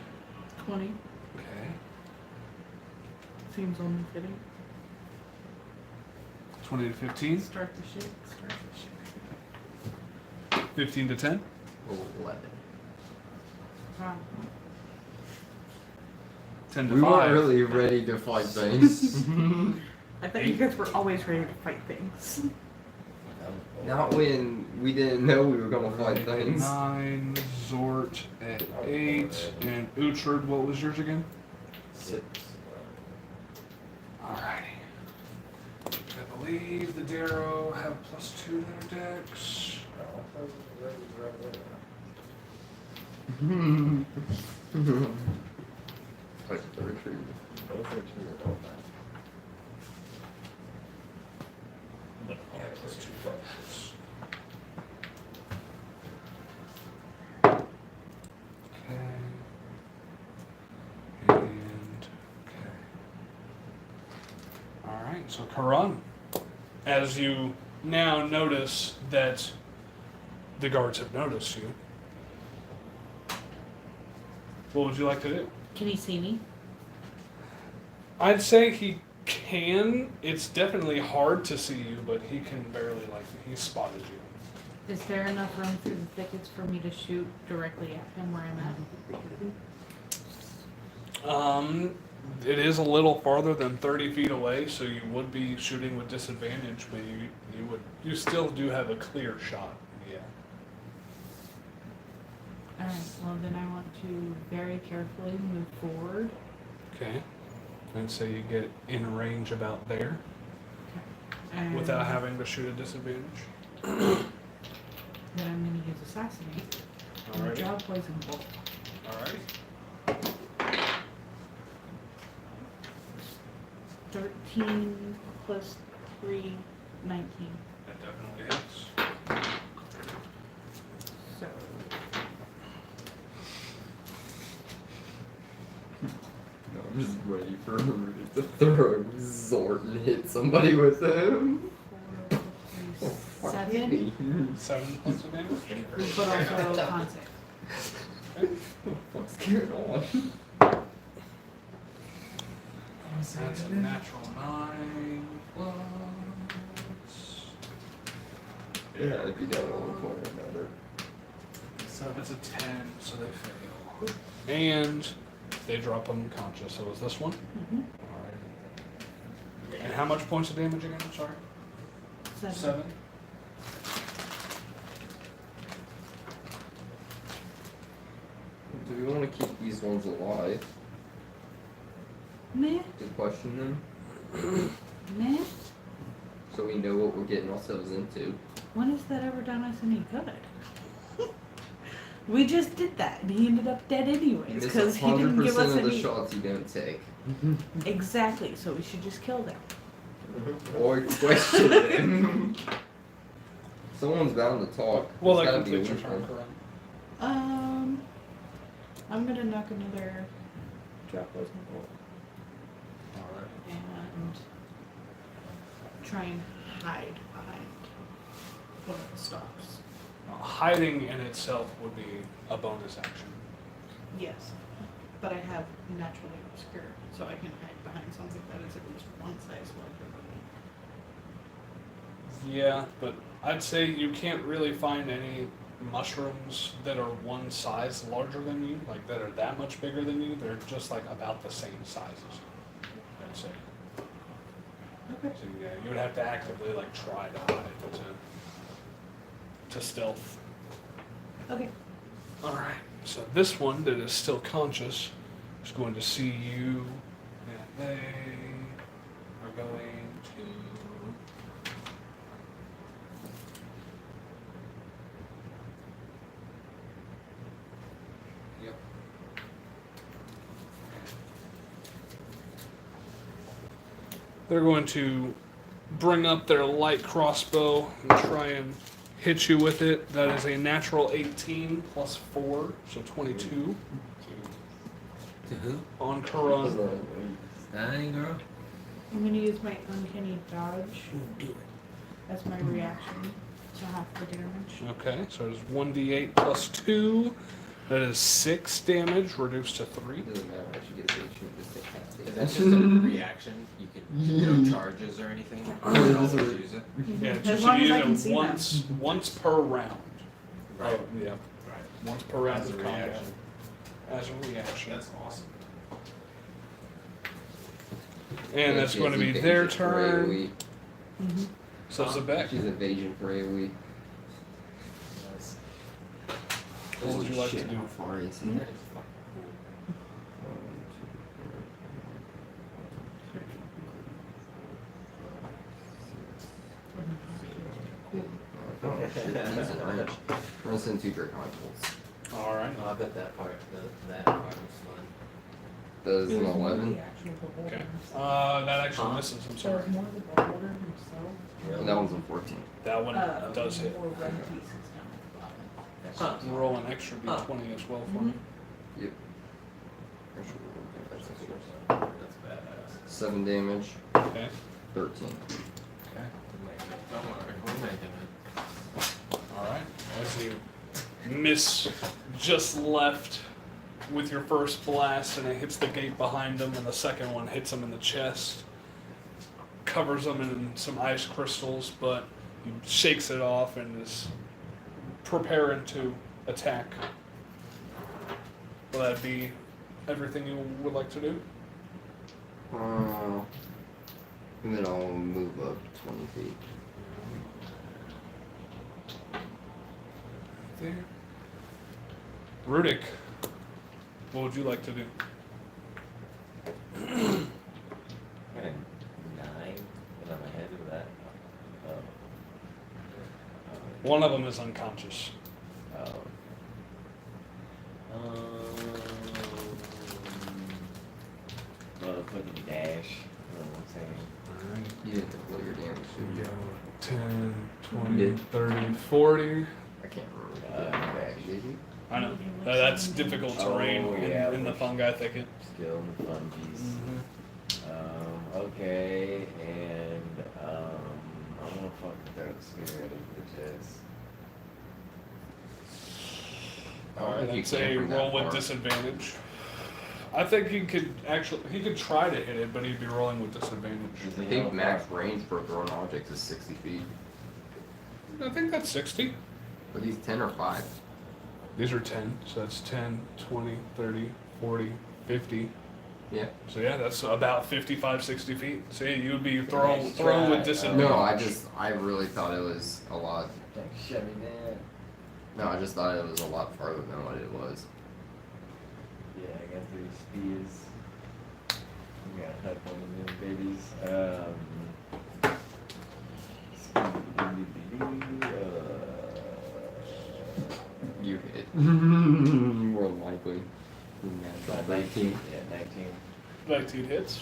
20. Okay. Seems only fitting. 20 to 15. Start the shit. 15 to 10. 11. Wow. 10 to We 5. weren't really ready to fight things. I thought you guys were always ready to fight things. Not when we didn't know we were gonna fight things. 9, Zort at 8, and Uhtred, what was yours again? 6. Alrighty. I believe the Darrow have +2 to their decks. Like the retreat. Both are 2 or both 9. Yeah, +2 decks. Okay. And okay. Alright, so Karan, as you now notice that the guards have noticed you, what would you like to do? Can he see me? I'd say he can. It's definitely hard to see you, but he can barely, he spotted you. Is there enough room through the thickets for me to shoot directly at him where I'm at? It is a little farther than 30 feet away, so you would be shooting with disadvantage, but you still do have a clear shot. Yeah. Alright, well then I want to very carefully move forward. Okay. I'd say you get in range about there And without having to shoot a disadvantage. then I'm going to use Assassinate. And Alrighty. draw Poison Bolt. Alrighty. 13 plus 3, 19. That definitely hits. So, No, I'm just ready for her to throw Zort and hit somebody with him. 4, 3, 7. 7 points of damage. But also con save. What's going on? That's a natural 9 plus. Yeah, it'd be down one point or another. So it's a 10, so they fail. And they drop unconscious. So is this one? Mm-hmm. Alright. And how much points of damage again? I'm sorry. 7. Do we want to keep these ones alive? Meh, To question them? meh. So we know what we're getting ourselves into. When has that ever done us any good? We just did that, and he ended up dead You anyways, miss because he didn't give 100% us of the any... shots you don't take. Exactly, so we should just kill them. Or question them. Someone's bound to talk. Well, There's that gotta be completes your one turn, more. correct? I'm gonna knock another drop poison bolt Alright. and try and hide behind one of the stalks. Hiding in itself would be a bonus action. Yes, but I have naturally obscure, so I can hide behind something that is at least one size larger than me. Yeah, but I'd say you can't really find any mushrooms that are one size larger than you, like that are that much bigger than you. They're just like about the same sizes, I'd say. Okay. So yeah, you would have to actively like try to hide to stealth. Okay. Alright, so this one that is still conscious is going to see you, and they are going to... Yep. They're going to bring up their light crossbow and try and hits you with it. That is a natural 18 plus 4, so 22 To who? on Karan. Dying girl. I'm gonna use my uncanny dodge as my reaction to half the damage. Okay, so it's 1d8 plus 2. That is 6 damage, reduced to 3. Doesn't matter. I should get the action. Just take half the Is that damage. just a reaction? You can no charges or anything? You can always use it. Yeah, As just long you as I use can it see once per round. Right. Oh, yeah, Right. once per round As a of combat. reaction. As a reaction. That's awesome. And that's going to be their turn. AoE. Mm-hmm. So Zebek, She's evasion for AoE. what would you like to Shit, do? How far is he? Oh, shit, he's a wrench. I'm gonna send 2 Draconic bolts. All right. I bet that part, that part was fun. Does an 11. Okay. That actually misses. I'm So sorry. it's more the beholder himself. And that one's a 14. That one does hit. More red pieces down the bottom. Roll an extra d20 as well for me. Yep. That's badass. 7 damage. Okay. 13. Okay. Don't worry, we're making it. All right. As you miss just left with your first blast, and it hits the gate behind him, and the second one hits him in the chest, covers him in some ice crystals, but he shakes it off and is preparing to attack. Will that be everything you would like to do? And then I'll move up 20 feet. There. Rudik, what would you like to do? I got a 9 on my head with that. One of them is unconscious. Motherfucking dash. You know what I'm saying? You didn't deploy your damage, did you? 10, You 20, did. 30, 40. I can't remember. Did you? I know. That's difficult terrain Oh, yeah. in the fungi thicket. Skill and the fungies. Okay, and I'm gonna fucking throw the spirit of the chest. Alright, You I'd say can't from that roll with far. disadvantage. I think he could try to hit it, but he'd be rolling with disadvantage. I think max range for a thrown object is 60 feet. I think that's 60. Are these 10 or 5? These are 10, so that's 10, 20, 30, 40, 50. Yeah. So yeah, that's about 55, 60 feet. See, you would be thrown with Try. disadvantage. No, I really thought it was a lot. Don't shut me down. No, I just thought it was a lot farther than what it was. Yeah, I got 3 spears. We got a hut on them babies. You hit. More than likely. Natural 19. Yeah, 19. 19 hits.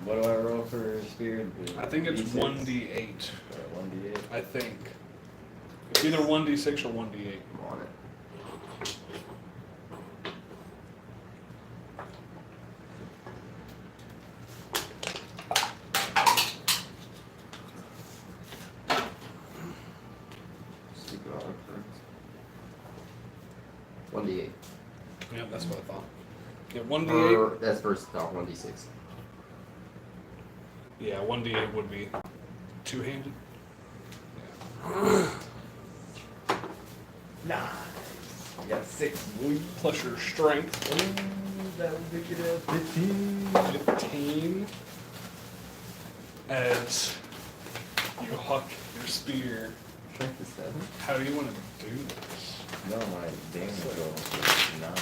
What do I roll for spirit? I think it's D6? 1d8. Or 1d8? I think. It's either 1d6 or 1d8. I'm on it. Stick it on first. 1d8. Yeah, that's what I thought. Yeah, 1d8. Or that's first thought, 1d6. Yeah, 1d8 would be two-handed. Nice. I got 6, boy. Plus your strength. That would make it a 15. 15. As you huck your spear. Strength is 7. How do you want to do this? No, my damage roll is 9.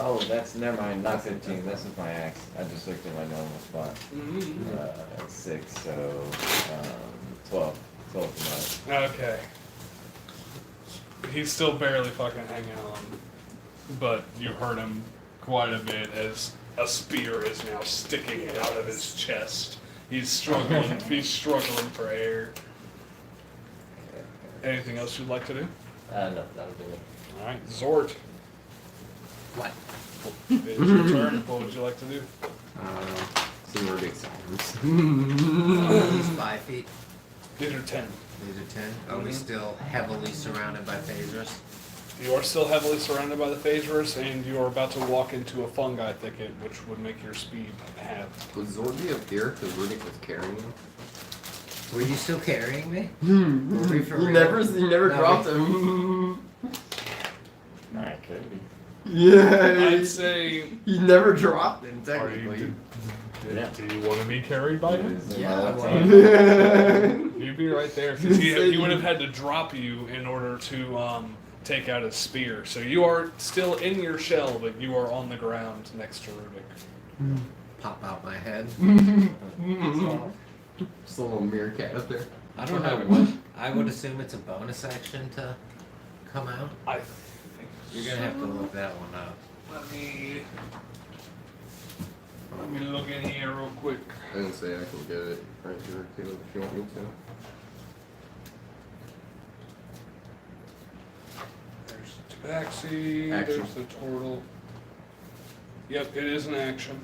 Oh, that's, never mind, not 15, this is my axe. I just looked at my normal spot. Mm-hmm. 6, so, 12. 12 to Okay. He's still barely fucking hanging on, but you hurt him quite a bit as a spear is now sticking out of his chest. He's struggling. He's struggling for air. Anything else you'd like to do? No, that'll do it. Alright, Zort. What? It's your turn. What would you like to do? Some Rubik sounds. These 5 feet. These are 10. These are 10. Are we Mhm. still heavily surrounded by phasers? You are still heavily surrounded by the phasers, and you are about to walk into a fungi thicket, which would make your speed half. Would Zord be up here because Rubik was carrying him? Were you still carrying me? Were we for You real? never No, dropped we- him. I could be. Yeah. I'd say. He never dropped him, Are technically. you, Yeah. do you want to be carried by him? Yeah, I Yeah. You'd be right there, because he would have had to drop you in order to take out his spear. So you are still in your shell, but you are on the ground next to Rubik. Pop out my head. Just a little meerkat up there. I don't know what. I would assume it's a bonus action to come out. I think You're gonna have to look that one up. Let me look in here real quick. I didn't say I can get it right here, Caleb, if you want me to. There's Tabaxi, Action. there's the turtle. Yep, it is an action.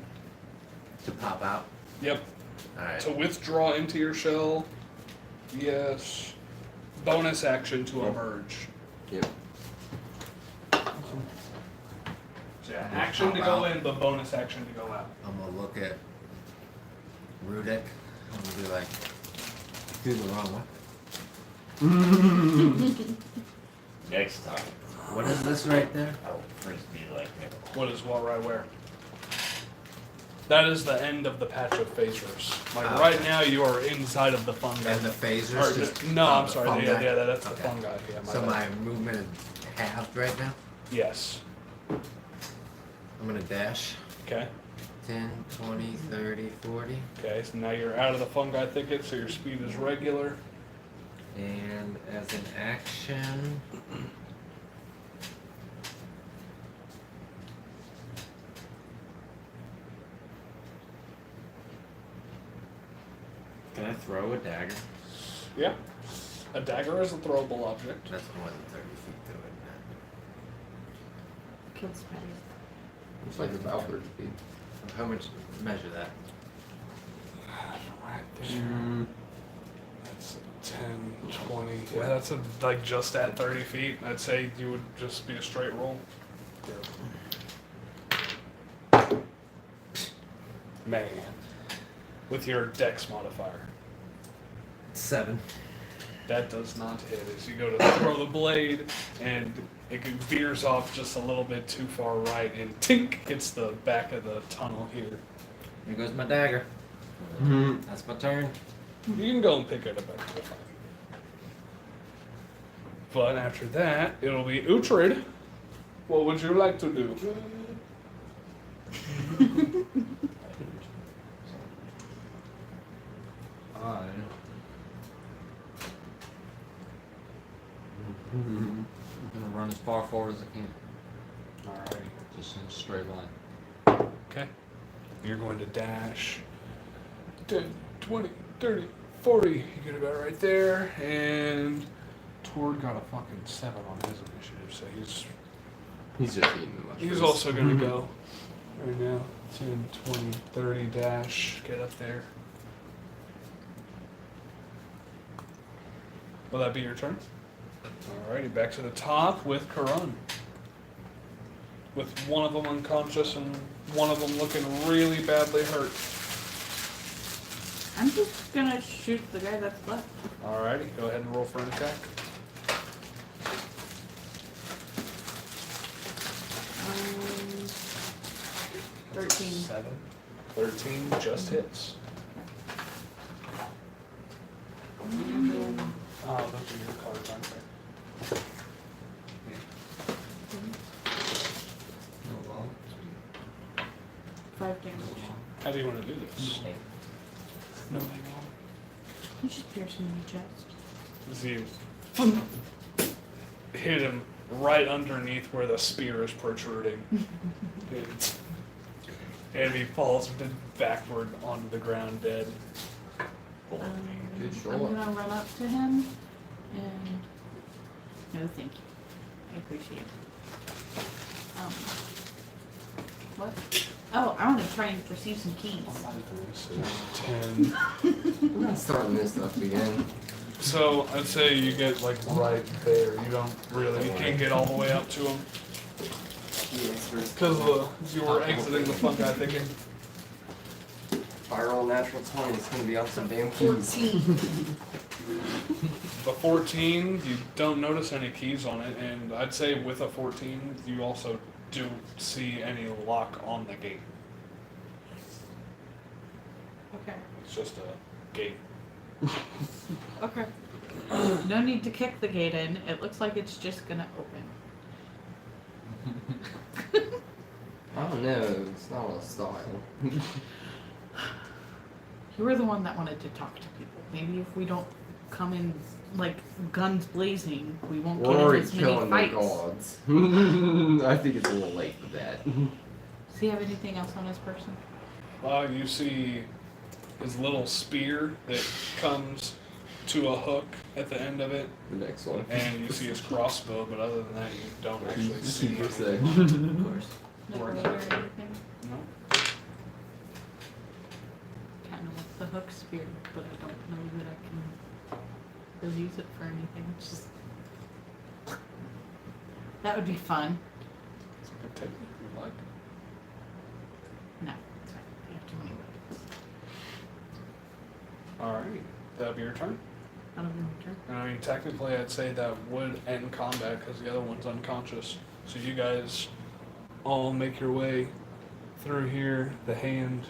To pop out. Yep. Alright. To withdraw into your shell, yes. Bonus action to Yep. emerge. Yep. So yeah, action to go in, but bonus action to go out. I'm gonna look at Rudik. I'm gonna be like, do the wrong one. Next time, What is this right there? I will frisbee like him. What is what right where? That is the end of the patch of phasers. Like Ah, right okay. now, you are inside of the fungi. And the phasers Or just. no, oh, I'm the sorry. fungi. Yeah, that's the Okay. fungi. Yeah, So bad. my movement is halved right now. Yes. I'm gonna dash. Okay. 10, 20, 30, 40. Okay. So now you're out of the fungi thicket, so your speed is regular. And as an action. Can I throw a dagger? Yeah. A dagger is a throwable object. That's more than 30 feet to it. Killed spiders. Looks like about 30 feet. How much? Measure that. That's 10, 20. Yeah, that's like just at 30 feet. I'd say you would just be a straight roll. Man. With your dex modifier. 7. That does not hit as you go to throw the blade, and it veers off just a little bit too far right, and tink hits the back of the tunnel here. Here goes my dagger. That's my turn. You can go and pick it up after the fight. But after that, it'll be Uhtred. What would you like to do? I'm gonna run as far forward as I can. Alright. Just in a straight line. Okay. You're going to dash 10, 20, 30, 40. You get about right there. And Tord got a fucking 7 on his initiative, so He's just eating the mushrooms. he's also going to go right now. 10, 20, 30 dash. Get up there. Will that be your turn? Alrighty, back to the top with Karun. With one of them unconscious and one of them looking really badly hurt. I'm just gonna shoot the guy that's left. Alrighty, go ahead and roll for an attack. 13. 7. 13 just hits. Oh, those are your cards, aren't they? 5 damage. How do you want to do this? No. You just pierce him in the chest. As you hit him right underneath where the spear is protruding. And he falls backward onto the ground dead. Good I'm show. gonna run up to him and No, thank you. I appreciate it. What? Oh, I want to try and receive some keys. 10. I'm not starting this stuff again. So I'd say you get like right there. You don't really, you can't get all the way up to them because you were exiting the fungi thicket. If I roll natural 20, it's gonna be on some damn keys. 14. The 14, you don't notice any keys on it, and I'd say with a 14, you also don't see any lock on the gate. Okay. It's just a gate. Okay. No need to kick the gate in. It looks like it's just gonna open. I don't know, it's not a style. You were the one that wanted to talk to people. Maybe if we don't come in like guns blazing, we won't We're get in already as many killing the fights. gods. I think it's a little late for that. Does he have anything else on his person? You see his little spear that comes to a hook at the end of it, The next one. and you see his crossbow, but other than that, you don't actually see Super sick. anything. Of course. No Or- blade or anything? No? Kind of like the hook spear, but I don't know that I can really use it for anything. It's just that would be fun. It's like a technique you like. No, it's fine. You have too many weapons. Alright, that'd be your turn. I don't know your turn. And I mean, technically, I'd say that would end combat because the other one's unconscious. So you guys all make your way through here. The hand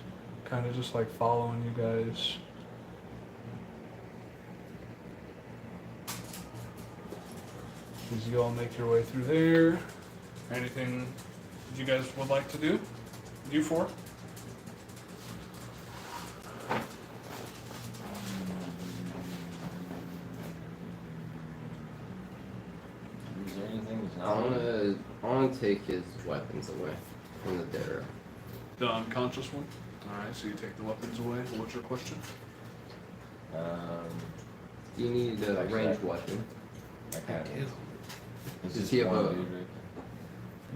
kind of just like following you guys. As you all make your way through there. Anything you guys would like to do? You four? Is there anything that's I not? wanna take his weapons away from the Darrow. The unconscious one? Alright, so you take the weapons away. What's your question? You need a Like ranged that. weapon. I kind of. Does he have a-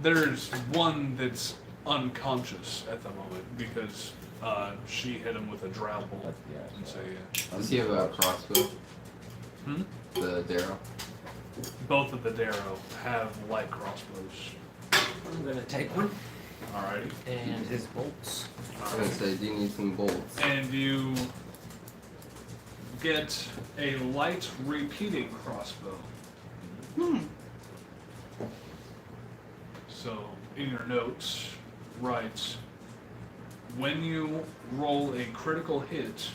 There's one that's unconscious at the moment because she hit him with a drow bolt. That's, And so, yeah. yeah. Does he have a crossbow? Hmm? The Darrow. Both of the Darrow have light crossbows. I'm gonna take one. Alrighty. And his bolts. I was gonna say, do you need some bolts? And you get a light repeating crossbow. So, in your notes, writes, when you roll a critical hit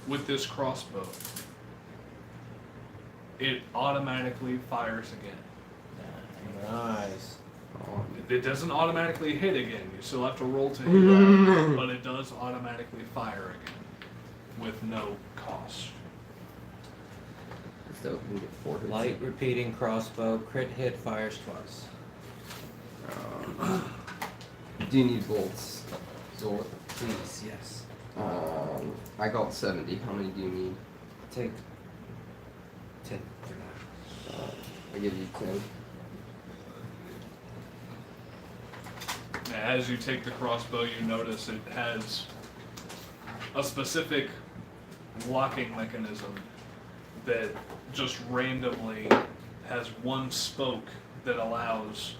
with this crossbow, it automatically fires again. Nice. Oh, It doesn't automatically hit again. You still have to roll to hit, but it does automatically fire again with no cost. it's dope. You can get 4 hits. Light repeating crossbow, crit hit, fires twice. Do you need bolts? Zor? Please, yes. I got 70. How many do you need? Take 10 for now. I give you 10. As you take the crossbow, you notice it has a specific locking mechanism that just randomly has one spoke that allows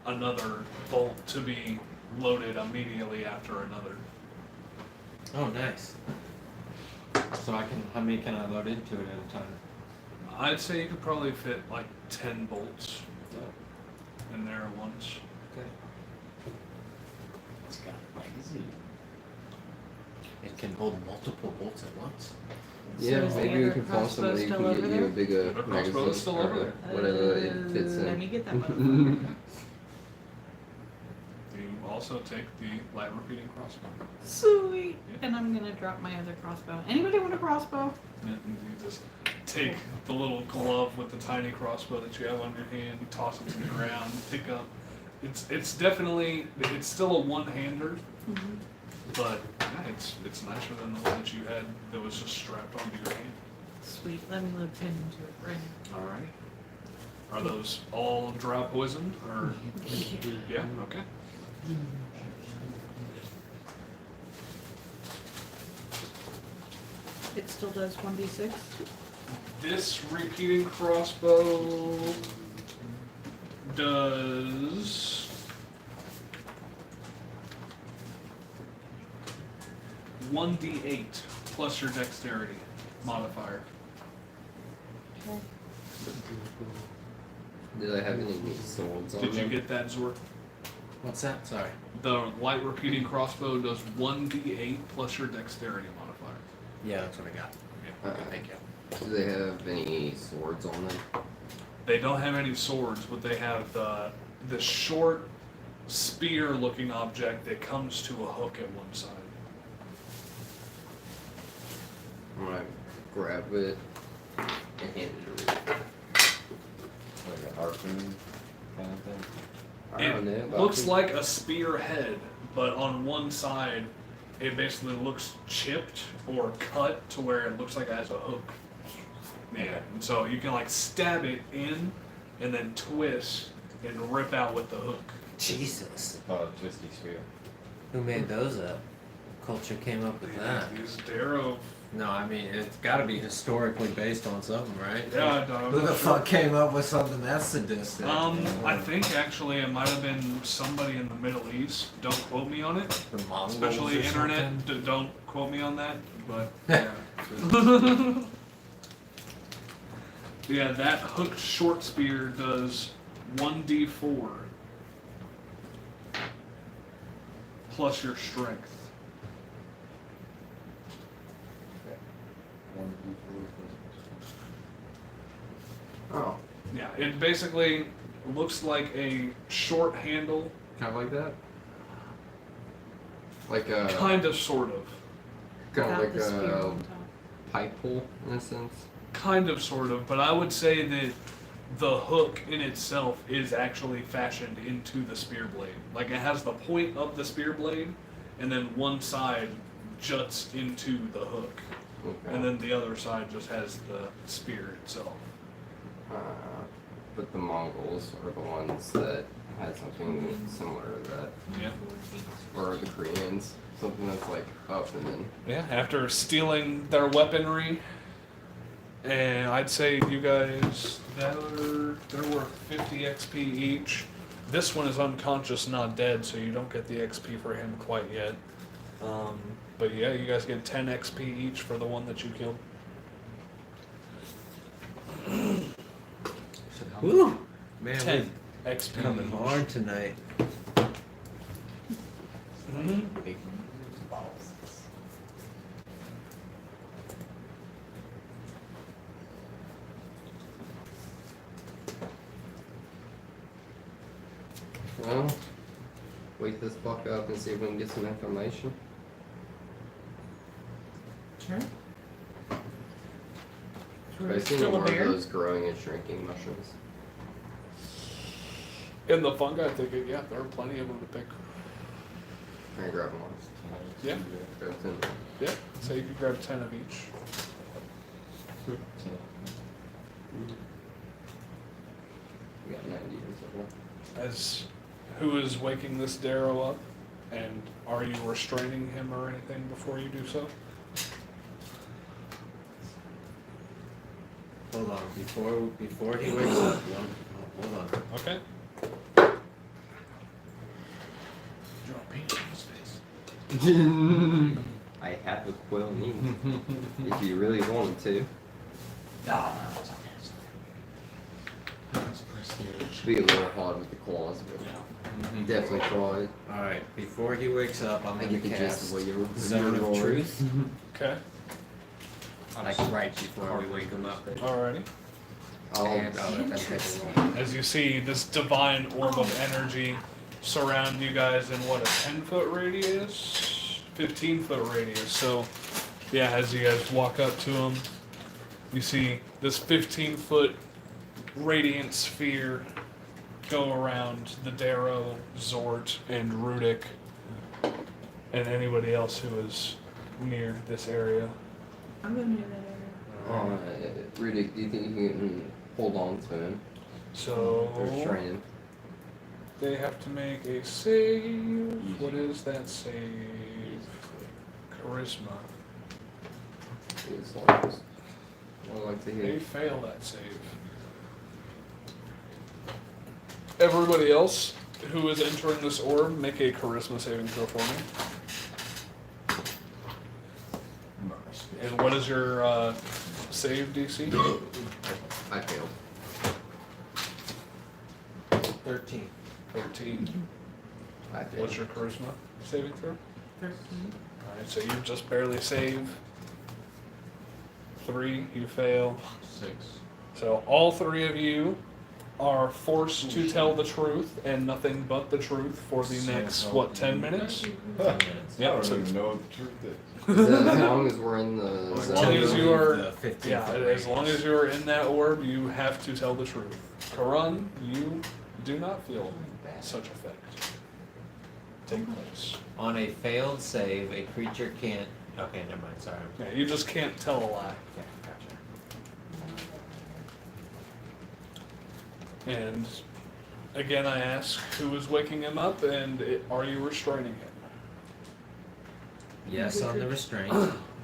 another bolt to be loaded immediately after another. Oh, nice. So how many can I load into it at a time? I'd say you could probably fit like 10 bolts in there at once. Okay. It's got legacy. It can hold multiple bolts at once. Yeah, is the maybe we other can find crossbow somebody who still can over get you a there? bigger The crossbow magazine is still or over there. whatever it fits in. Let me get that motherfucker. You also take the light repeating crossbow. Sweet. And I'm gonna drop my other crossbow. Anybody want a crossbow? And you just take the little glove with the tiny crossbow that you have on your hand, you toss it to the ground, pick up. It's definitely, it's still a one-hander, Mm-hmm. but yeah, it's nicer than the one that you had that was just strapped onto your hand. Sweet. Let me load pin into it right now. Alright. Are those all dry poison, or yeah? Okay. It still does 1d6. This repeating crossbow does 1d8 plus your dexterity modifier. Okay. Did I have any swords on Did you them? get that, Zor? What's that? Sorry. The light repeating crossbow does 1d8 plus your dexterity modifier. Yeah, that's what I got. Yeah. Okay, thank you. Do they have any swords on them? They don't have any swords, but they have the short spear-looking object that comes to a hook at one side. I'm gonna grab it and hand it to Rudy. Like a harpoon kind of thing. I don't know. It about looks the- like a spear head, but on one side, it basically looks chipped or cut to where it looks like it has a hook. Yeah, and so you can like stab it in and then twist and rip out with the hook. Jesus. Call it twisty spear. Who made those up? Culture came up with that. These Darrow. No, I mean, it's gotta be historically based on something, right? Yeah, I don't Who know. the fuck came up with something that's sadistic? I think actually it might have been somebody in the Middle East. Don't quote me on it. The Mongols Especially or internet. something? Don't quote me on that. But yeah. Yeah, that hooked short spear does 1d4 plus your strength. Oh, Yeah, it basically looks like a short handle, kind of like that. Like a kind of, sort of. kind of Without like the spear a on top. pipe hole in a sense. Kind of, sort of, but I would say that the hook in itself is actually fashioned into the spear blade. Like it has the point of the spear blade, and then one side juts into the hook, Okay. and then the other side just has the spear itself. But the Mongols are the ones that had something similar to that, Yeah. or the Koreans, something that's like up and then. Yeah, after stealing their weaponry, and I'd say you guys, there were 50 XP each. This one is unconscious, not dead, so you don't get the XP for him quite yet. But yeah, you guys get 10 XP each for the one that you killed. Woo! Man, 10 we're XP coming each. hard tonight. Mhm. Big balls. Well, wake this fuck up and see if we can get some information. Sure. I seen Still a one of bear? those growing and shrinking mushrooms. In the fungi thicket, yeah, there are plenty of them to pick. Can I grab one? Yeah, Grab 10. yeah. So you could grab 10 of each. We got 90 or something. As who is waking this Darrow up, and are you restraining him or anything before you do so? Hold on, before he wakes up, hold on. Okay. I have a quill knee. If you really wanted to. Be a little hard with the claws, but definitely try it. Alright, before he wakes up, I'm I gonna get the gist cast of what you're Zone of Truth. Okay. Like right before we wake him up. Alrighty. And that's it. As you see, this divine orb of energy surround you guys in what, a 10-foot radius? 15-foot radius. So, yeah, as you guys walk up to him, you see this 15-foot radiant sphere go around the Darrow, Zort, and Rudik, and anybody else who is near this area. I'm going near that area. Rudy, do you think you can hold on to him? So They're training. they have to make a save. What is that save? Charisma. As long as I like to They hear. fail that save. Everybody else who is entering this orb, make a charisma saving throw for me. And what is your save DC? I failed. 13. 13. I failed. What's your charisma saving throw? 13. Alright, so you just barely save. 3, you fail. 6. So all 3 of you are forced to tell the truth and nothing but the truth for the next, what, 10 minutes? 10 minutes. I Yep, don't so- even know what the truth is. Is that as long as we're in the As zone? long as you are, The 15 yeah, foot as long range. as you're in that orb, you have to tell the truth. Karun, you do not feel such effect take place. On a failed save, a creature can't. Okay, never mind. Sorry. Yeah, you just can't tell a lie. Okay, gotcha. And again, I ask, who is waking him up, and are you restraining him? Yes, on the restraint.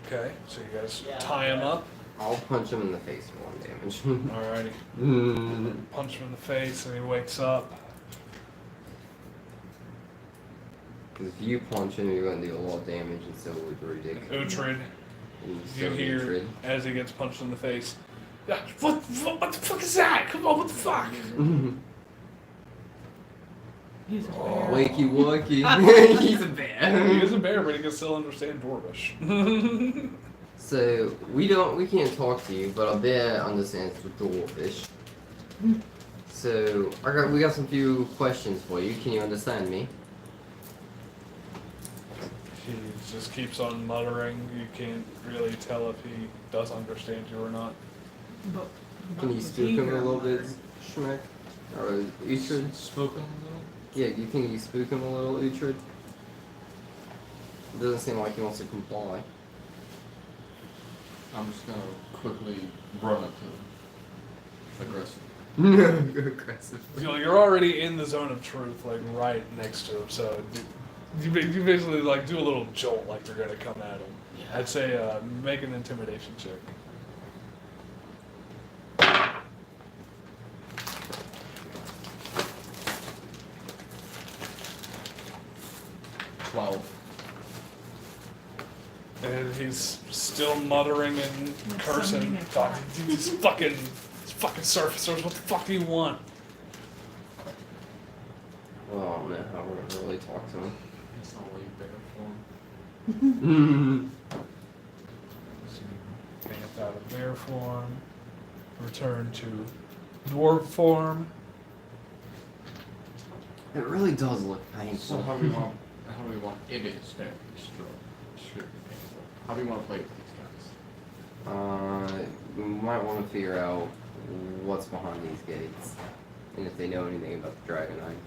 Okay, so you guys tie him up. I'll punch him in the face for 1 damage. Alrighty. Mm. Punch him in the face, and he wakes up. 'Cause if you punch him, you're gonna do a lot of damage, and so would Rudik. Uhtred, And so you would hear Uhtred. as he gets punched in the face. "Yeah, what the fuck is that? Come on, what the fuck? He's a Oh, bear. wakey wakey. He's a bear. He is a bear, but he can still understand Dwarvish. So we can't talk to you, but I bet understands Dwarvish. So we got some few questions for you. Can you understand me? He just keeps on muttering. You can't really tell if he does understand you or not. But, Can you but speak him a behavior little bit, matters. Schmeck? Or Uhtred? Spoken a little? Yeah, do you think you spook him a little, Uhtred? Doesn't seem like he wants to comply. I'm just gonna quickly run up to him. Aggressive. Aggressive. You're already in the zone of truth, like right next to him. So you basically like do a little jolt, like you're gonna come at him. I'd say make an intimidation check. 12. And he's still muttering and Like cursing, summoning a talking to these fucking surfacers. What the fuck do you want? Well, I don't know how we're gonna really talk to him. It's not way better form. Vamp out of bear form, return to dwarf form. It really does look So painful. how do we want it is very extremely painful. How do we want to play with these guys? We might want to figure out what's behind these gates, and if they know anything about the Dragonite.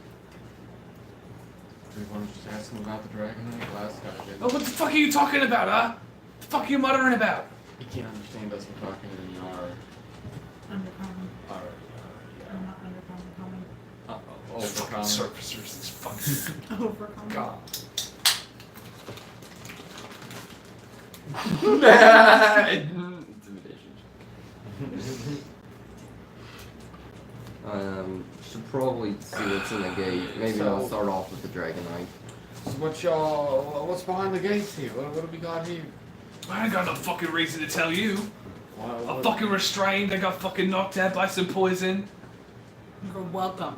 Do we want to just ask them about the Dragonite? Last guy did. Oh, what the fuck are you talking about, huh? What the fuck are you muttering about? He can't understand us from talking in our Undercommon. yeah. I'm not undercommon, common. Fucking Overcome. surfacers, these fucking Overcommon. god. Should probably see what's in the gate. Maybe I'll So- start off with the Dragonite. So what's behind the gates here? What do we got here? I ain't got no fucking reason to tell you. I'm What- fucking restrained. I got fucking knocked out by some poison. You're welcome.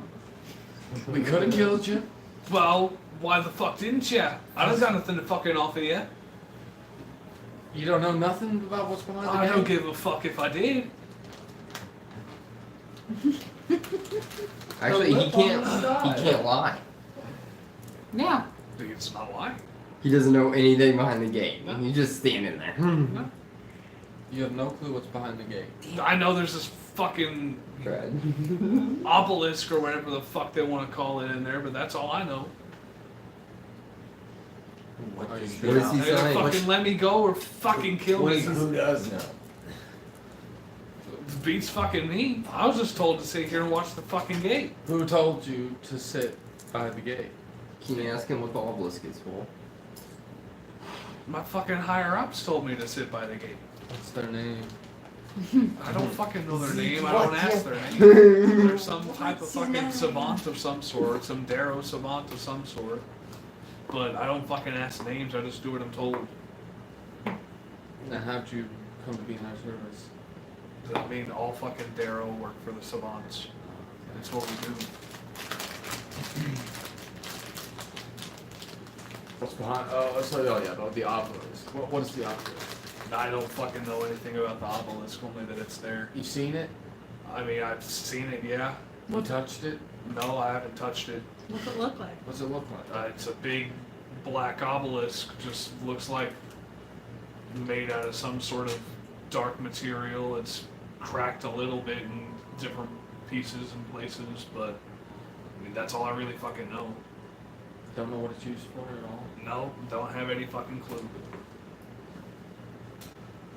We could have killed you. Well, why the fuck didn't you? I don't got nothing to fucking offer you. You don't know nothing about what's behind the I gate? don't give a fuck if I did. Actually, he can't lie. Yeah. Think it's not lying. He doesn't know anything behind the gate. He's just standing there. You have no clue what's behind the gate. I know there's this fucking Dread. obelisk or whatever the fuck they want to call it in there, but that's all I know. What Are you is sure? What is he They either saying? fucking let me go or fucking kill me. Who does know? beats fucking me. I was just told to sit here and watch the fucking gate. Who told you to sit by the gate? Can you ask him what the obelisk is for? My fucking higher ups told me to sit by the gate. What's their name? I don't fucking know their name. I don't ask their name. They're some type of fucking savant of some sort, some Darrow savant of some sort. But I don't fucking ask names. I just do what I'm told. And how'd you come to be in our service? I mean, all fucking Darrow work for the savants. That's what we do. What's behind? The obelisk. What is the obelisk? I don't fucking know anything about the obelisk, only that it's there. You've seen it? I mean, I've seen it, yeah. You touched it? No, I haven't touched it. What's it look like? What's it look like? It's a big black obelisk. Just looks like made out of some sort of dark material. It's cracked a little bit in different pieces and places, but I mean, that's all I really fucking know. Don't know what it's used for at all? No, don't have any fucking clue.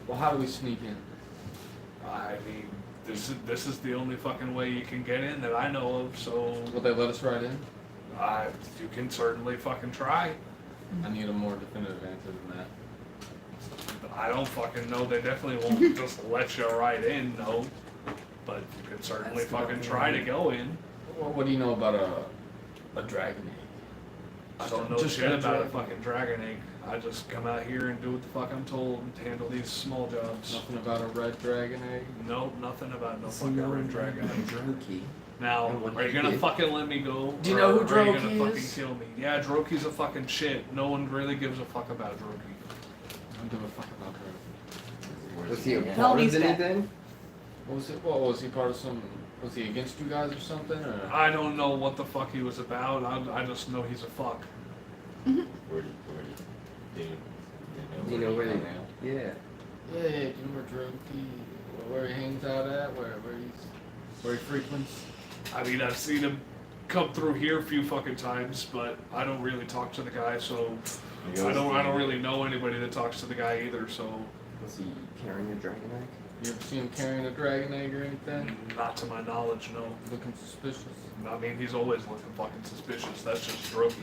Well, how do we sneak in? I mean, this is the only fucking way you can get in that I know of, so Will they let us right in? you can certainly fucking try. I need a more definitive answer than that. I don't fucking know. They definitely won't just let you right in, no. But you can certainly fucking try to go in. Well, what do you know about a dragon egg? I don't know Just shit a about a dragon. fucking dragon egg. I just come out here and do what the fuck I'm told and handle these small jobs. Nothing about a red dragon egg? Nope, nothing about no fucking red dragon egg. Drokey. Now, And what are you he gonna did. fucking let me go? Do you know who or are you gonna Drokey fucking is? kill me? Yeah, Droki's a fucking shit. No one really gives a fuck about Droki. I don't give a fuck about her. Was he a Tell part me of that. anything? What was he part of some? Was he against you guys or something? Or? I don't know what the fuck he was about. I just know he's a fuck. Where do You know where he they? now? Yeah. Yeah, do you know where he hangs out at? Where he frequents? I mean, I've seen him come through here a few fucking times, but I don't really talk to the guy, so He I goes don't to- really know anybody that talks to the guy either. So Was he carrying a dragon egg? You ever see him carrying a dragon egg or anything? not to my knowledge, no. Looking suspicious. I mean, he's always looking fucking suspicious. That's just Droki.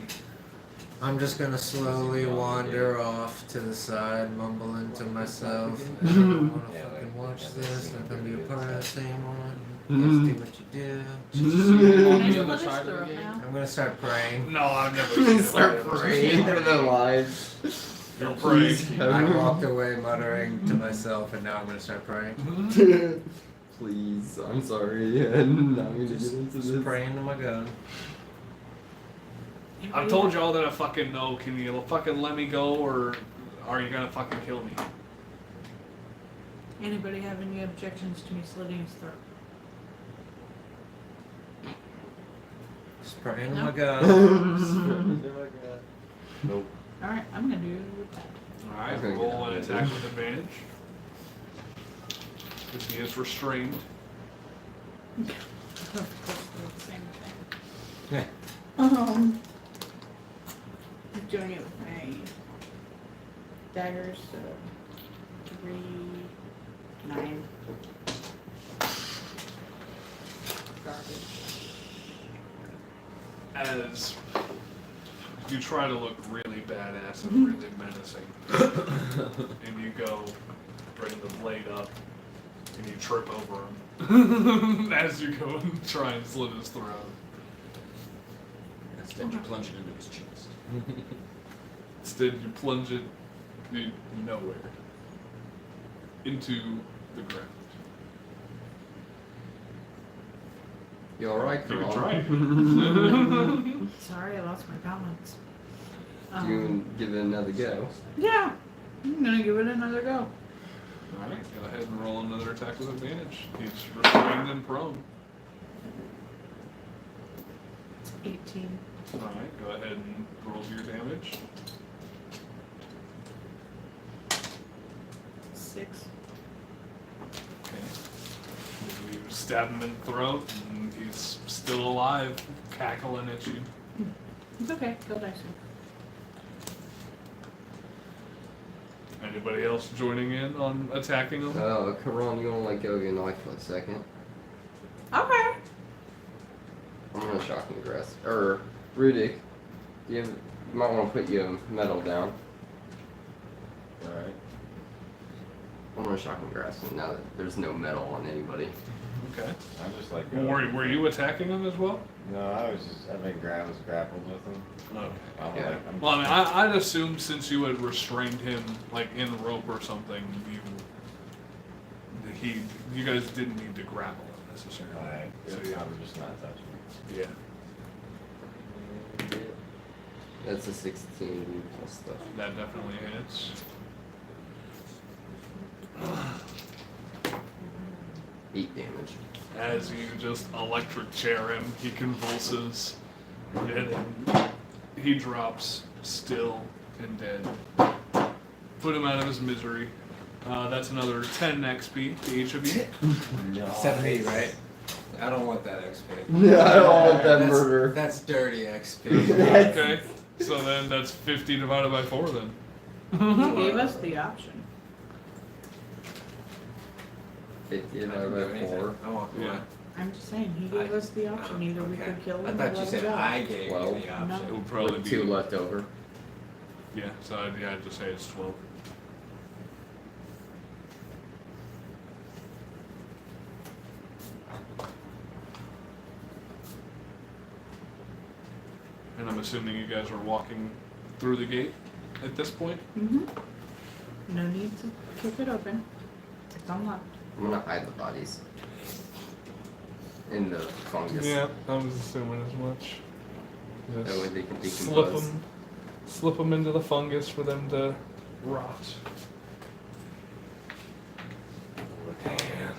I'm just gonna slowly wander off to the side, mumbling to myself. I don't wanna fucking watch this. Not gonna be a part of this anymore. Just do what you do. Want Nice me on the footage side of the through gate? now. I'm gonna start praying. No, I've never seen him. Start praying for their lives. You're praying. I walked away muttering to myself, and now I'm gonna start praying. Please, I'm sorry. I didn't mean to get into Just this. praying to my God. I've told you all that I fucking know. Can you fucking let me go, or are you gonna fucking kill me? Anybody have any objections to me slitting his throat? Just praying to No? my God. Nope. Alright, I'm gonna do that. All right, Okay. roll an attack with advantage. Because he is restrained. Of course, they're the same thing. I'm doing it with my daggers, so 3, 9. Garbage. As you try to look really badass and really menacing, and you go bring the blade up, and you trip over him as you go and try and slit his throat. Instead, you plunge it into his chest. Instead, you plunge it nowhere into the ground. You alright, You Carl? can try. Sorry, I lost my balance. Do you give it another go? Yeah, I'm gonna give it another go. Alright, go ahead and roll another attack with advantage. He's restrained and prone. 18. Alright, go ahead and roll your damage. 6. Okay. You stab him in the throat, and he's still alive, cackling at you. It's okay, go dice. And Anybody else joining in on attacking him? Karan, you wanna let go of your knife for a second? Okay. I'm gonna shock and aggress. Rudik, you might wanna put your metal down. Alright. I'm gonna shock and grasp him now that there's no metal on anybody. Okay. I'm just like. Were you attacking him as well? No, I've been grappled with him. Okay. Yeah. Well, I mean, I'd assume since you had restrained him like in rope or something, you guys didn't need to grapple him necessarily. Alright, So, so yeah. I'm just not touching him. Yeah, That's a 16 plus stuff. that definitely hits. 8 damage. As you just electric chair him, he convulses, and then he drops still and dead. Put him out of his misery. That's another 10 XP to each of you. Except me, right? I don't want that XP. Yeah, I don't want that That's- murder. That's dirty XP. Okay, so then that's 50 divided by 4 then. He gave us the option. 50 I can divided do by anything. 4. I want Yeah. one. I'm just saying, he gave us the option. Either we Okay. could kill him I or thought let you him said go. I gave Well, you the It option. would probably With be 2 left over. Yeah, so I'd just say it's 12. And I'm assuming you guys are walking through the gate at this point? Mm-hmm. No need to kick it open. It's unlocked. I'm gonna hide the bodies. In the fungus. I was assuming as much. That way they can slip decompose. them into the fungus for them to rot. And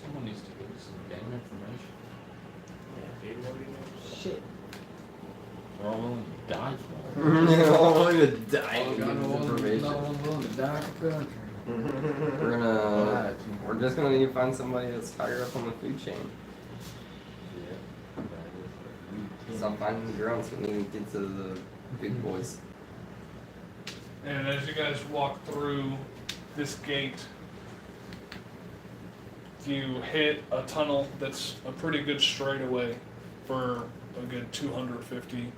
Someone needs to give us some damn information. Shit. We're all willing to die for it. I'm willing to die All to got get no this one information. willing to die for country. We're just gonna need to find somebody that's higher up on the food chain. Stop finding the grounds so we can get to the big boys. And as you guys walk through this gate, you hit a tunnel that's a pretty good straightaway for a good 250,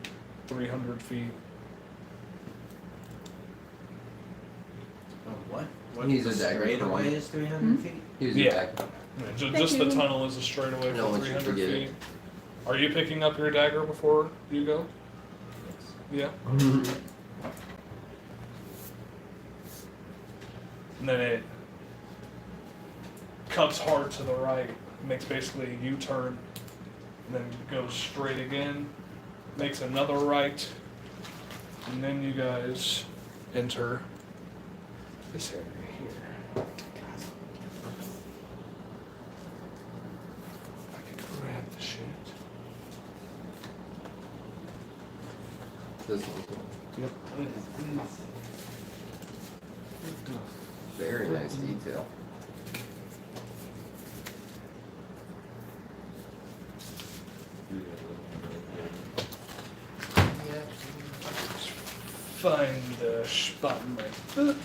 300 feet. What? He's a dagger straight for one. away is 300 feet? He was Yeah. attacked. Yeah, Thank just the you. tunnel is a straightaway No for one should 300 forget feet. it. Are you picking up your dagger before you go? Yeah. And then it cuts hard to the right, makes basically a U-turn, and then goes straight again, makes another right, and then you guys enter this area here. I can grab the shit. This one. Yep. Very nice detail. Find the spot in my book.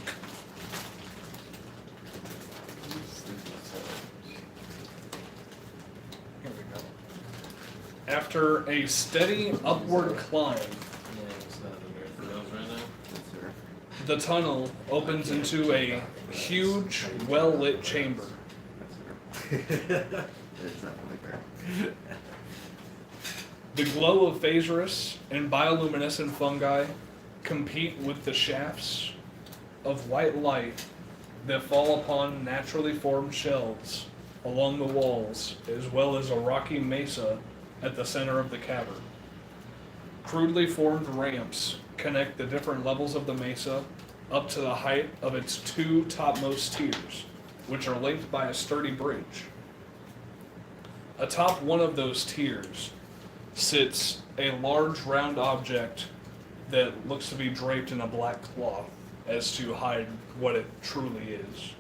Here we go. After a steady upward climb, the tunnel opens into a huge, well-lit chamber. It's definitely fair. The glow of phasers and bioluminescent fungi compete with the shafts of white light that fall upon naturally formed shelves along the walls, as well as a rocky mesa at the center of the cavern. Crudely formed ramps connect the different levels of the mesa up to the height of its 2 topmost tiers, which are linked by a sturdy bridge. Atop one of those tiers sits a large round object that looks to be draped in a black cloth as to hide what it truly is.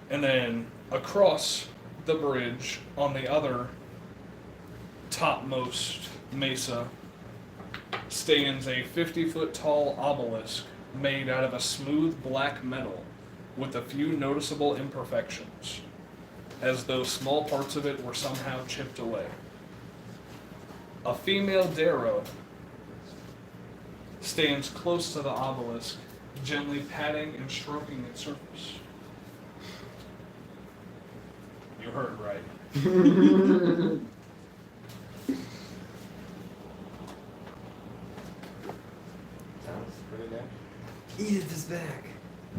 And then across the bridge on the other topmost mesa stands a 50-foot tall obelisk made out of a smooth black metal with a few noticeable imperfections, as though small parts of it were somehow chipped away. A female Darrow stands close to the obelisk, gently patting and stroking its surface. You heard right. Sounds pretty good. Edith is back.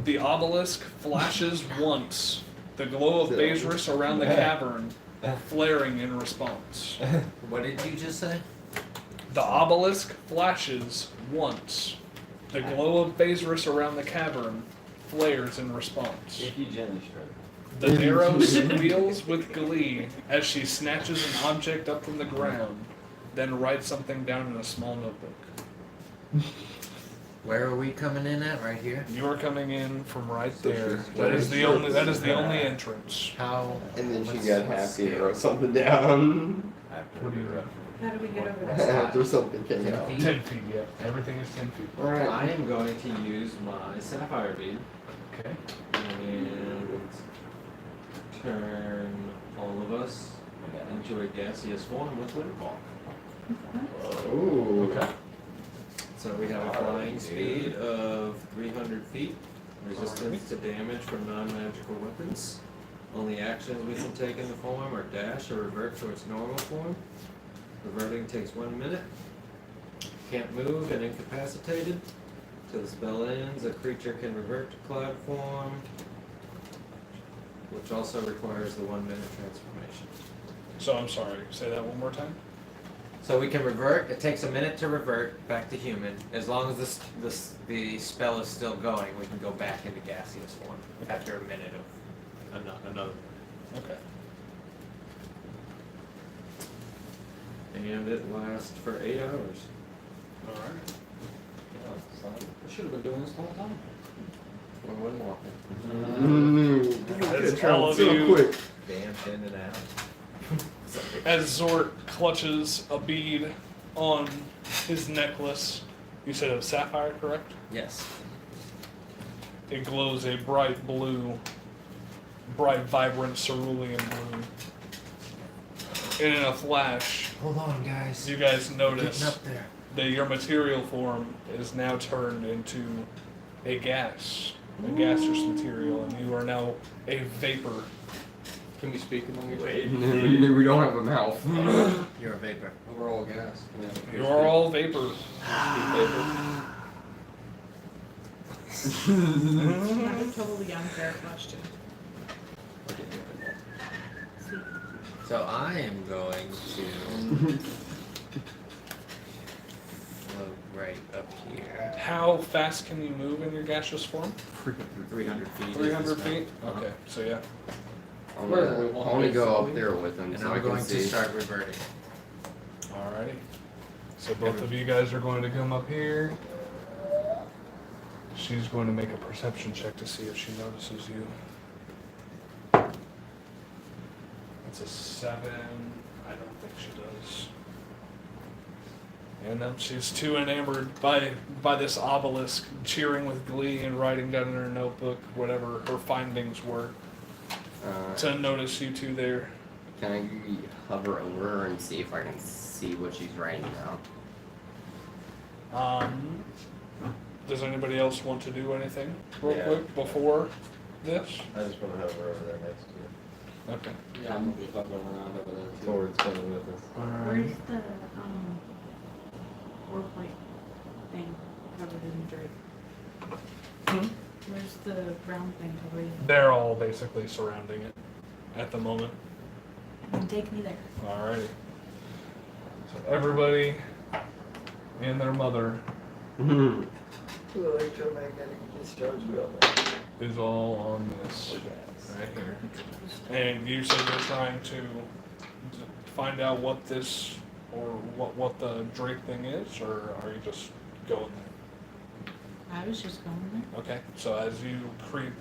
The obelisk flashes once, the glow of Bejerus around the cavern flaring in response. What did you just say? The obelisk flashes once, the glow of Bejerus around the cavern flares in response. If you gently stroke. The Darrow squeals with glee as she snatches an object up from the ground, then writes something down in a small notebook. Where are we coming in at? Right here? You are coming in from right So there. she's That is the only. That is the Yeah. only entrance. How? And then she what's- got what's happy and scale? wrote something down. What do you got? How do we get over this? After something came out. 10 feet. Yeah, everything is 10 feet. Alright. I am going to use my sapphire bead Okay. and turn all of us into a gaseous form with Winterfall. Ooh. Okay. So we have a flying speed of 300 feet, resistance to damage from non-magical weapons. Only actions we can take in the form are dash or revert to its normal form. Reverting takes 1 minute. Can't move and incapacitated. Till the spell ends, a creature can revert to cloud form, which also requires the 1 minute transformation. So I'm sorry. Say that one more time. So we can revert. It takes a minute to revert back to human. As long as the spell is still going, we can go back into gaseous form after a minute of another. Okay. And it lasts for 8 hours. All right. I should have been doing this the whole time. Or one walking. As all of you, Damped in and out. as Zort clutches a bead on his necklace, you said it was sapphire, correct? Yes. It glows a bright blue, bright, vibrant cerulean blue. And in a flash, Hold on, guys. you guys Getting notice up there. that your material form is now turned into a gas, a gaseous material, and you are now a vapor. Can we speak among each other? We don't have a mouth. You're a vapor. We're all gas. You are all vapor. That's a totally unfair question. See, So I am going to float right up here. How fast can you move in your gaseous form? 300 feet. 300 feet? Okay, so yeah. I want to go up there with him And so I I'm can going to see. start reverting. Alrighty. So both of you guys are going to come up here. She's going to make a perception check to see if she notices you. That's a 7. I don't think she does. And she's too enamored by this obelisk, cheering with glee and writing down in her notebook whatever her findings were, to notice you two there. Can I hover over her and see if I can see what she's writing down? Does anybody else want to do anything real Yeah. quick before this? I just want to hover over there next to Okay. Yeah, I'm gonna be fucking around over there it. too. Towards coming with us. where's the warplate thing covered in drape? Hmm? Where's the brown thing covered in? They're all basically surrounding it at the moment. And take me there. Alrighty. So everybody and their mother Electromagnetic discharge wheel. is all on this right here. And you said you're trying to find out what this or what the drape thing is, or are you just going there? I was just going there. Okay, so as you creep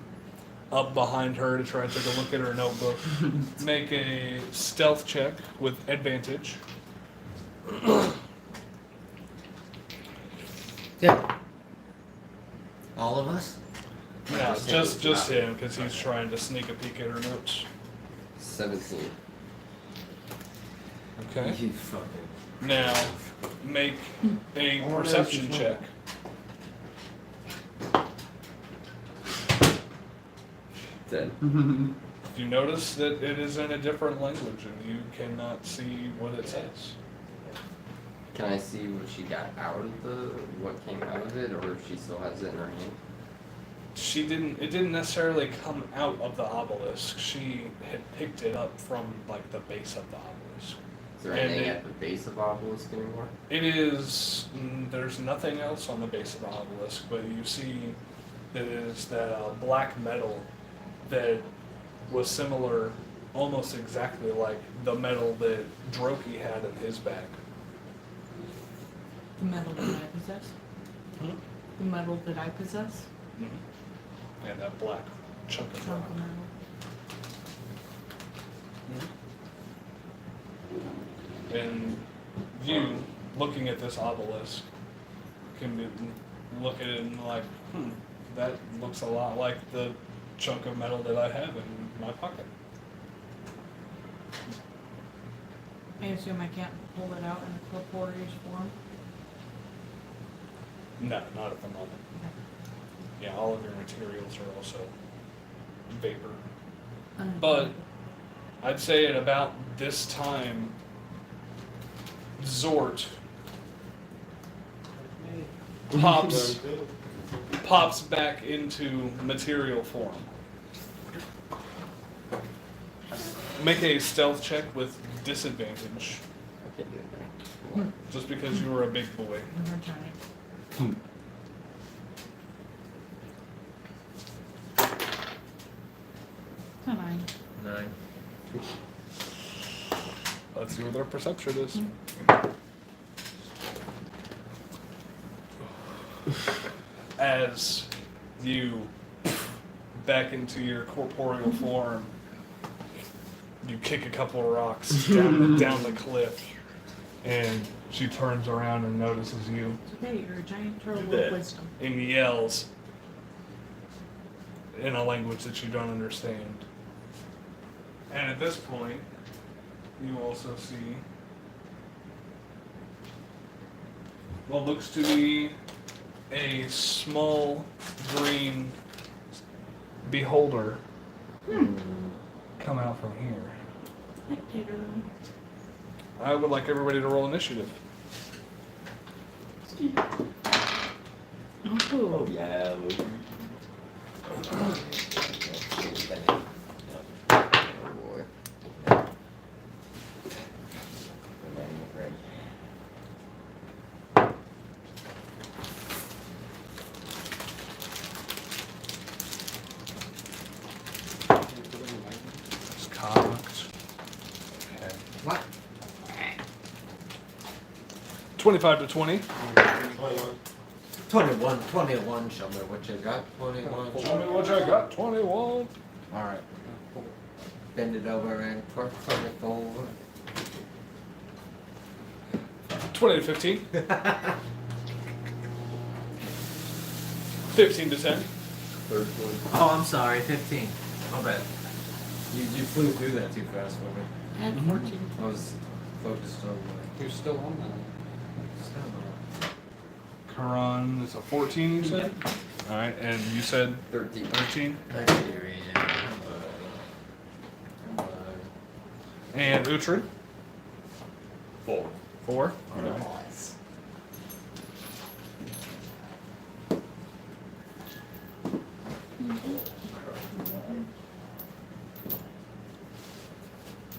up behind her to try and take a look at her notebook, make a stealth check with advantage. Yeah. All of us? No, just him, because he's trying to sneak a peek at her notes. 17. Okay. You fucking. Now, make a perception check. Dead. You notice that it is in a different language, and you cannot see what it says. Can I see what she got out of what came out of it, or if she still has it in her hand? It didn't necessarily come out of the obelisk. She had picked it up from, like, the base of the obelisk. Is there And anything it- at the base of obelisk anymore? It is, there's nothing else on the base of the obelisk, but you see that it is that black metal that was similar, almost exactly like the metal that Droki had in his bag. The metal that I possess? Hmm? The metal that I possess? And that black chunk of Chunk rock. of metal. And you, looking at this obelisk, can look at it and like, that looks a lot like the chunk of metal that I have in my pocket. I assume I can't pull it out in a corporeal form? No, not at the moment. Yeah, all of your materials are also vapor. But I'd say at about this time, Zort pops back into material form. Make a stealth check with disadvantage, I can't do that. just because you were a big boy. Never giant. It's a 9. 9. Let's see what their perception is. As you back into your corporeal form, you kick a couple of rocks down the cliff, and she turns around and notices you It's okay, you're a giant turtle Do with that. wisdom. and yells in a language that you don't understand. And at this point, you also see what looks to be a small green beholder come out from here. Spectator. I would like everybody to roll initiative. Oh, Yeah. Oh boy. It's cocked. Okay. What? 25 to 20. 21, show me what you got. 21. Show me what I got. 21. Alright. Bend it over and for 24. 20 to 15. 15 to 10. 13. Oh, I'm sorry, 15. My bad. You flew through that too fast for me. and 14. I was focused on You're still on that. Karan is a 14, you said? Alright, and you said 13. 13? Hyperion. And Uhtred? 4. 4? Nice.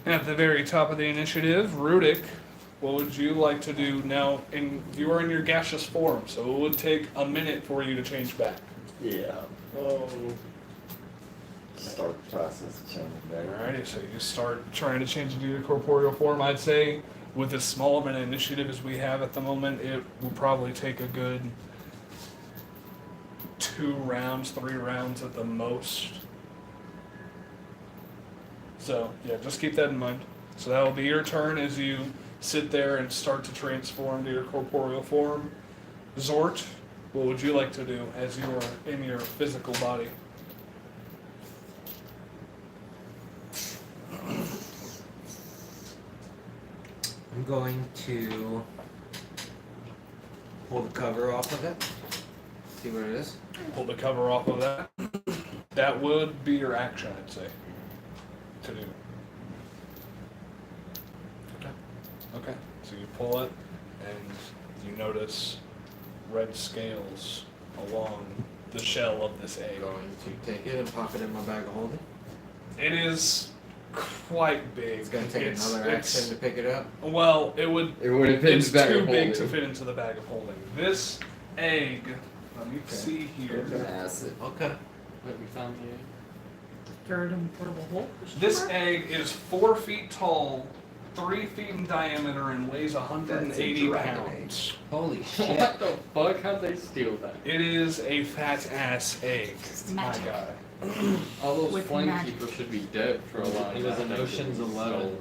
And at the very top of the initiative, Rudik, what would you like to do now? You are in your gaseous form, so it would take a minute for you to change back. Yeah. Start the process of changing back. Alrighty, so you start trying to change into your corporeal form. I'd say with as small of an initiative as we have at the moment, it will probably take a good 2 rounds, 3 rounds at the most. So, yeah, just keep that in mind. So that will be your turn as you sit there and start to transform to your corporeal form. Zort, What would you like to do as you are in your physical body? I'm going to pull the cover off of it. See what it is. Pull the cover off of that. That would be your action, I'd say, to do. Okay. So you pull it, and you notice red scales along the shell of this egg. I'm going to take it and pop it in my bag of holding. It is quite big. It's going to take another action to pick it up. Well, it would. It would have been It's the bag too of big holding. to fit into the bag of holding. This egg. Let me see here. Acid. Okay. Wait, we found the egg. Third and portable hole. This egg is 4 feet tall, 3 feet in diameter, and weighs 180 pounds. Holy shit. What the fuck? How'd they steal that? It is a fat ass egg. Magic. My guy. All those With flame magic. keepers should be dead for a while. He was an Ocean's 11.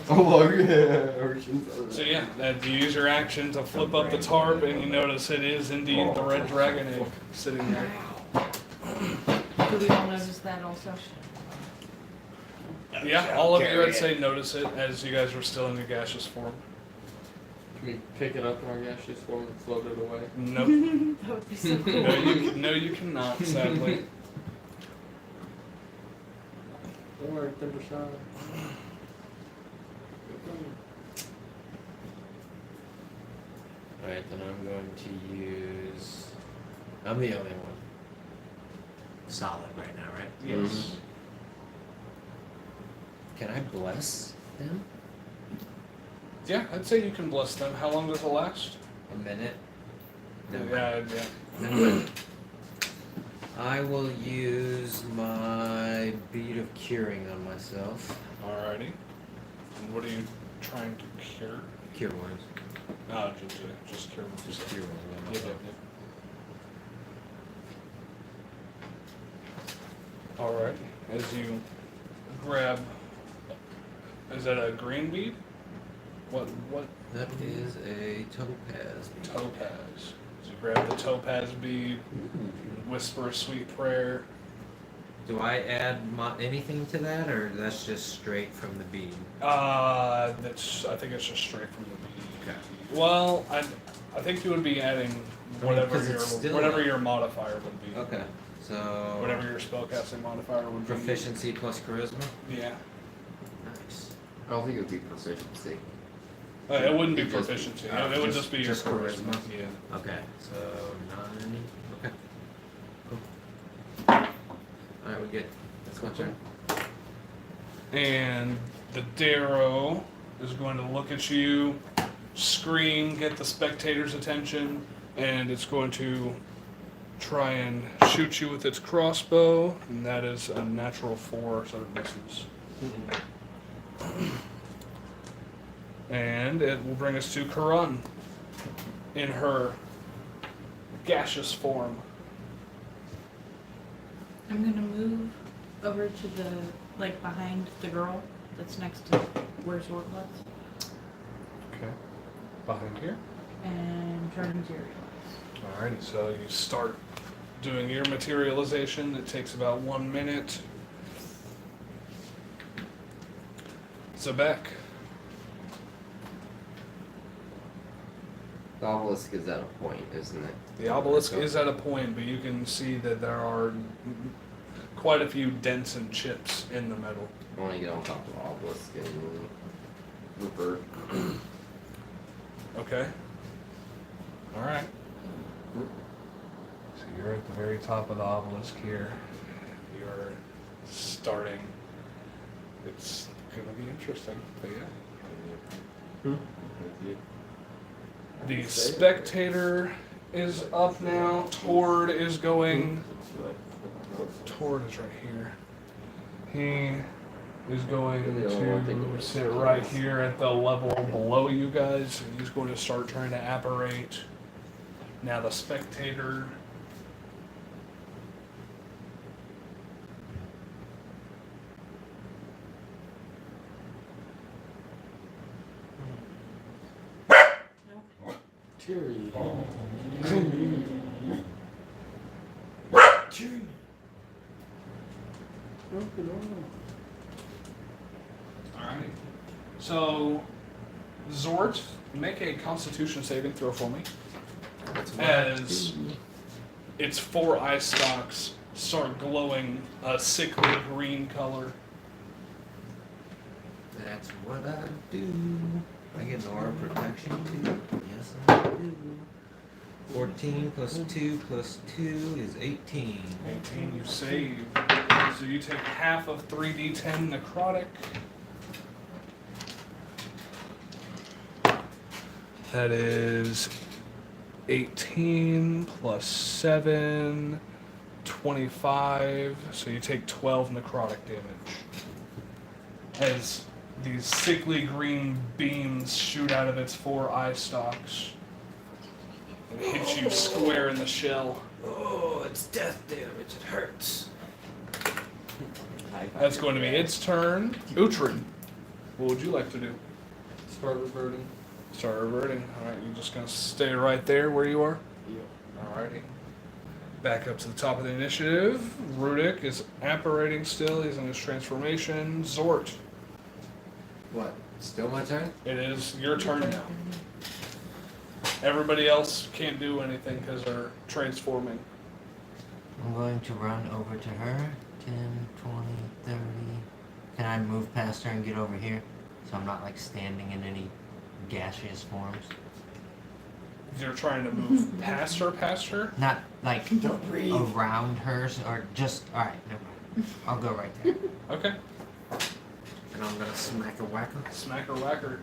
Oh yeah, Ocean's. So yeah, you use your action to flip up the tarp, and you notice it is indeed the red dragon egg sitting there. Do we all notice that also? Yeah, all of you, I'd say, notice it as you guys are still in your gaseous form. Can we pick it up in our gaseous form and float it away? Nope. That would be so cool. No, you cannot, sadly. Don't worry, Timber Shine. Alright, then I'm going to use. I'm the only one. Solid right now, right? Yes. Can I bless them? Yeah, I'd say you can bless them. How long does it last? A minute. Yeah. I will use my bead of curing on myself. Alrighty. And what are you trying to cure? Cure wounds. Oh, just cure. Just cure wounds. on Yep, myself. yep, yep. Alright. As you grab, is that a green bead? What That is a topaz bead. topaz? So you grab the topaz bead, whisper a sweet prayer. Do I add anything to that, or that's just straight from the bead? I think it's just straight from the bead. Okay. Well, I think you would be adding whatever 'cause it's still whatever a- your modifier would be. Okay. So Whatever your spellcasting modifier would be. proficiency plus charisma. Yeah. Nice. I don't think it would be proficiency. It wouldn't be It'd just be- proficiency. It would just be your just charisma. Yeah. Okay. So 9. Okay. Cool. Alright, we good. That's my turn. And the Darrow is going to look at you, scream, get the spectators' attention, and it's going to try and shoot you with its crossbow, and that is a natural 4, so it misses. And it will bring us to Karun in her gaseous form. I'm gonna move over to the, like, behind the girl that's next to where Zork was, Okay. Behind here. and try to materialize. Alrighty, so you start doing your materialization. It takes about 1 minute. So back. The obelisk is at a point, isn't it? The obelisk is at a point, but you can see that there are quite a few dents and chips in the metal. I want to get on top of the obelisk and revert. Okay. Alright. So you're at the very top of the obelisk here. You're starting. It's gonna be interesting, but yeah. The spectator is up now. Tord is going. Tord is right here. He is going to sit right here at the level below you guys, and he's going to start trying to apparate. Now the spectator. Cheery. Cheery. Alright. So, Zort, make a Constitution saving throw for me. As its 4 eye stalks start glowing a sickly green color. That's what I do. I get an aura protection too. Yes, I do. 14 plus 2 plus 2 is 18. 18, you save. So you take half of 3d10 necrotic. That is 18 plus 7, 25. So you take 12 necrotic damage. As these sickly green beams shoot out of its 4 eye stalks and hit you square in the shell. Oh, it's death damage. It hurts. That's going to be its turn. Uhtred, what would you like to do? Start reverting. Start reverting. Alright, you're just going to stay right there where you are? Yep. Alrighty. Back up to the top of the initiative. Rudik is apparating still. He's in his transformation. Zort, What? Still my turn? it is your turn now. Everybody else can't do anything because they're transforming. I'm going to run over to her. 10, 20, 30. Can I move past her and get over here? So I'm not like standing in any gaseous forms. You're trying to move past her? Not like around hers or just. Alright, never mind. I'll go right there. Okay. And I'm gonna smack a whacker. Smack her, whack her.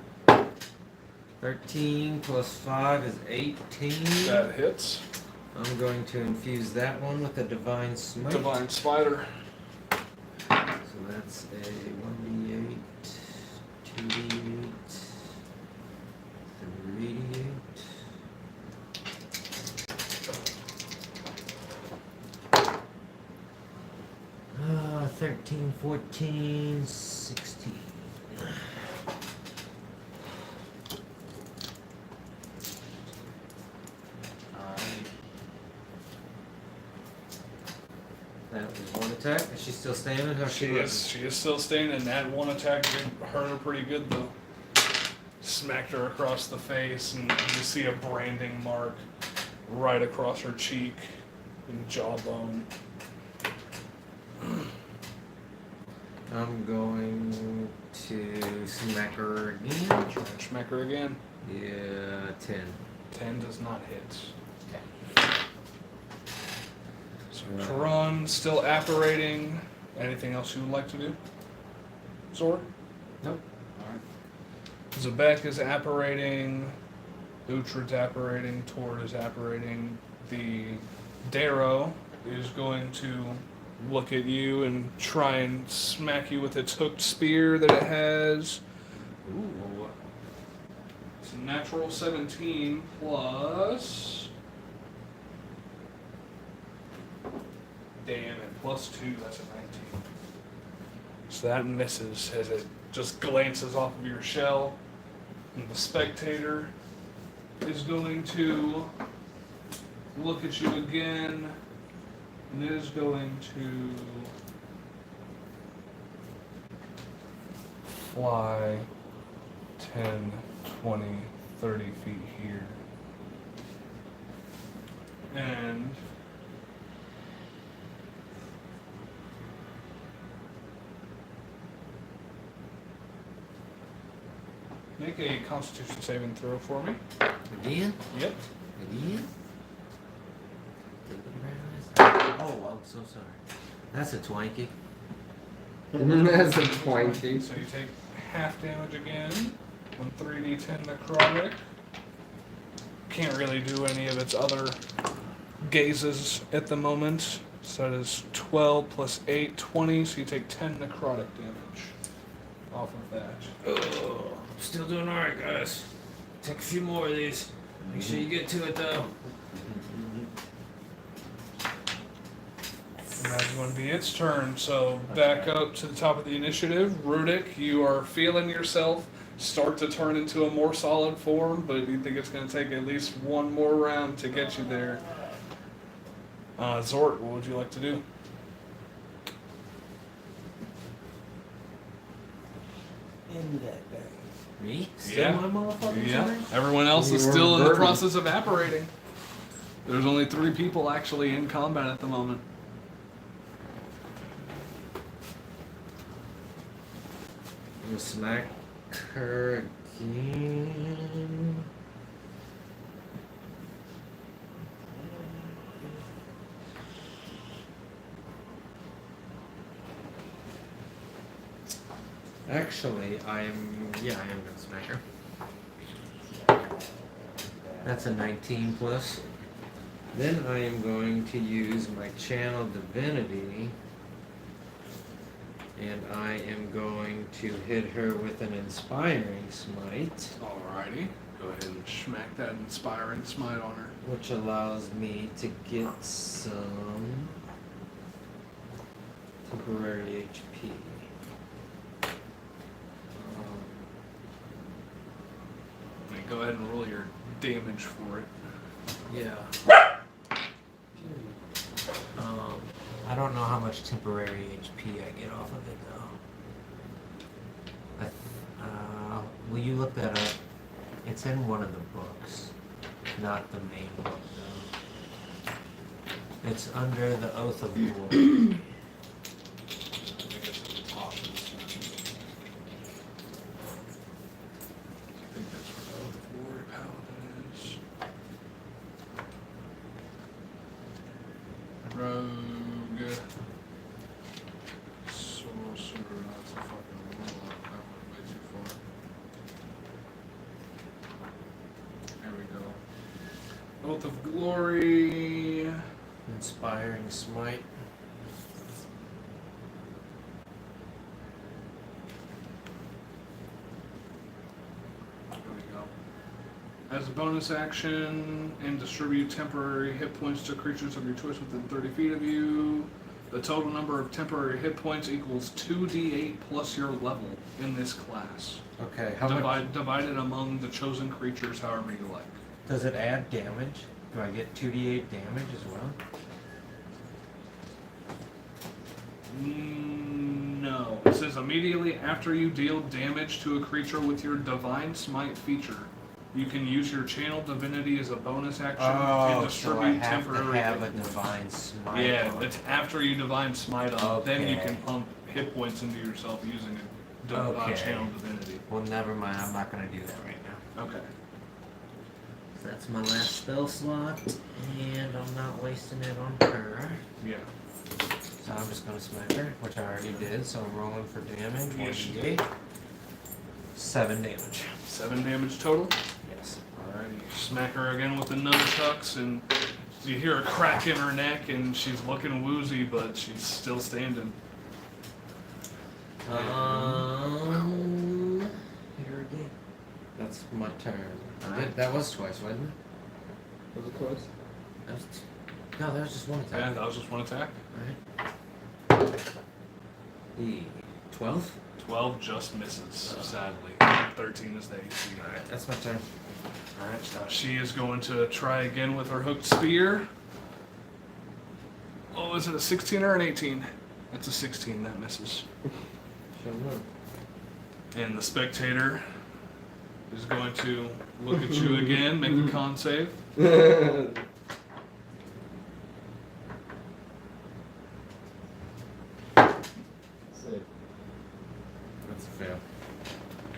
13 plus 5 is 18. That hits. I'm going to infuse that one with a Divine Smite. Divine Spider. So that's a 1d8, 2d8, 3d8. 13, 14, 16. That was one attack. Is she still standing? How's She is still standing, and that one attack did hurt her pretty good though. Smacked her across the face, and you see a branding mark right across her cheek and jawbone. I'm going to smack her again. Smack her again. Yeah, 10. 10 does not hit. So Karan still apparating. Anything else you would like to do? Zord? Nope. Alright. Zebek is apparating. Uhtred's apparating. Tord is apparating. The Darrow is going to look at you and try and smack you with its hooked spear that it has. Ooh. It's a natural 17 plus. Damn it, plus 2, that's a 19. So that misses as it just glances off of your shell. And the spectator is going to look at you again. And it is going to fly 10, 20, 30 feet here. And make a Constitution saving throw for me. Again? Yep. Again? Oh, I'm so sorry. That's a twanky. That's a twanky. So you take half damage again on 3d10 necrotic. Can't really do any of its other gazes at the moment. So that is 12 plus 8, 20. So you take 10 necrotic damage off of that. Oh, still doing alright, guys. Take a few more of these. Make sure you get to it, though. And that's going to be its turn. So back up to the top of the initiative. Rudik, you are feeling yourself start to turn into a more solid form, but you think it's going to take at least one more round to get you there. Zort, what would you like to do? Into that bag. Me? Yeah. My motherfucking Yeah. turn? Everyone else is You were still in the burdened. process of evaporating. There's only 3 people actually in combat at the moment. I'm gonna smack her again. Actually, I am gonna smack her. That's a 19 plus. Then I am going to use my channel divinity, and I am going to hit her with an inspiring smite, Alrighty. Go ahead and smack that inspiring smite on her. which allows me to get some temporary HP. Go ahead and roll your damage for it. Yeah. I don't know how much temporary HP I get off of it though. Will you look that up? It's in one of the books, not the main book though. It's under the Oath of Glory. I think it's at the top. I think that's where the Oath of Glory Paladin is. Rogue. Sorcerer. That's a fucking warlock. That went way too far. There we go. Oath of Glory. Inspiring smite. There we go. As a bonus action, and distribute temporary hit points to creatures of your choice within 30 feet of you. The total number of temporary hit points equals 2d8 plus your level in this class. Okay, how much Divided among the chosen creatures however you like. does it add damage? Do I get 2d8 damage as well? No. It says immediately after you deal damage to a creature with your Divine Smite feature, you can use your Channel Divinity as a bonus action and distribute so I have temporary to have a hit points. divine smite. Yeah, on. it's after you Divine Smite on, then you Okay. can pump hit points into yourself using a Okay. Channel Divinity. Well, never mind. I'm not gonna do that right now. Okay. So that's my last spell slot, and I'm not wasting it on her. Yeah. So I'm just gonna smack her, which I already did. So I'm rolling for damage. Yes. 1d8. 7 damage. 7 damage total. Yes. Alrighty. Smack her again with the nunchucks, and you hear a crack in her neck, and she's looking woozy, but she's still standing. Hit her again. That's my turn. Alright. That was twice, wasn't it? Was it close? That was no, that was just one Yeah, attack. that was just one attack. Alright. The 12? 12 just misses, sadly. 13 is the AC. Alright, that's my turn. Alright, so she is going to try again with her hooked spear. Oh, is it a 16 or an 18? That's a 16, that misses. Show up. And the spectator is going to look at you again, make a con save. That's a fail.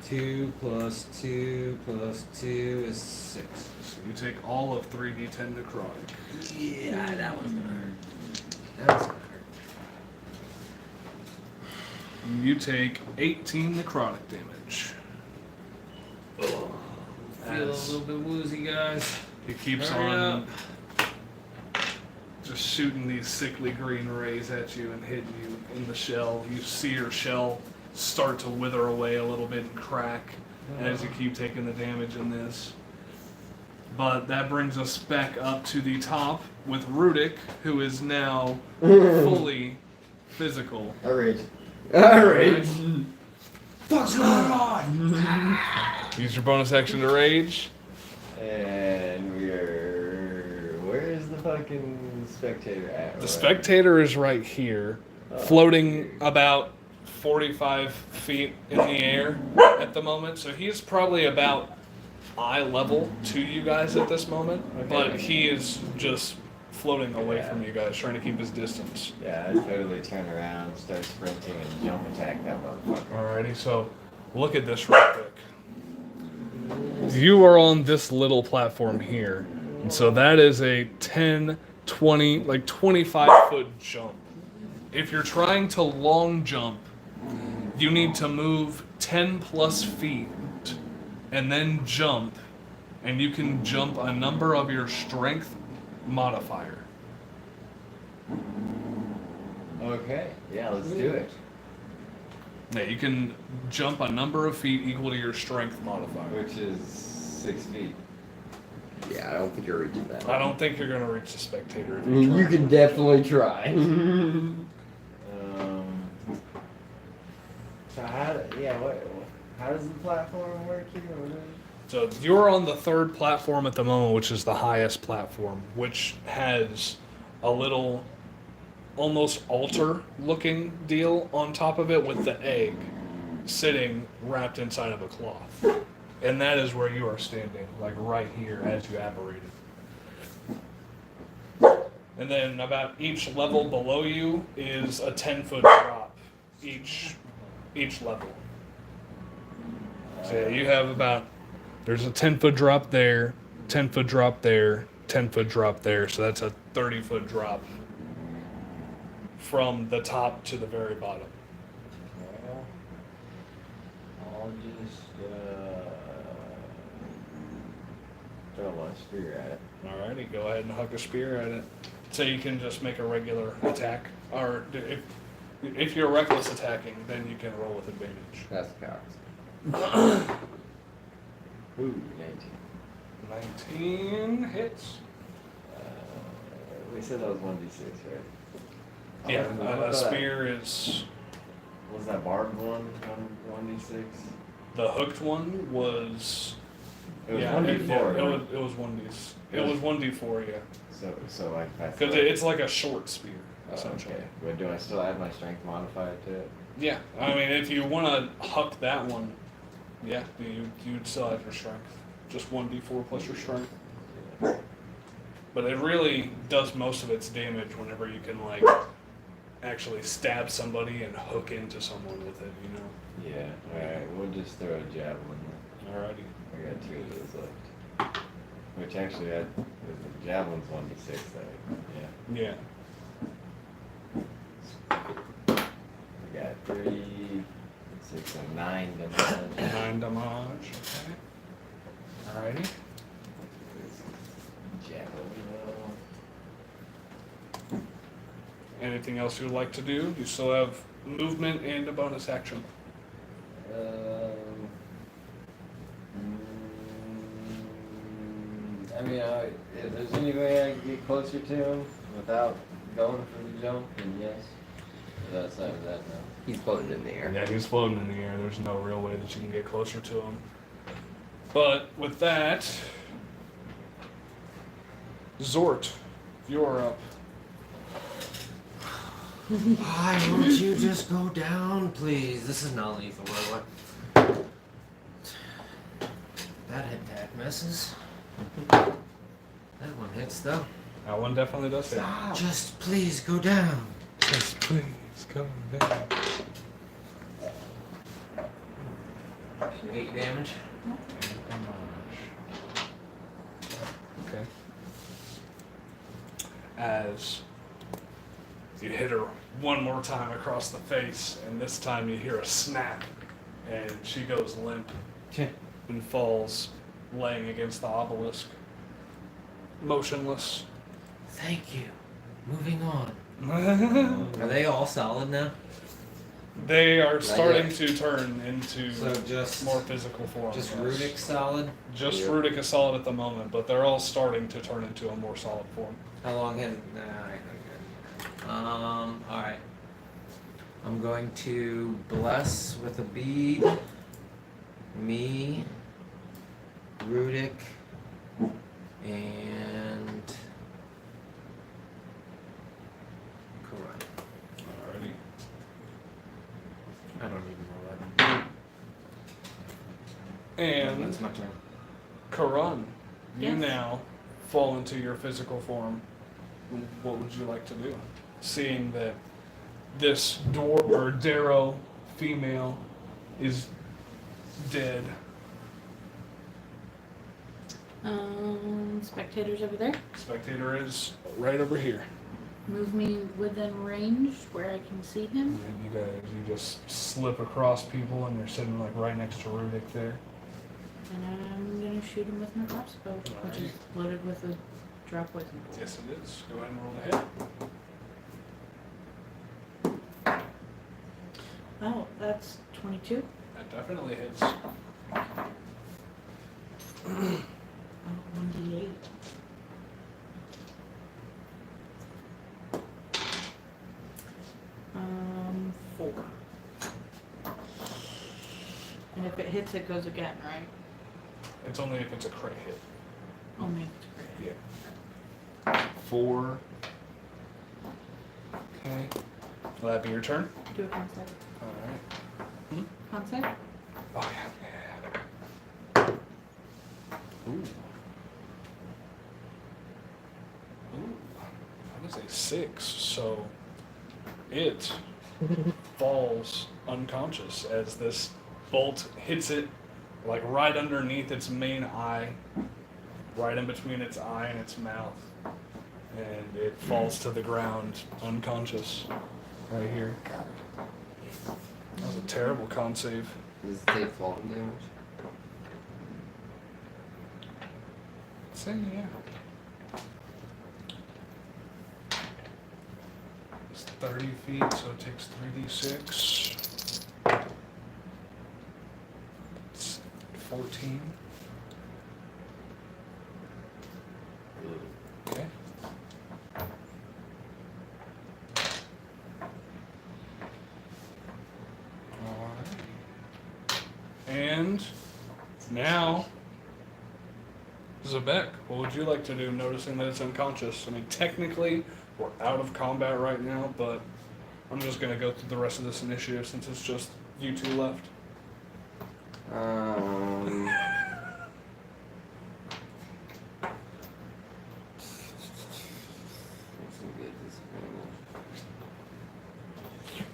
2 plus 2 plus 2 is 6. So you take all of 3d10 necrotic. Yeah, that was gonna hurt. That was gonna hurt. You take 18 necrotic damage. Feel a little bit woozy, guys. He keeps Hurry on just shooting these sickly green rays at you and hitting you in the shell. You see your shell start to wither away a little bit and crack as you keep taking the damage in this. But that brings us back up to the top with Rudik, who is now fully physical. Alright. Alright. fuck's going on? Use your bonus action to rage. And where's the fucking spectator at? The spectator is right here, floating about 45 feet in the air at the moment. So he's probably about eye level to you guys at this moment, but he is just floating away from you guys, trying to keep his distance. Yeah, I'd totally turn around, start sprinting, and jump attack that motherfucker. Alrighty, so look at this real quick. You are on this little platform here, and so that is a 10, 20, like 25-foot jump. If you're trying to long jump, you need to move 10 plus feet and then jump, and you can jump a number of your strength modifier. Okay, yeah, let's do it. Yeah, you can jump a number of feet equal to your strength modifier. Which is 6 feet. Yeah, I don't think you're reaching that. I don't think you're going to reach the spectator. If I mean, try. you can definitely try. So how does the platform work here? So you're on the third platform at the moment, which is the highest platform, which has a little almost altar-looking deal on top of it with the egg sitting wrapped inside of a cloth. And that is where you are standing, like right here as you apparated. And then about each level below you is a 10-foot drop, each level. So yeah, you have about, there's a 10-foot drop there, 10-foot drop there, 10-foot drop there, so that's a 30-foot drop from the top to the very bottom. Well, I'll just throw my spear at it. Alrighty, go ahead and huck a spear at it. So you can just make a regular attack, or if you're reckless attacking, then you can roll with advantage. That's counts. Ooh, 19 hits. We said that was 1d6, right? Yeah, What a about spear is, Was that barbed one on 1d6? the hooked one was, It was yeah, 1d4. it right? was 1d, it was 1d4, yeah. So like I Because it's like a short spear, Oh, essentially. okay. But do I still add my strength modifier to it? Yeah, I mean, if you want to huck that one, yeah, you'd still have your strength. Just 1d4 plus your strength. But it really does most of its damage whenever you can, like, actually stab somebody and hook into someone with it, you know? Yeah. Alright, we'll just throw a javelin. Alrighty. I got 2 of those left. Which actually, the javelin's 1d6 though. Yeah. Yeah. I got 3, 6, and 9 damage. 9 damage, okay. Alrighty. Javelin. Anything else you'd like to do? You still have movement and a bonus action. I mean, if there's any way I can get closer to him without going for the jump, then yes. But outside of that, no. He's floating in the air. Yeah, he's floating in the air. There's no real way that you can get closer to him. But with that, Zort, you're up. Why won't you just go down, please? This is not lethal, by the way. That hit pack misses. That one hits though. That one definitely does hit. Just please go down. Just please go down. 8 damage. Okay. As you hit her one more time across the face, and this time you hear a snap, and she goes limp and falls, laying against the obelisk, motionless. Thank you. Moving on. Are they all solid now? They are starting yet. to turn into So just more physical form. Just yes. Rudic solid? Just Yep. Rudic is solid at the moment, but they're all starting to turn into a more solid form. How long has alright. I'm going to bless with a bead me, Rudick, and Karan. Alrighty. I don't even know that. And That's my turn. Karan, you Yes. now fall into your physical form. What would you like to do? Seeing that this Darrow female is dead. Spectators over there. Spectator is right over here. Move me within range where I can see him. And you just slip across people and you're sitting like right next to Rudick there. And I'm gonna shoot him with my crossbow, which is loaded with a draw poison. Yes, it is. Go ahead and roll the hit. Oh, that's 22. That definitely hits. Oh, 1d8. Four. And if it hits, it goes again, right? It's only if it's a crit hit. Only if it's great. Yeah. 4. Okay. Will that be your turn? Do a con save. Alright. Con save? Oh, yeah. Ooh. Ooh. That is a 6, so it falls unconscious as this bolt hits it like right underneath its main eye, right in between its eye and its mouth. And it falls to the ground unconscious right here. That was a terrible con save. Does it take falling damage? Say yeah. It's 30 feet, so it takes 3d6. It's 14. Okay. Alright. And now, Zebek, what would you like to do, noticing that it's unconscious? I mean, technically, we're out of combat right now, but I'm just going to go through the rest of this initiative since it's just you two left. That's some good disadvantage. Yeah.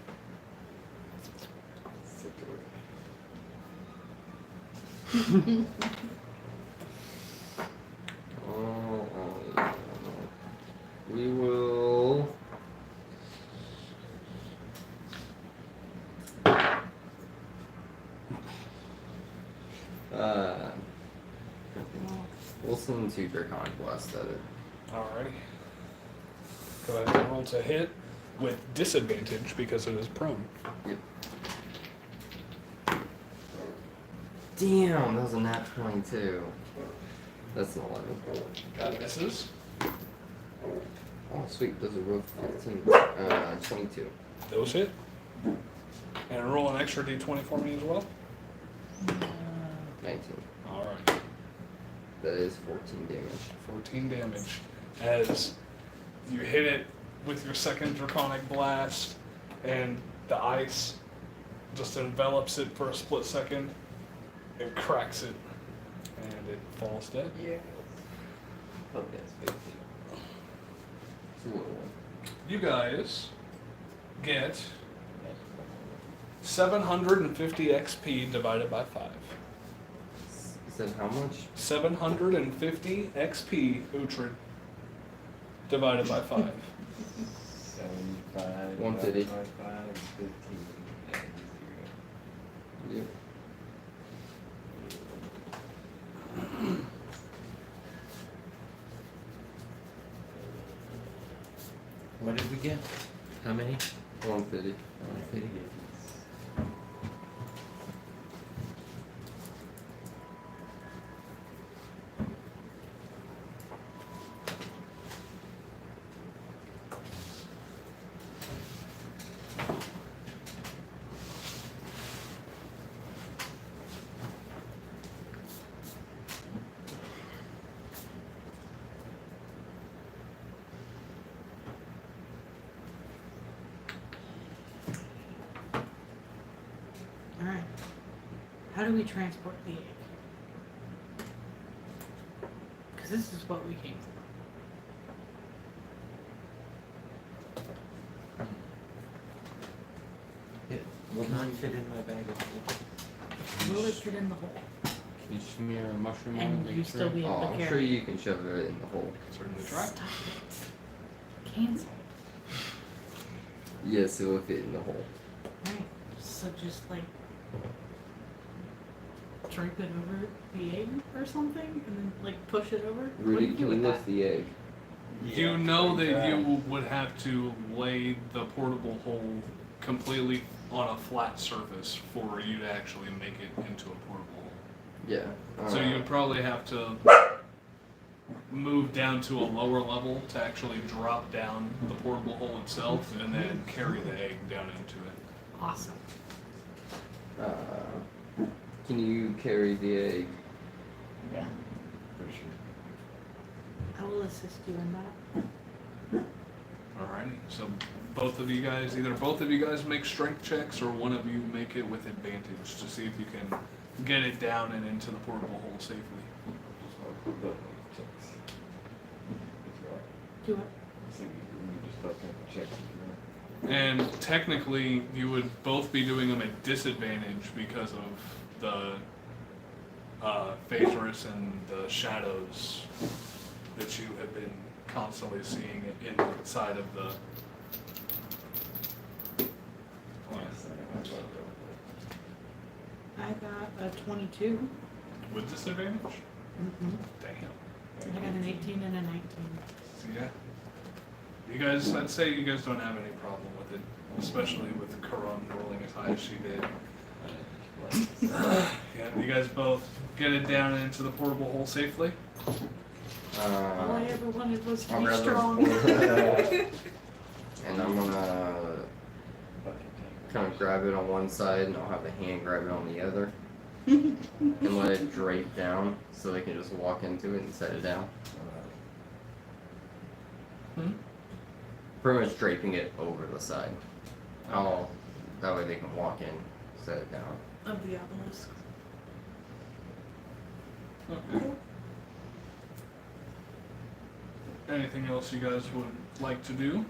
We will. We'll send 2 Draconic Blast at it. Alrighty. Go ahead and roll to hit with disadvantage because it is prone. Yep. Damn, that was a nat 22. That's an 11. That misses. Oh, sweet, those are both 15. 22. Those hit. And roll an extra d20 for me as well. 19. Alright. That is 14 damage. 14 damage. As you hit it with your second Draconic Blast, and the ice just envelops it for a split second. It cracks it, and it falls dead. Yeah. Oh, that's 15. It's a little one. You guys get 750 XP divided by 5. You said how much? 750 XP, Uhtred, divided by 5. 75 150. divided by 5 is 15. And 0. Yep. What did we get? How many? 150. 150. How do we transport the egg? Because this is what we came Will not fit in my bag of for. Will it fit in the hole? Can you smear a mushroom on And it? you Make still sure? be Oh, able to I'm carry sure it? you can shove it in the hole. Certainly try. Stop it. Cancel. Yes, it will fit in the hole. Right. So just like drape it over the egg or something, and then like push it over. What do Rudy, you do can you with lift that? the egg? You know that you would have to lay the portable hole completely on a flat surface for you to actually make it into a portable hole. Yeah. So you would probably have to move down to a lower level to actually drop down the portable hole itself and then carry the egg down into it. Awesome. Can you carry the egg? Yeah, for sure. I will assist you in that. Alrighty. So either both of you guys make strength checks or one of you make it with advantage to see if you can get it down and into the portable hole safely. Do it. And technically, you would both be doing them at disadvantage because of the phasers and the shadows that you have been constantly seeing inside of the. I got a 22. With disadvantage? Mm-hmm. Damn. I got an 18 and a 19. So yeah. You guys, I'd say you guys don't have any problem with it, especially with Karan rolling as high as she did. Yeah, you guys both get it down and into the portable hole safely. All I ever wanted was to I'll be grab the strong. and I'm gonna kind of grab it on one side, and I'll have the hand grab it on the other, and let it drape down so they can just walk into it and set it down. Pretty much draping it over the side. That way they can walk in, set it down. Of the obelisk. Okay. Anything else you guys would like to do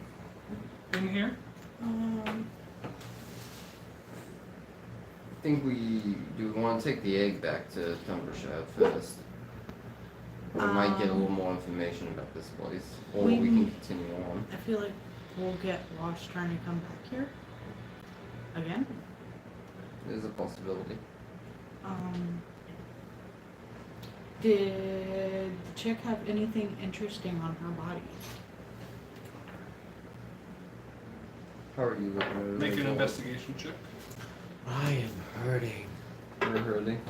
in here? I think we want to take the egg back to Tumbershad first. We might get a little more information about this place, or we can continue on. I feel like we'll get lost trying to come back here. Again? There's a possibility. Did the chick have anything interesting on her body? How are you looking at it? Make an investigation check. I am hurting. You're hurting.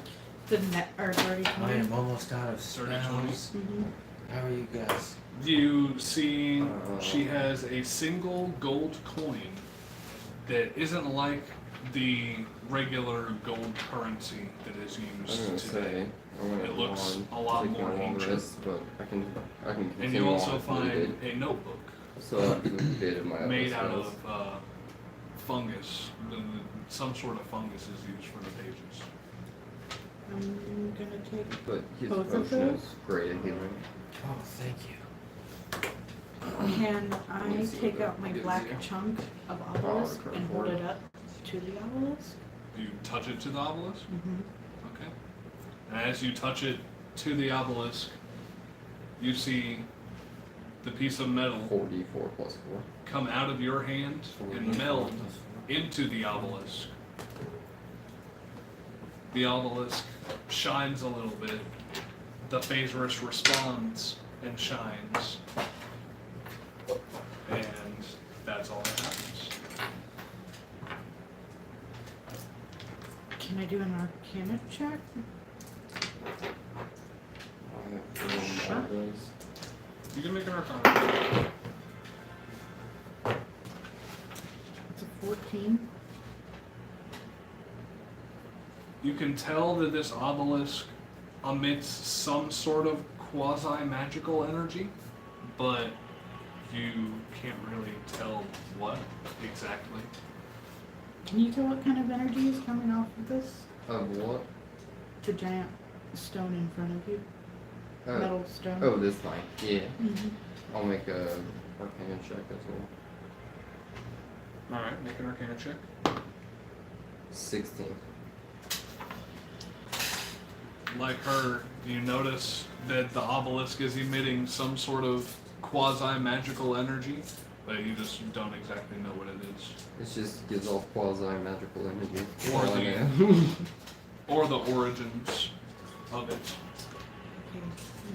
The net or dirty I am almost out of spells. Mm-hmm. How are you guys? You see, she has a single gold coin that isn't like the regular gold currency that is I'm used gonna today. say I'm gonna It looks go on, a lot take more my long ancient. rest, but I can continue And you also on for a find bit. a notebook So I'll do a bit of my other made out spells. of fungus. Some sort of fungus is used for the pages. I'm gonna take. But his Both of potion those? is great at healing. Oh, thank you. Can Let me I see take what out my that gives black you. chunk of obelisk Oh, and hold it up to the obelisk? You touch it to the obelisk? Mm-hmm. Okay. And as you touch it to the obelisk, you see the piece of metal 4d4 plus 4. come out of your hand and meld into the obelisk. The obelisk shines a little bit. The Phasrus responds and shines. And that's all that happens. Can I do an arcana check? Sure. You can make an arcana. It's a 14. You can tell that this obelisk emits some sort of quasi-magical energy, but you can't really tell what exactly. Can you tell what kind of energy is coming off of this? Of what? the giant stone in front of you. Metal stone. Oh, this line. Yeah. Mhm. I'll make a arcana check as well. Alright, make an arcana check. 16. Like her, you notice that the obelisk is emitting some sort of quasi-magical energy, but you just don't exactly know what it is. It just gives off quasi-magical energy. Or All I the- know. Or the origins of it. Okay.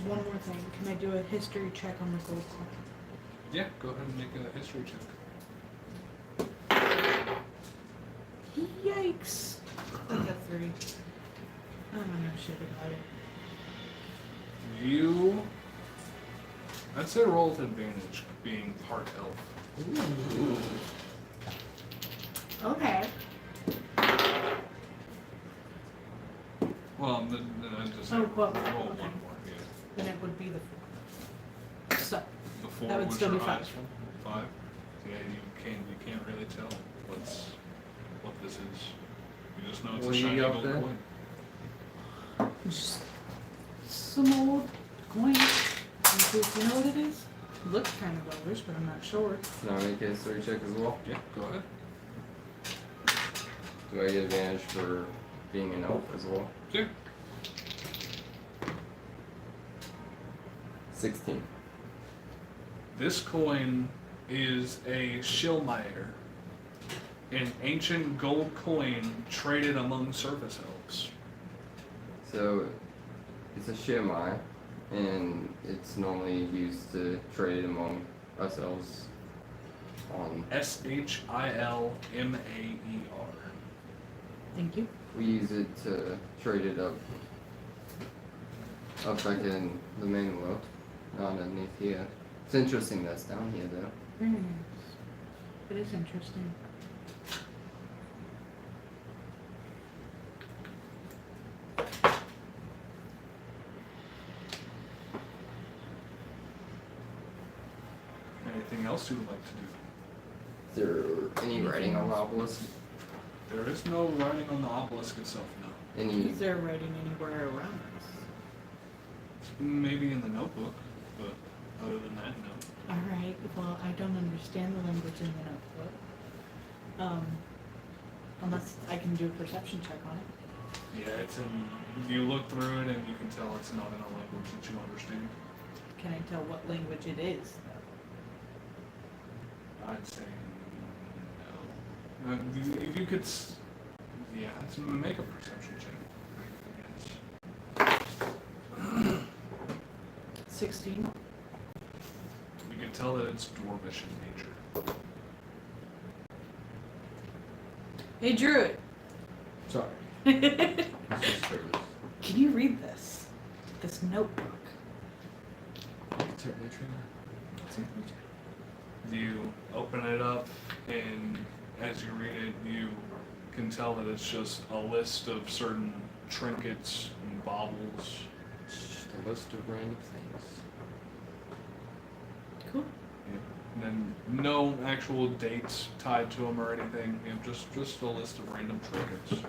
One more thing. Can I do a history check on the gold coin? Yeah, go ahead and make a history check. Yikes! That's a 3. I don't know shit about it. You... I'd say roll with advantage, being part elf. Okay. Well, then just Oh, well, roll okay. one more, yeah. Then it would be the 4. So, The 4 That would was still your be 5. highest one? 5? Yeah, you can't really tell what this is. You just know it's What a do you shiny got gold there? coin. just some old coin. You know what it is? It looks kind of elvish, but I'm not sure. Can I make a history check as well? Yeah, go ahead. Do I get advantage for being an elf as well? Yeah. 16. This coin is a Shillmeyer, an ancient gold coin traded among surface elves. So, it's a Shemai, and it's normally used to trade among us elves on. Shilmaer. Thank you. We use it to trade it up back in the main world, not underneath here. It's interesting that's down here though. Very nice. It is interesting. Anything else you would like to do? Is there any writing on the obelisk? There is no writing on the obelisk itself, no. Any? Is there writing anywhere around us? Maybe in the notebook, but other than that, no. Alright, well, I don't understand the language in the notebook. Unless I can do a perception check on it. Yeah, it's in. You look through it and you can tell it's not in a language that you understand. Can I tell what language it is, though? I'd say no. If you could, yeah, let's make a perception check. I guess. 16. You can tell that it's dwarvish in nature. Hey, Druid! Sorry. Can It's just service. you read this? This notebook? Certainly true. You open it up, and as you read it, you can tell that it's just a list of certain trinkets and baubles. It's just a list of random things. Cool. And then no actual dates tied to them or anything. You know, just a list of random trinkets.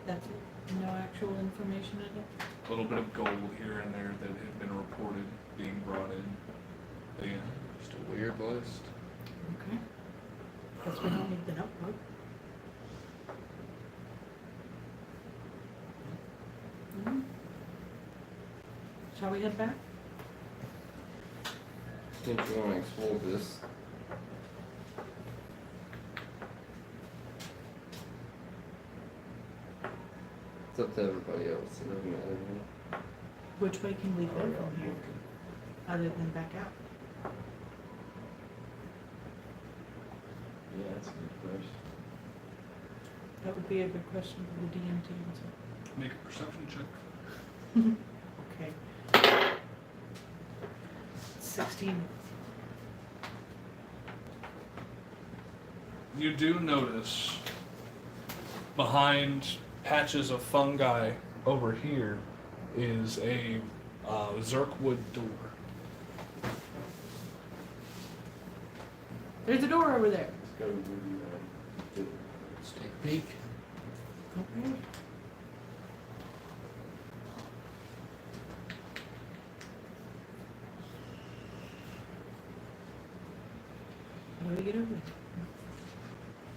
That's it. No actual information in it? A little bit of gold here and there that had been reported being brought in. But yeah, Just a weird list. Okay. Guess we don't need the notebook. Mm. Shall we head back? Think you want to explore this? It's up to everybody else. It doesn't matter to me. Which way can we go from here? Other than back out? Yeah, that's a good question. That would be a good question for the DM to answer. make a perception check. Okay. 16. You do notice behind patches of fungi over here is a Zerkwood door. There's a door over there. Let's go do Let's take a peek. Okay. do we get over there?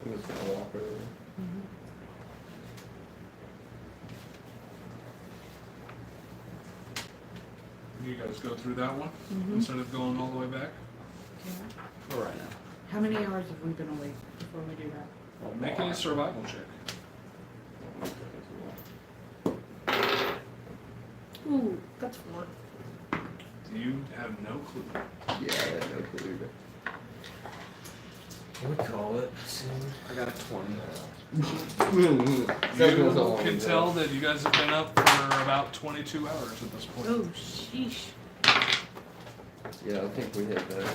I'm just gonna walk over. You guys go through that one Mm-hmm. instead of going all the way back. Okay. For right now. How many hours have we been awake before we do that? Make a survival check. Ooh, that's 4. You have no clue. Yeah, I had no clue either. We call it soon. I got a 20. You can tell that you guys have been up for about 22 hours at this point. Oh, sheesh. Yeah, I think we hit that.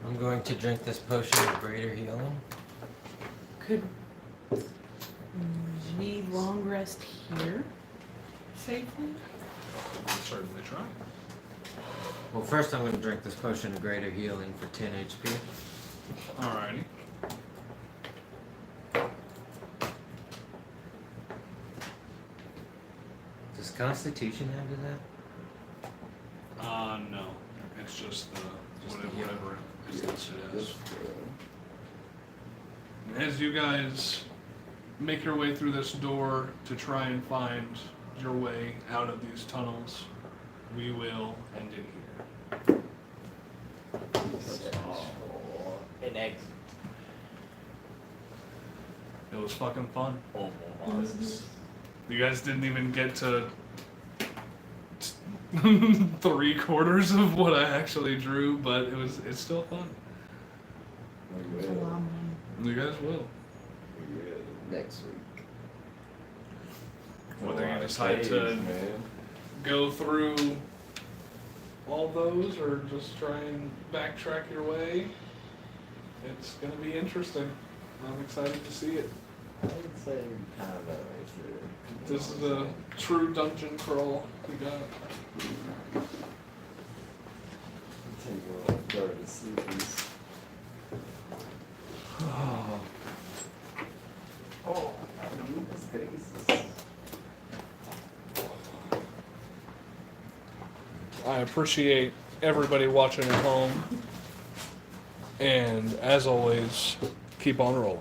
I'm going to drink this potion of greater healing. Could we long rest here safely? I'll certainly try. Well, first I'm going to drink this potion of greater healing for 10 HP. Alrighty. Does Constitution add to that? No. It's just the whatever it is listed as. As you guys make your way through this door to try and find your way out of these tunnels, we will end it here. An exit. It was fucking fun. Almost. You guys didn't even get to 3/4 of what I actually drew, but it's still fun. It's a long one. You guys will. Next week. Whether you decide to go through all those or just try and backtrack your way, it's gonna be interesting. I'm excited to see it. I would say kind of that way through. This is a true dungeon crawl we got. Take a little go to sleepies. Oh, goodness gracious. I appreciate everybody watching at home. And as always, keep on rolling.